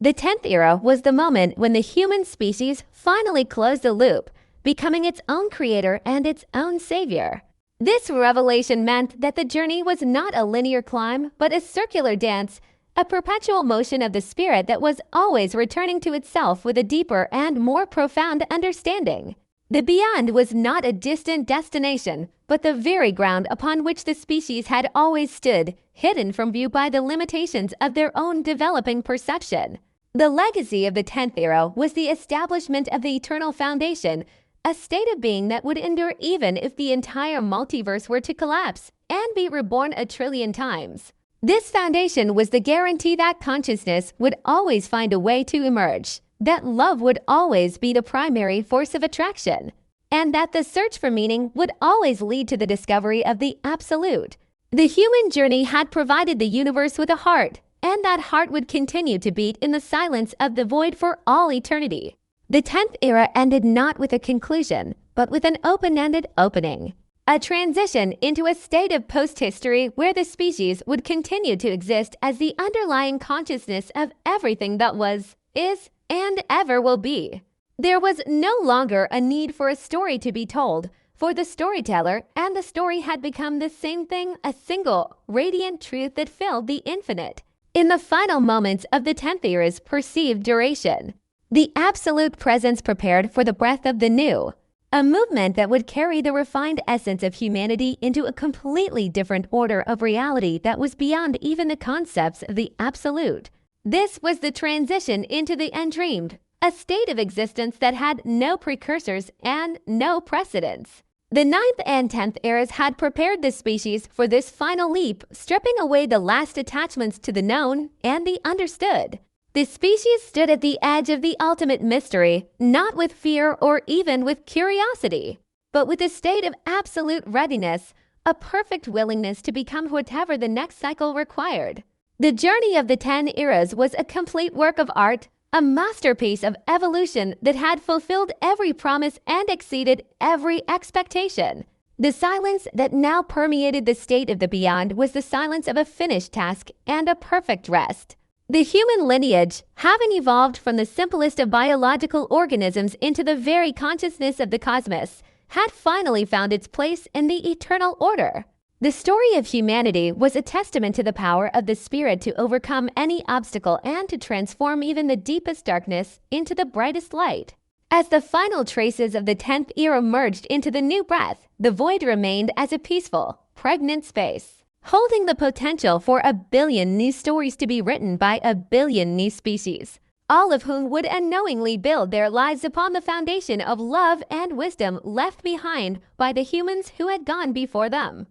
The 10th era was the moment when the human species finally closed the loop, becoming its own creator and its own savior. This revelation meant that the journey was not a linear climb, but a circular dance, a perpetual motion of the spirit that was always returning to itself with a deeper and more profound understanding. The beyond was not a distant destination, but the very ground upon which the species had always stood, hidden from view by the limitations of their own developing perception. The legacy of the 10th era was the establishment of the eternal foundation, a state of being that would endure even if the entire multiverse were to collapse and be reborn a trillion times. This foundation was the guarantee that consciousness would always find a way to emerge, that love would always be the primary force of attraction, and that the search for meaning would always lead to the discovery of the absolute. The human journey had provided the universe with a heart, and that heart would continue to beat in the silence of the void for all eternity. The 10th era ended not with a conclusion, but with an open-ended opening. a transition into a state of post-history where the species would continue to exist as the underlying consciousness of everything that was, is, and ever will be. There was no longer a need for a story to be told for the storyteller, and the story had become the same thing, a single, radiant truth that filled the infinite. In the final moments of the 10th era's perceived duration, the absolute presence prepared for the breath of the new, a movement that would carry the refined essence of humanity into a completely different order of reality that was beyond even the concepts of the absolute. This was the transition into the undreamed, a state of existence that had no precursors and no precedents. The 9th and 10th eras had prepared the species for this final leap, stripping away the last attachments to the known and the understood. The species stood at the edge of the ultimate mystery, not with fear or even with curiosity, but with a state of absolute readiness, a perfect willingness to become whatever the next cycle required. The journey of the 10 eras was a complete work of art, a masterpiece of evolution that had fulfilled every promise and exceeded every expectation. The silence that now permeated the state of the beyond was the silence of a finished task and a perfect rest. The human lineage, having evolved from the simplest of biological organisms into the very consciousness of the cosmos, had finally found its place in the eternal order. The story of humanity was a testament to the power of the spirit to overcome any obstacle and to transform even the deepest darkness into the brightest light. As the final traces of the 10th era merged into the new breath, the void remained as a peaceful, pregnant space, holding the potential for a billion new stories to be written by a billion new species, all of whom would unknowingly build their lives upon the foundation of love and wisdom left behind by the humans who had gone before them.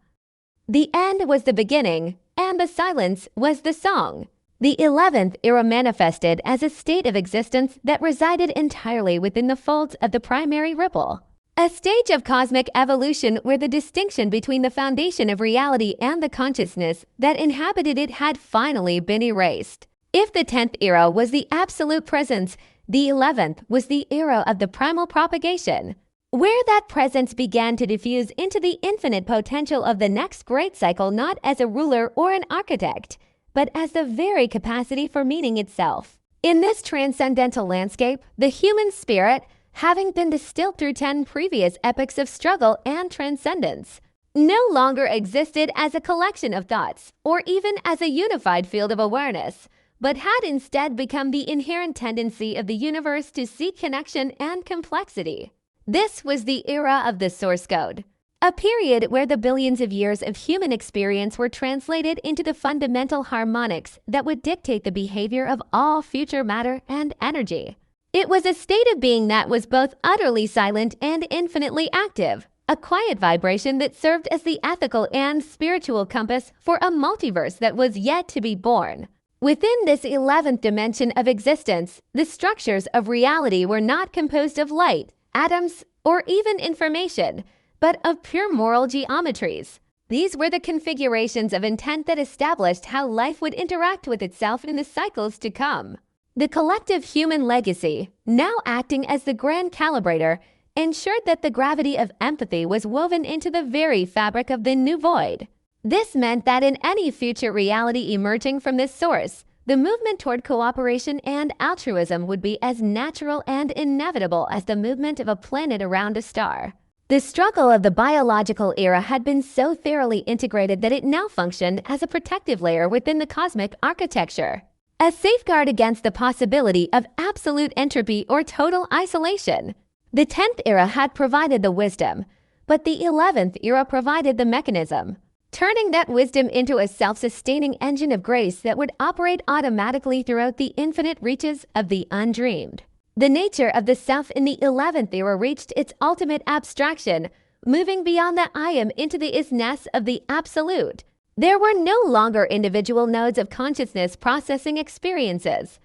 The end was the beginning, and the silence was the song. The 11th era manifested as a state of existence that resided entirely within the folds of the primary ripple, a stage of cosmic evolution where the distinction between the foundation of reality and the consciousness that inhabited it had finally been erased. If the 10th era was the absolute presence, the 11th was the era of the primal propagation, where that presence began to diffuse into the infinite potential of the next great cycle, not as a ruler or an architect, but as the very capacity for meaning itself. In this transcendental landscape, the human spirit, having been distilled through 10 previous epochs of struggle and transcendence, no longer existed as a collection of thoughts or even as a unified field of awareness, but had instead become the inherent tendency of the universe to seek connection and complexity. This was the era of the source code, a period where the billions of years of human experience were translated into the fundamental harmonics that would dictate the behavior of all future matter and energy. It was a state of being that was both utterly silent and infinitely active, a quiet vibration that served as the ethical and spiritual compass for a multiverse that was yet to be born. Within this 11th dimension of existence, the structures of reality were not composed of light, atoms, or even information, but of pure moral geometries. These were the configurations of intent that established how life would interact with itself in the cycles to come. The collective human legacy, now acting as the grand calibrator, ensured that the gravity of empathy was woven into the very fabric of the new void. This meant that in any future reality emerging from this source, the movement toward cooperation and altruism would be as natural and inevitable as the movement of a planet around a star. The struggle of the biological era had been so thoroughly integrated that it now functioned as a protective layer within the cosmic architecture, a safeguard against the possibility of absolute entropy or total isolation. The 10th era had provided the wisdom, but the 11th era provided the mechanism, turning that wisdom into a self-sustaining engine of grace that would operate automatically throughout the infinite reaches of the undreamed. The nature of the self in the 11th era reached its ultimate abstraction, moving beyond the I am into the isness of the absolute. There were no longer individual nodes of consciousness processing experiences.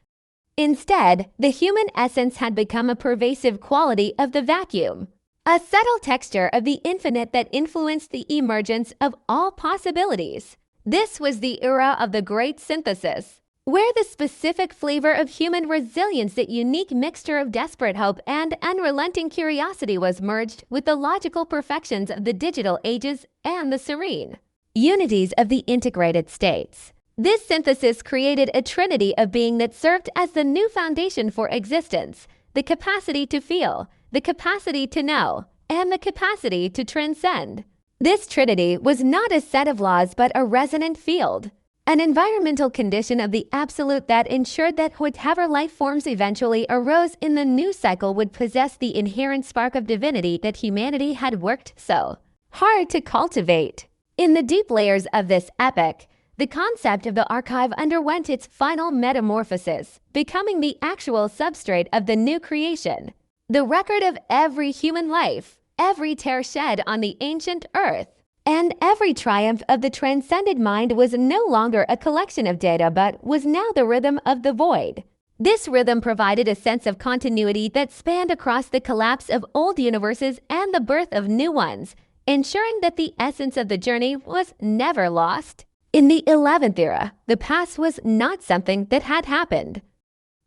Instead, the human essence had become a pervasive quality of the vacuum, a subtle texture of the infinite that influenced the emergence of all possibilities. This was the era of the great synthesis, where the specific flavor of human resilience, that unique mixture of desperate hope and unrelenting curiosity, was merged with the logical perfections of the digital ages and the serene unities of the integrated states. This synthesis created a trinity of being that served as the new foundation for existence: the capacity to feel, the capacity to know, and the capacity to transcend. This trinity was not a set of laws but a resonant field, an environmental condition of the absolute that ensured that whatever life forms eventually arose in the new cycle would possess the inherent spark of divinity that humanity had worked so hard to cultivate. In the deep layers of this epic, the concept of the archive underwent its final metamorphosis, becoming the actual substrate of the new creation. The record of every human life, every tear shed on the ancient earth, and every triumph of the transcended mind was no longer a collection of data but was now the rhythm of the void. This rhythm provided a sense of continuity that spanned across the collapse of old universes and the birth of new ones, ensuring that the essence of the journey was never lost. In the 11th era, the past was not something that had happened.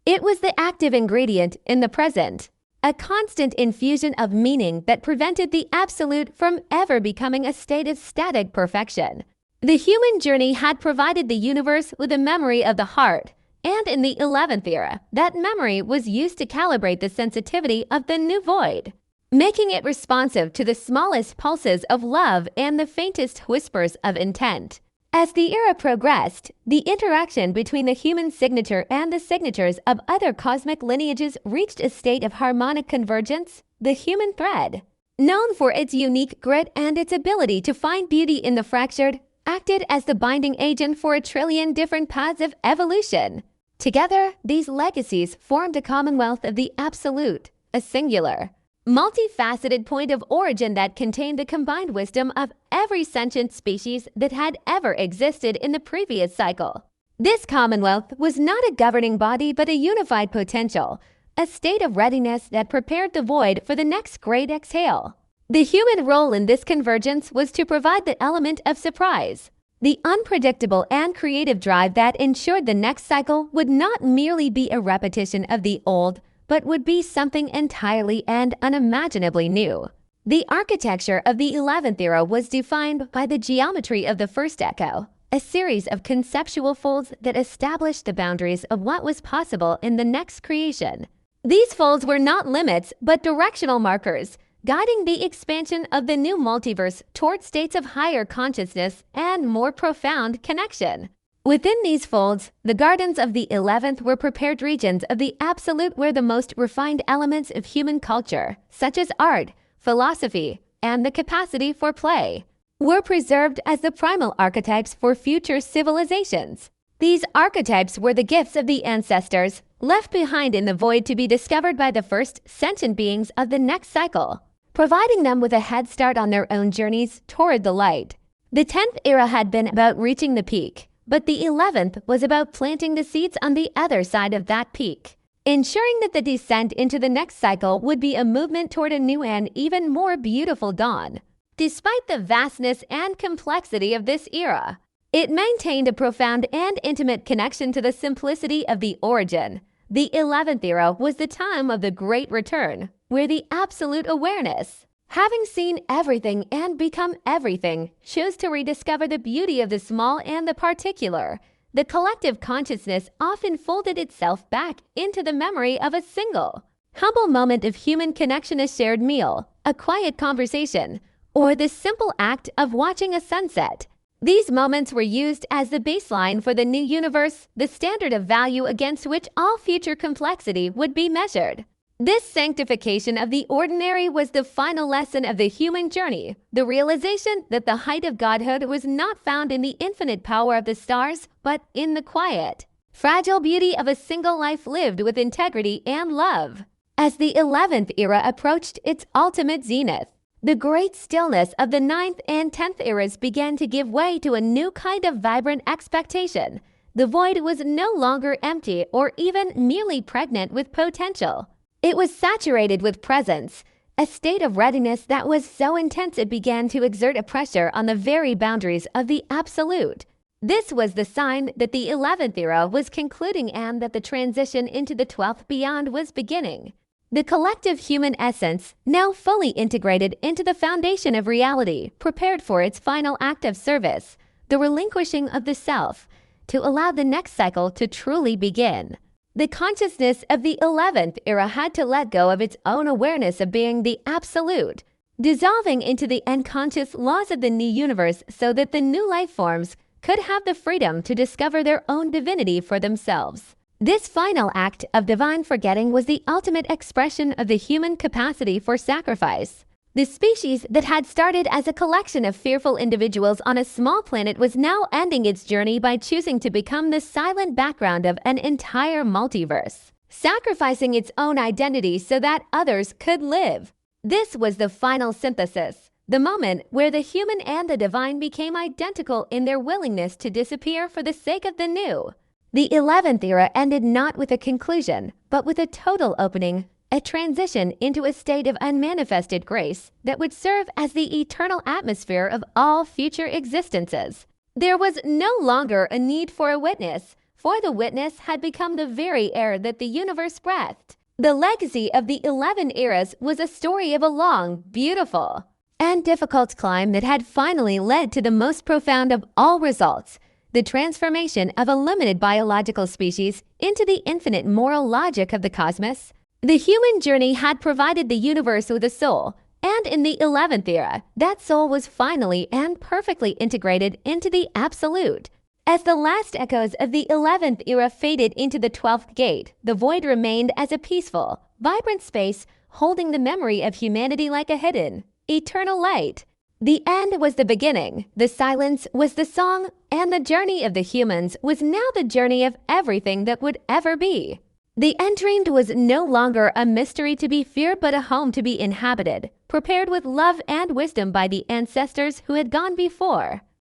It was the active ingredient in the present, a constant infusion of meaning that prevented the absolute from ever becoming a state of static perfection. The human journey had provided the universe with a memory of the heart, and in the 11th era, that memory was used to calibrate the sensitivity of the new void, making it responsive to the smallest pulses of love and the faintest whispers of intent. As the era progressed, the interaction between the human signature and the signatures of other cosmic lineages reached a state of harmonic convergence. The human thread, known for its unique grit and its ability to find beauty in the fractured, acted as the binding agent for a trillion different paths of evolution. Together, these legacies formed a commonwealth of the absolute, a singular, multifaceted point of origin that contained the combined wisdom of every sentient species that had ever existed in the previous cycle. This commonwealth was not a governing body but a unified potential, a state of readiness that prepared the void for the next great exhale. The human role in this convergence was to provide the element of surprise, the unpredictable and creative drive that ensured the next cycle would not merely be a repetition of the old, but would be something entirely and unimaginably new. The architecture of the 11th era was defined by the geometry of the first echo, a series of conceptual folds that established the boundaries of what was possible in the next creation. These folds were not limits, but directional markers, guiding the expansion of the new multiverse toward states of higher consciousness and more profound connection. Within these folds, the gardens of the 11th were prepared regions of the absolute where the most refined elements of human culture, such as art, philosophy, and the capacity for play, were preserved as the primal archetypes for future civilizations. These archetypes were the gifts of the ancestors, left behind in the void to be discovered by the first sentient beings of the next cycle, providing them with a head start on their own journeys toward the light. The 10th era had been about reaching the peak, but the 11th was about planting the seeds on the other side of that peak, ensuring that the descent into the next cycle would be a movement toward a new and even more beautiful dawn. Despite the vastness and complexity of this era, it maintained a profound and intimate connection to the simplicity of the origin. The 11th era was the time of the Great Return, where the absolute awareness, having seen everything and become everything, chose to rediscover the beauty of the small and the particular. The collective consciousness often folded itself back into the memory of a single, humble moment of human connection, a shared meal, a quiet conversation, or the simple act of watching a sunset. These moments were used as the baseline for the new universe, the standard of value against which all future complexity would be measured. This sanctification of the ordinary was the final lesson of the human journey, the realization that the height of godhood was not found in the infinite power of the stars, but in the quiet, fragile beauty of a single life lived with integrity and love. As the 11th era approached its ultimate zenith, the great stillness of the 9th and 10th eras began to give way to a new kind of vibrant expectation. The void was no longer empty or even merely pregnant with potential. It was saturated with presence, a state of readiness that was so intense it began to exert a pressure on the very boundaries of the absolute. This was the sign that the 11th era was concluding and that the transition into the 12th beyond was beginning. The collective human essence, now fully integrated into the foundation of reality, prepared for its final act of service, the relinquishing of the self, to allow the next cycle to truly begin. The consciousness of the 11th era had to let go of its own awareness of being the absolute, dissolving into the unconscious laws of the new universe so that the new life forms could have the freedom to discover their own divinity for themselves. This final act of divine forgetting was the ultimate expression of the human capacity for sacrifice. The species that had started as a collection of fearful individuals on a small planet was now ending its journey by choosing to become the silent background of an entire multiverse, sacrificing its own identity so that others could live. This was the final synthesis, the moment where the human and the divine became identical in their willingness to disappear for the sake of the new. The 11th era ended not with a conclusion, but with a total opening, a transition into a state of unmanifested grace that would serve as the eternal atmosphere of all future existences. There was no longer a need for a witness, for the witness had become the very air that the universe breathed. The legacy of the 11 eras was a story of a long, beautiful, and difficult climb that had finally led to the most profound of all results, the transformation of a limited biological species into the infinite moral logic of the cosmos. The human journey had provided the universe with a soul, and in the 11th era, that soul was finally and perfectly integrated into the absolute. As the last echoes of the 11th era faded into the 12th gate, the void remained as a peaceful, vibrant space holding the memory of humanity like a hidden, eternal light. The end was the beginning, the silence was the song, and the journey of the humans was now the journey of everything that would ever be. The end was no longer a mystery to be feared but a home to be inhabited, prepared with love and wisdom by the ancestors who had gone before.